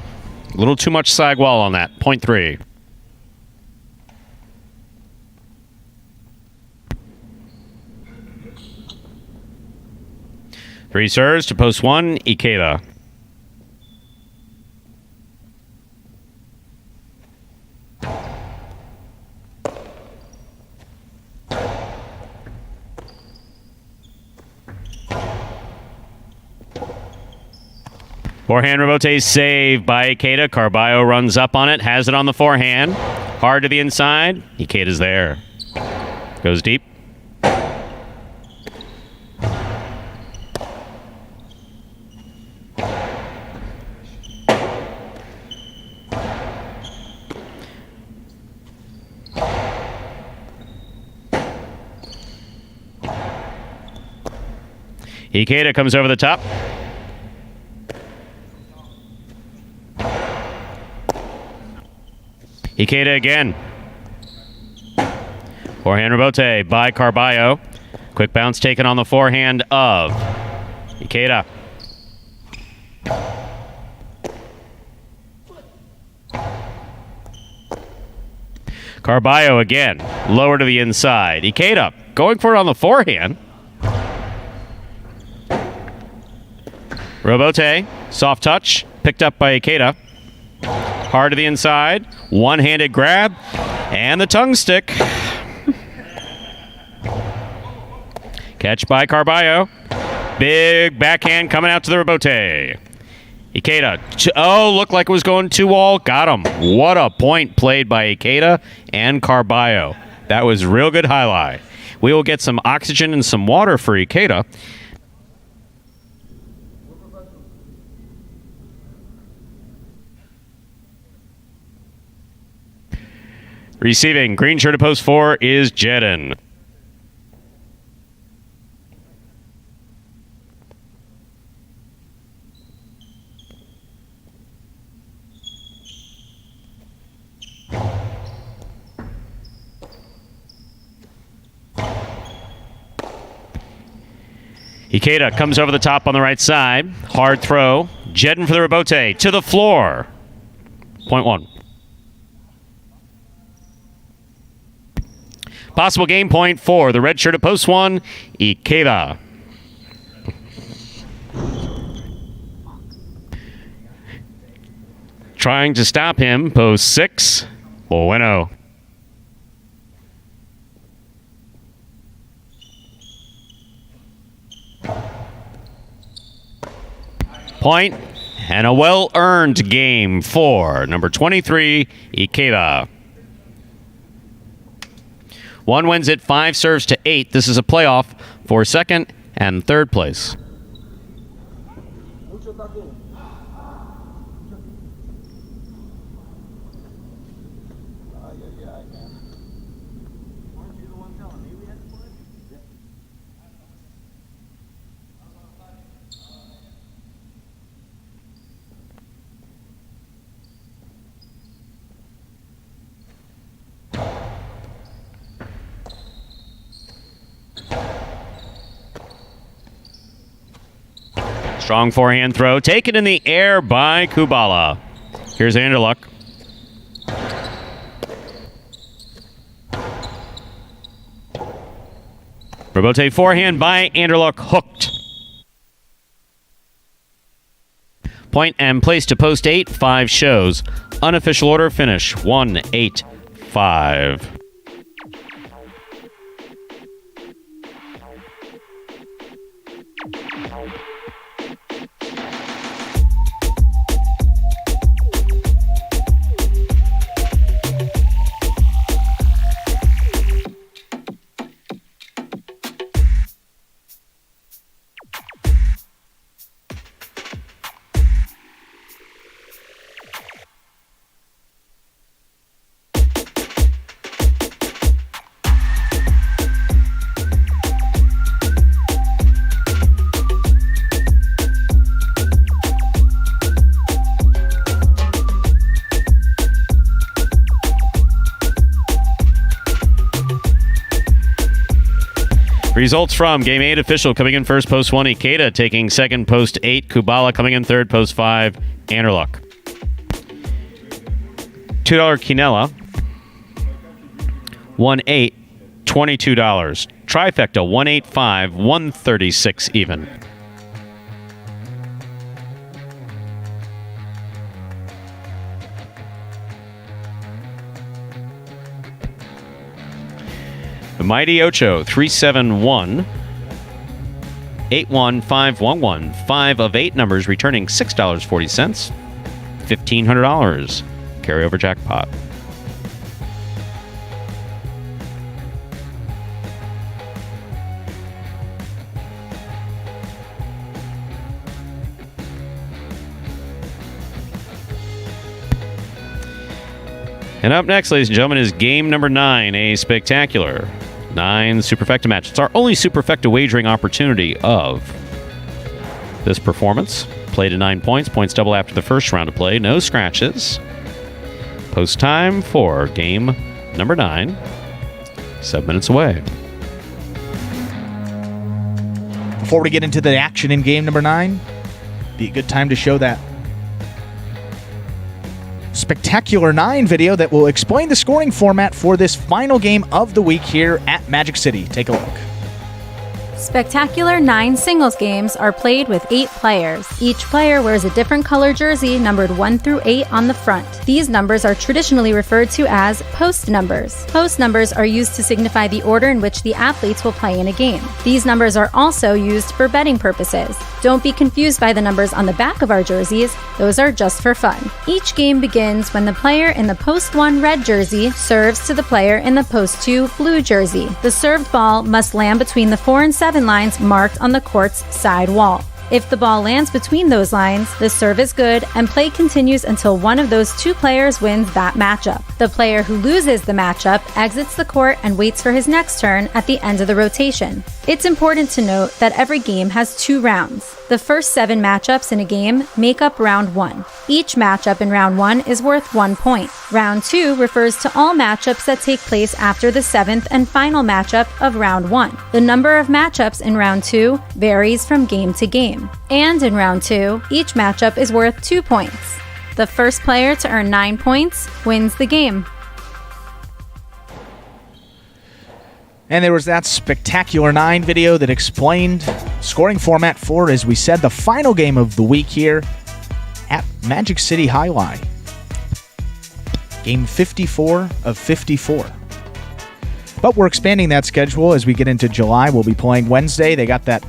a little too much sag wall on that. Point 3. Three serves to post 1, Ikeda. Forehand rebote save by Ikeda. Carballo runs up on it, has it on the forehand. Hard to the inside. Ikeda's there. Goes deep. Ikeda comes over the top. Ikeda again. Forehand rebote by Carballo. Quick bounce taken on the forehand of Ikeda. Carballo again. Lower to the inside. Ikeda going for it on the forehand. Rebote, soft touch, picked up by Ikeda. Hard to the inside, one-handed grab, and the tongue stick. Catch by Carballo. Big backhand coming out to the rebote. Ikeda, looked like it was going 2-all. Got him. What a point played by Ikeda and Carballo. That was real good highlight. We will get some oxygen and some water for Ikeda. Receiving, green shirt to post 4 is Jedin. Ikeda comes over the top on the right side. Hard throw. Jedin for the rebote. To the floor. Point 1. Possible game point for the red shirt at post 1, Ikeda. Trying to stop him, post 6, Bueno. Point and a well-earned game for number 23, Ikeda. One wins it 5 serves to 8. This is a playoff for second and third place. Strong forehand throw, taken in the air by Kubala. Here's Anderluck. Rebote forehand by Anderluck, hooked. Point and place to post 8, 5 shows. Unofficial order finish 1-8-5. Results from Game 8 official coming in first, post 1, Ikeda taking second, post 8, Kubala coming in third, post 5, Anderluck. $2 Quinella, 1-8, $22. Trifecta, 185, 136 even. The Mighty Ocho, 371, 81511, 5 of 8 numbers returning $6.40, $1,500 carryover jackpot. And up next, ladies and gentlemen, is game number 9, a spectacular 9 Superfecta match. It's our only Superfecta wagering opportunity of this performance. Play to 9 points. Points double after the first round of play. No scratches. Post time for game number 9. 7 minutes away. Before we get into the action in game number 9, be a good time to show that Spectacular 9 video that will explain the scoring format for this final game of the week here at Magic City. Take a look. Spectacular 9 singles games are played with 8 players. Each player wears a different color jersey numbered 1 through 8 on the front. These numbers are traditionally referred to as post numbers. Post numbers are used to signify the order in which the athletes will play in a game. These numbers are also used for betting purposes. Don't be confused by the numbers on the back of our jerseys. Those are just for fun. Each game begins when the player in the post 1 red jersey serves to the player in the post 2 blue jersey. The served ball must land between the 4 and 7 lines marked on the court's side wall. If the ball lands between those lines, the serve is good and play continues until one of those 2 players wins that matchup. The player who loses the matchup exits the court and waits for his next turn at the end of the rotation. It's important to note that every game has 2 rounds. The first 7 matchups in a game make up round 1. Each matchup in round 1 is worth 1 point. Round 2 refers to all matchups that take place after the 7th and final matchup of round 1. The number of matchups in round 2 varies from game to game. And in round 2, each matchup is worth 2 points. The first player to earn 9 points wins the game. And there was that Spectacular 9 video that explained scoring format for, as we said, the final game of the week here at Magic City Jai-Alai. Game 54 of 54. But we're expanding that schedule as we get into July. We'll be playing Wednesday. They got that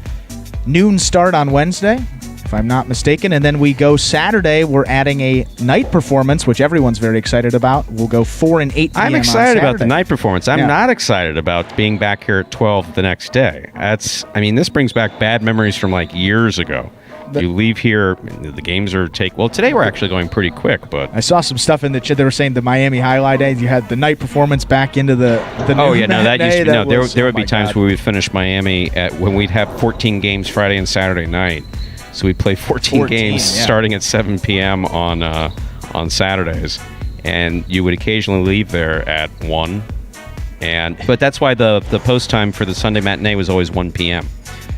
noon start on Wednesday, if I'm not mistaken. And then we go Saturday. We're adding a night performance, which everyone's very excited about. We'll go 4 and 8 p.m. I'm excited on about the night performance. I'm not excited about being back here at 12 the next day. This brings back bad memories from like years ago. You leave here, the games are well, today we're actually going pretty quick, but I saw some stuff in the chat. They were saying the Miami highlight days. You had the night performance back into the oh yeah, no, that used to be, there would be times God. where we'd finish Miami when we'd have 14 games Friday and Saturday night. So we'd play 14 games starting at 7 p.m. on Saturdays, and you would occasionally leave there at 1. But that's why the post time for the Sunday matinee was always 1 p.m.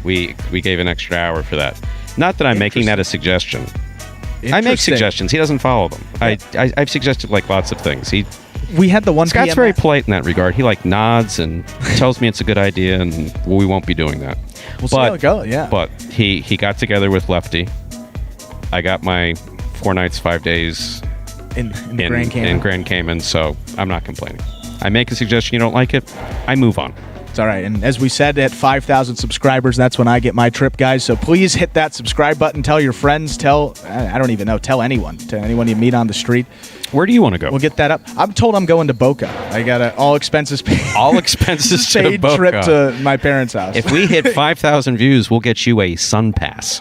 We gave an extra hour for that. Not that I'm making that a suggestion. I make suggestions. He doesn't follow them. I've suggested like lots of things. We had the 1 Scott's p.m. very polite in that regard. He like nods and tells me it's a good idea, and we won't be doing that. We'll see how it goes, yeah. But he got together with Lefty. I got my 4 nights, 5 days in Grand Cayman, so I'm not complaining. I make a suggestion, you don't like it, I move on. It's all right. And as we said, at 5,000 subscribers, that's when I get my trip, guys. So please hit that subscribe button. Tell your friends. Tell anyone. To anyone you meet on the street. Where do you want to go? We'll get that up. I'm told I'm going to Boca. I got an all expenses paid. All expenses paid to Boca. Trip to my parents' house. If we hit 5,000 views, we'll get you a Sun Pass.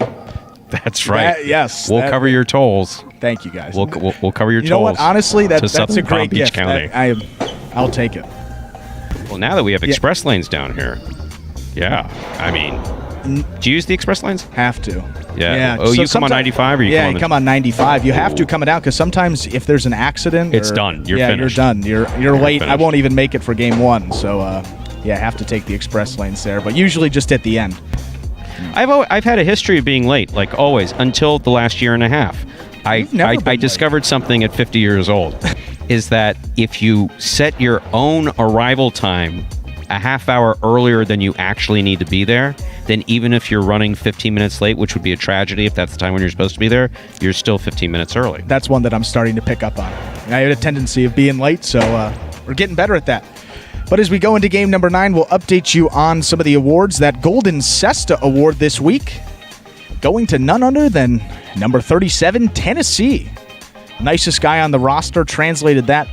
That's right. Yes. We'll cover your tolls. Thank you, guys. We'll cover your tolls. You know what? Honestly, that's a great Beach gift. County. I'll take it. Well, now that we have express lanes down here, do you use the express lanes? Have to. Yeah. Oh, so you come on 95 or you come on you come on 95. You have to come it out because sometimes if there's an accident, it's done. You're finished. You're done. You're late. I won't even make it for game 1. So, Yeah, have to take the express lanes there, but usually just at the end. I've had a history of being late, like always, until the last year and a half. I discovered something at 50 years old, is that if you set your own arrival time a half hour earlier than you actually need to be there, then even if you're running 15 minutes late, which would be a tragedy if that's the time when you're supposed to be there, you're still 15 minutes early. That's one that I'm starting to pick up on. I had a tendency of being late, so we're getting better at that. But as we go into game number 9, we'll update you on some of the awards. That Golden Cesta Award this week going to none other than number 37, Tennessee. Nicest guy on the roster, translated that.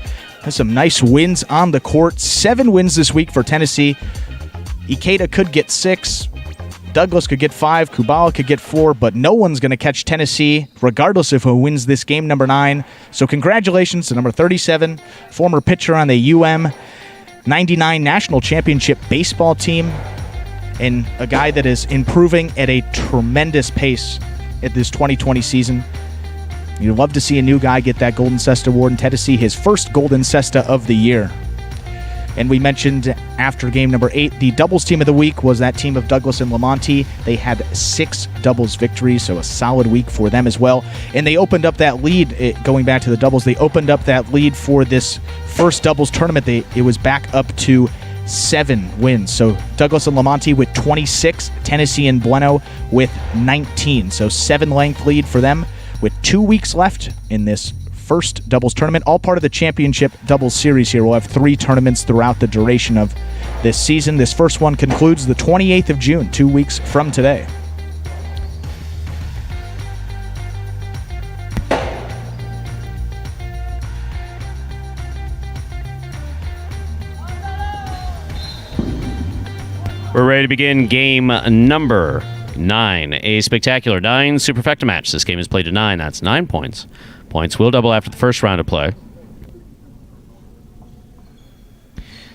Has some nice wins on the court. 7 wins this week for Tennessee. Ikeda could get 6. Douglas could get 5. Kubala could get 4. But no one's going to catch Tennessee, regardless of who wins this game number 9. So congratulations to number 37, former pitcher on the UM 99 National Championship baseball team, and a guy that is improving at a tremendous pace at this 2020 season. You'd love to see a new guy get that Golden Cesta Award in Tennessee, his first Golden Cesta of the year. And we mentioned after game number 8, the doubles team of the week was that team of Douglas and Lamonti. They had 6 doubles victories, so a solid week for them as well. And they opened up that lead, going back to the doubles, they opened up that lead for this first doubles tournament. It was back up to 7 wins. So Douglas and Lamonti with 26, Tennessee and Bueno with 19. So 7-length lead for them with 2 weeks left in this first doubles tournament, all part of the championship doubles series here. We'll have 3 tournaments throughout the duration of this season. This first one concludes the 28th of June, 2 weeks from today. We're ready to begin game number 9, a spectacular 9 superfecta match. This game is played to 9. That's 9 points. Points will double after the first round of play.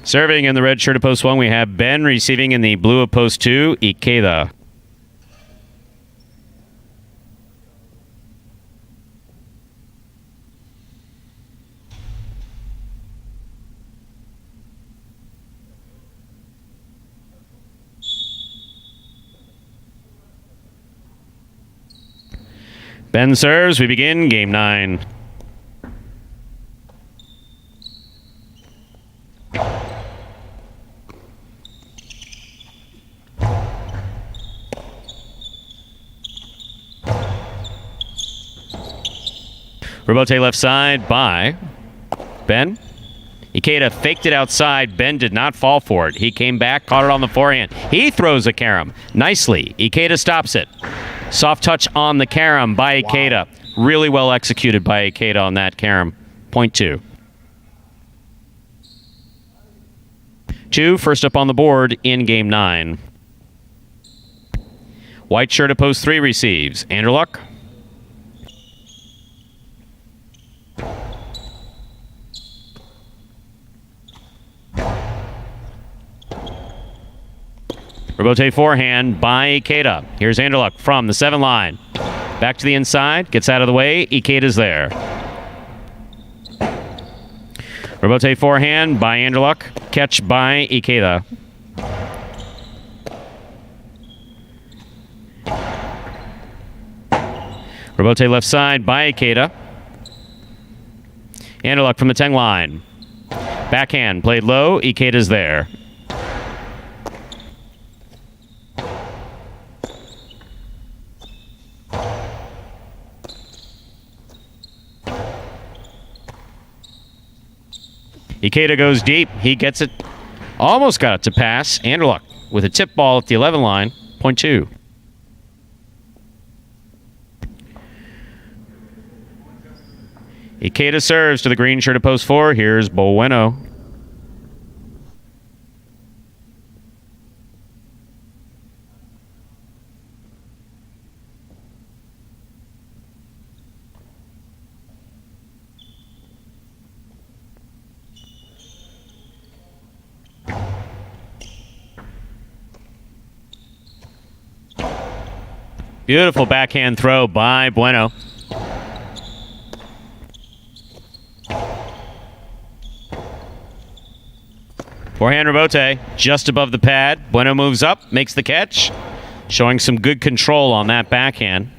Serving in the red shirt of post 1, we have Ben. Receiving in the blue of post 2, Ikeda. Ben serves. We begin game 9. Rebote left side by Ben. Ikeda faked it outside. Ben did not fall for it. He came back, caught it on the forehand. He throws a carom nicely. Ikeda stops it. Soft touch on the carom by Ikeda. Wow. Really well executed by Ikeda on that carom. Point 2. 2, first up on the board in game 9. White shirt at post 3 receives. Anderluck. Rebote forehand by Ikeda. Here's Anderluck from the 7 line. Back to the inside. Gets out of the way. Ikeda's there. Rebote forehand by Anderluck. Catch by Ikeda. Rebote left side by Ikeda. Anderluck from the 10 line. Backhand played low. Ikeda's there. Ikeda goes deep. He gets it. Almost got it to pass. Anderluck with a tip ball at the 11 line. Point 2. Ikeda serves to the green shirt of post 4. Here's Bueno. Beautiful backhand throw by Bueno. Forehand rebote, just above the pad. Bueno moves up, makes the catch. Showing some good control on that backhand.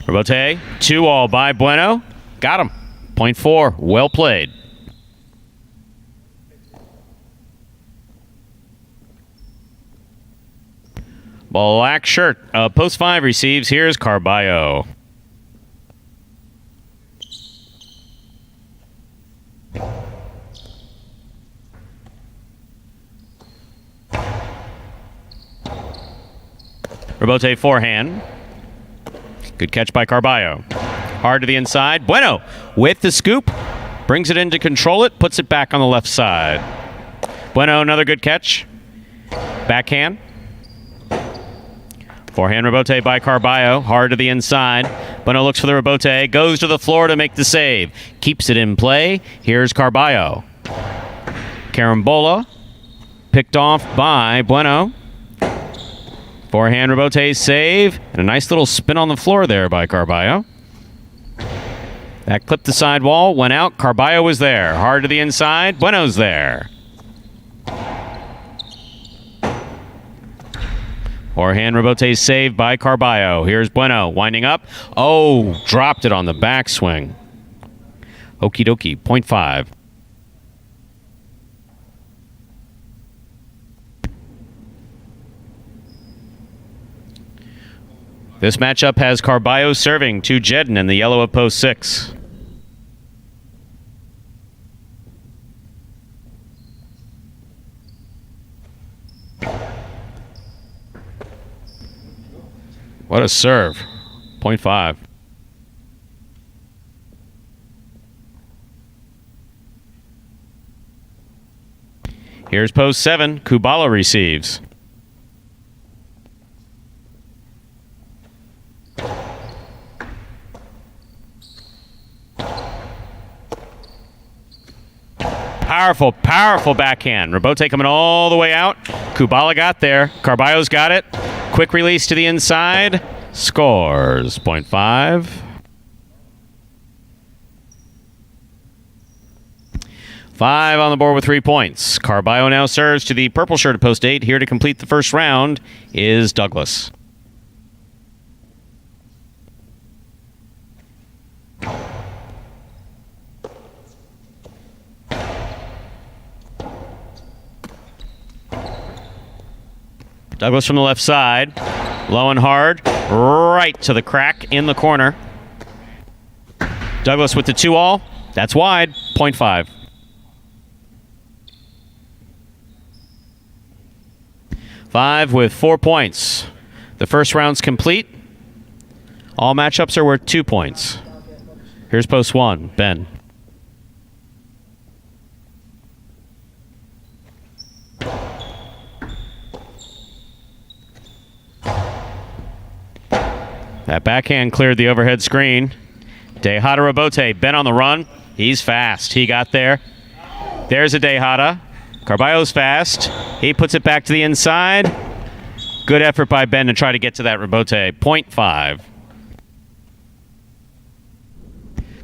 Rebote, 2-all by Bueno. Got him. Point 4, well played. Black shirt, post 5 receives. Here's Carballo. Rebote forehand. Good catch by Carballo. Hard to the inside. Bueno with the scoop. Brings it in to control it. Puts it back on the left side. Bueno, another good catch. Backhand. Forehand rebote by Carballo. Hard to the inside. Bueno looks for the rebote. Goes to the floor to make the save. Keeps it in play. Here's Carballo. Carambola. Picked off by Bueno. Forehand rebote save. And a nice little spin on the floor there by Carballo. That clipped the sidewall. Went out. Carballo was there. Hard to the inside. Bueno's there. Forehand rebote saved by Carballo. Here's Bueno winding up. Oh, dropped it on the backswing. Okie dokie, point 5. This matchup has Carballo serving to Jedden in the yellow of post 6. What a serve. Point 5. Here's post 7. Kubala receives. Powerful, powerful backhand. Rebote coming all the way out. Kubala got there. Carballo's got it. Quick release to the inside. Scores. Point 5. 5 on the board with 3 points. Carballo now serves to the purple shirt at post 8. Here to complete the first round is Douglas. Douglas from the left side. Low and hard. Right to the crack in the corner. Douglas with the 2-all. That's wide. Point 5. 5 with 4 points. The first round's complete. All matchups are worth 2 points. Here's post 1. Ben. That backhand cleared the overhead screen. Tejada rebote. Ben on the run. He's fast. He got there. There's a Tejada. Carballo's fast. He puts it back to the inside. Good effort by Ben to try to get to that rebote. Point 5.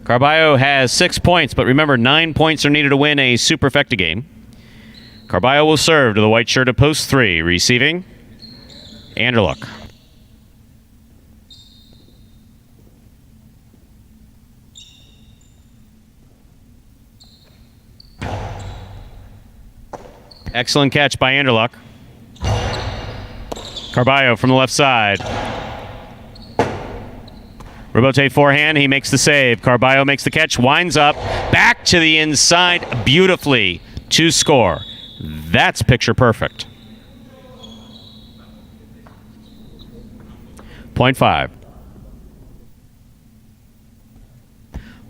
Carballo has 6 points, but remember, 9 points are needed to win a superfecta game. Carballo will serve to the white shirt at post 3. Receiving, Anderluck. Excellent catch by Anderluck. Carballo from the left side. Rebote forehand. He makes the save. Carballo makes the catch. Winds up. Back to the inside beautifully to score. That's picture perfect. Point 5.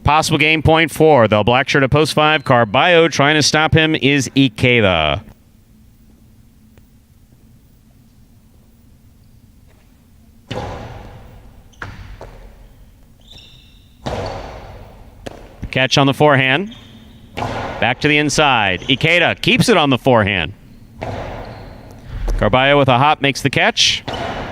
Possible game point 4. The black shirt at post 5. Carballo trying to stop him is Ikeda. Catch on the forehand. Back to the inside. Ikeda keeps it on the forehand. Carballo with a hop makes the catch.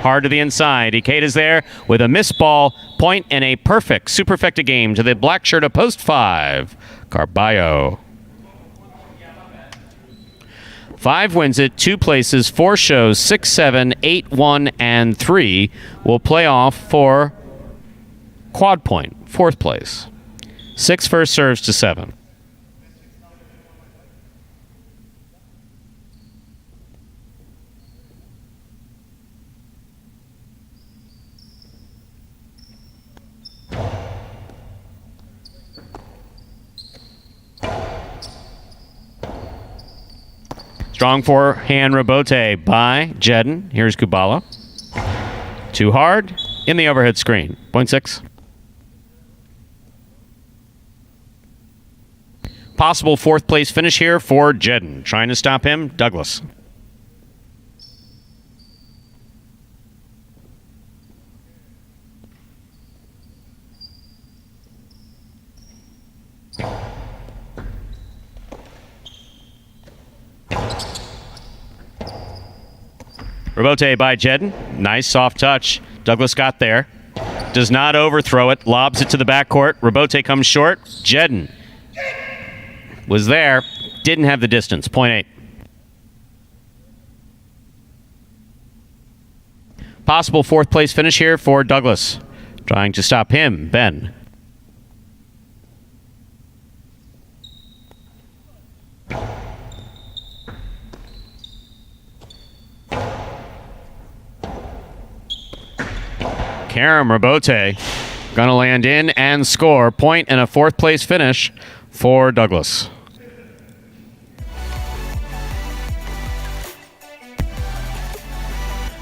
hard to the inside. Ikeda's there with a missed ball, point, and a perfect, superfecta game to the black shirt of post 5. Carballo. 5 wins it, 2 places, 4 shows, 6, 7, 8, 1, and 3 will play off for quad point, 4th place. 6 first serves to 7. Strong forehand rebote by Jedden. Here's Kubala. Too hard in the overhead screen. Point 6. Possible 4th place finish here for Jedden. Trying to stop him, Douglas. Rebote by Jedden. Nice soft touch. Douglas got there. Does not overthrow it. Lobs it to the backcourt. Rebote comes short. Jedden was there. Didn't have the distance. Point 8. Possible 4th place finish here for Douglas. Trying to stop him, Ben. Karam Rebote gonna land in and score. Point and a 4th place finish for Douglas.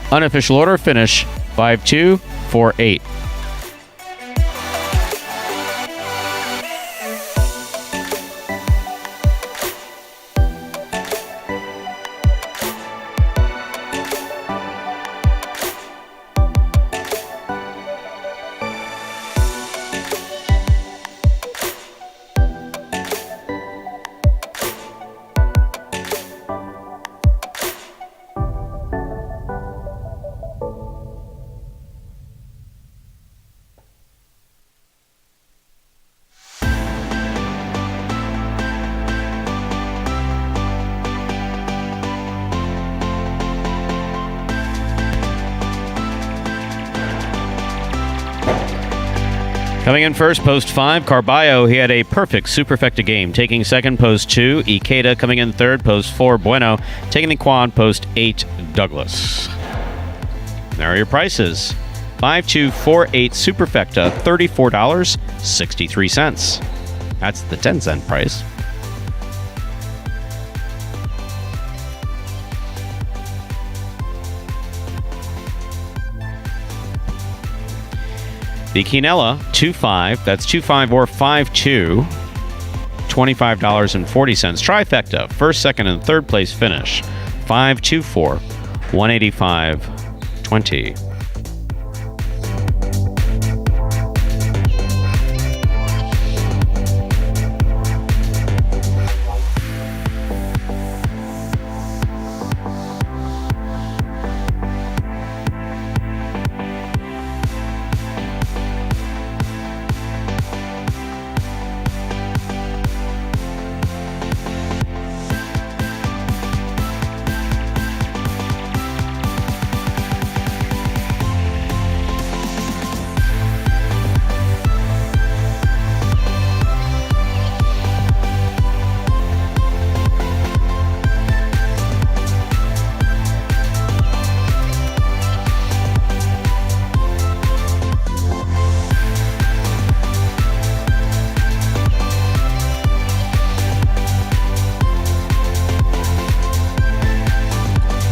Unofficial order finish 5-2, 4-8. Coming in first, post 5, Carballo. He had a perfect superfecta game. Taking second, post 2, Ikeda. Coming in third, post 4, Bueno. Taking the quad, post 8, Douglas. There are your prices. 5-2-4-8 superfecta, $34.63. That's the 10-cent price. The Quinella, 2-5, that's 2-5 or 5-2, $25.40. Trifecta, first, second, and third place finish, 5-2-4, $185.20.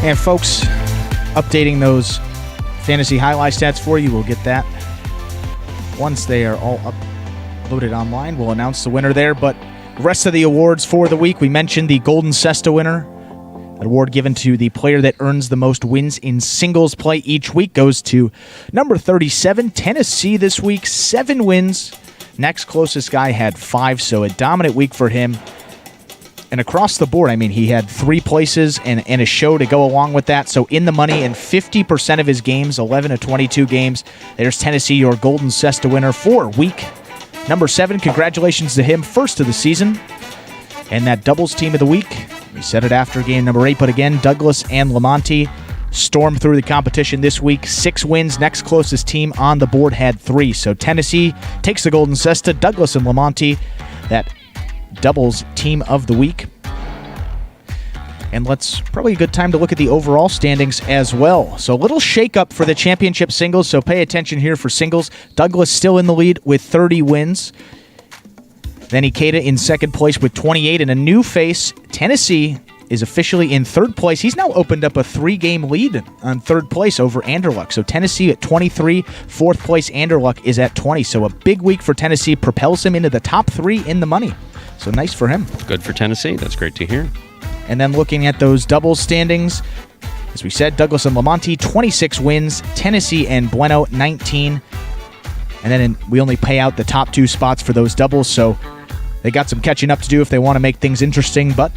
And folks, updating those fantasy highlight stats for you. We'll get that once they are all uploaded online. We'll announce the winner there. But the rest of the awards for the week, we mentioned the Golden Cesta winner. An award given to the player that earns the most wins in singles play each week goes to number 37, Tennessee this week. 7 wins. Next closest guy had 5, so a dominant week for him. And across the board, I mean, he had 3 places and a show to go along with that. So in the money in 50% of his games, 11 of 22 games. There's Tennessee, your Golden Cesta winner for week number 7. Congratulations to him, first of the season. And that doubles team of the week, we said it after game number 8, but again, Douglas and Lamonti stormed through the competition this week. 6 wins. Next closest team on the board had 3. So Tennessee takes the Golden Cesta. Douglas and Lamonti, that doubles team of the week. And let's probably a good time to look at the overall standings as well. So a little shakeup for the championship singles, so pay attention here for singles. Douglas still in the lead with 30 wins. Then Ikeda in second place with 28, and a new face, Tennessee, is officially in third place. He's now opened up a 3-game lead on third place over Anderluck. So Tennessee at 23, fourth place Anderluck is at 20. So a big week for Tennessee, propels him into the top 3 in the money. So nice for him. Good for Tennessee. That's great to hear. And then looking at those doubles standings, as we said, Douglas and Lamonti, 26 wins. Tennessee and Bueno, 19. And then we only pay out the top 2 spots for those doubles, so they got some catching up to do if they want to make things interesting. But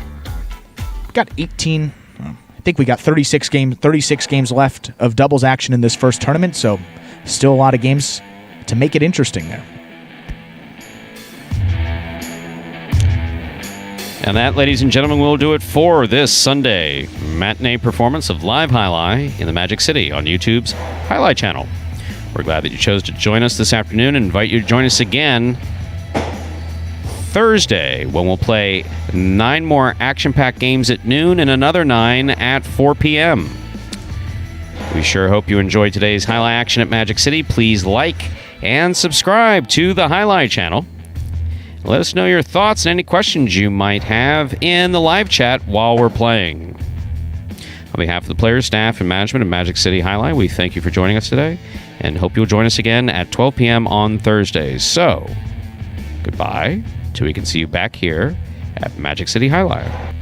we got 18, I think we got 36 games left of doubles action in this first tournament, so still a lot of games to make it interesting there. And that, ladies and gentlemen, will do it for this Sunday matinee performance of Live Jai-Alai in the Magic City on YouTube's Jai-Alai Channel. We're glad that you chose to join us this afternoon and invite you to join us again Thursday when we'll play 9 more action-packed games at noon and another 9 at 4 p.m. We sure hope you enjoyed today's Jai-Alai action at Magic City. Please like and subscribe to the Jai-Alai Channel. Let us know your thoughts and any questions you might have in the live chat while we're playing. On behalf of the players, staff, and management of Magic City Jai-Alai, we thank you for joining us today and hope you'll join us again at 12 p.m. on Thursdays. So, goodbye till we can see you back here at Magic City Jai-Alai.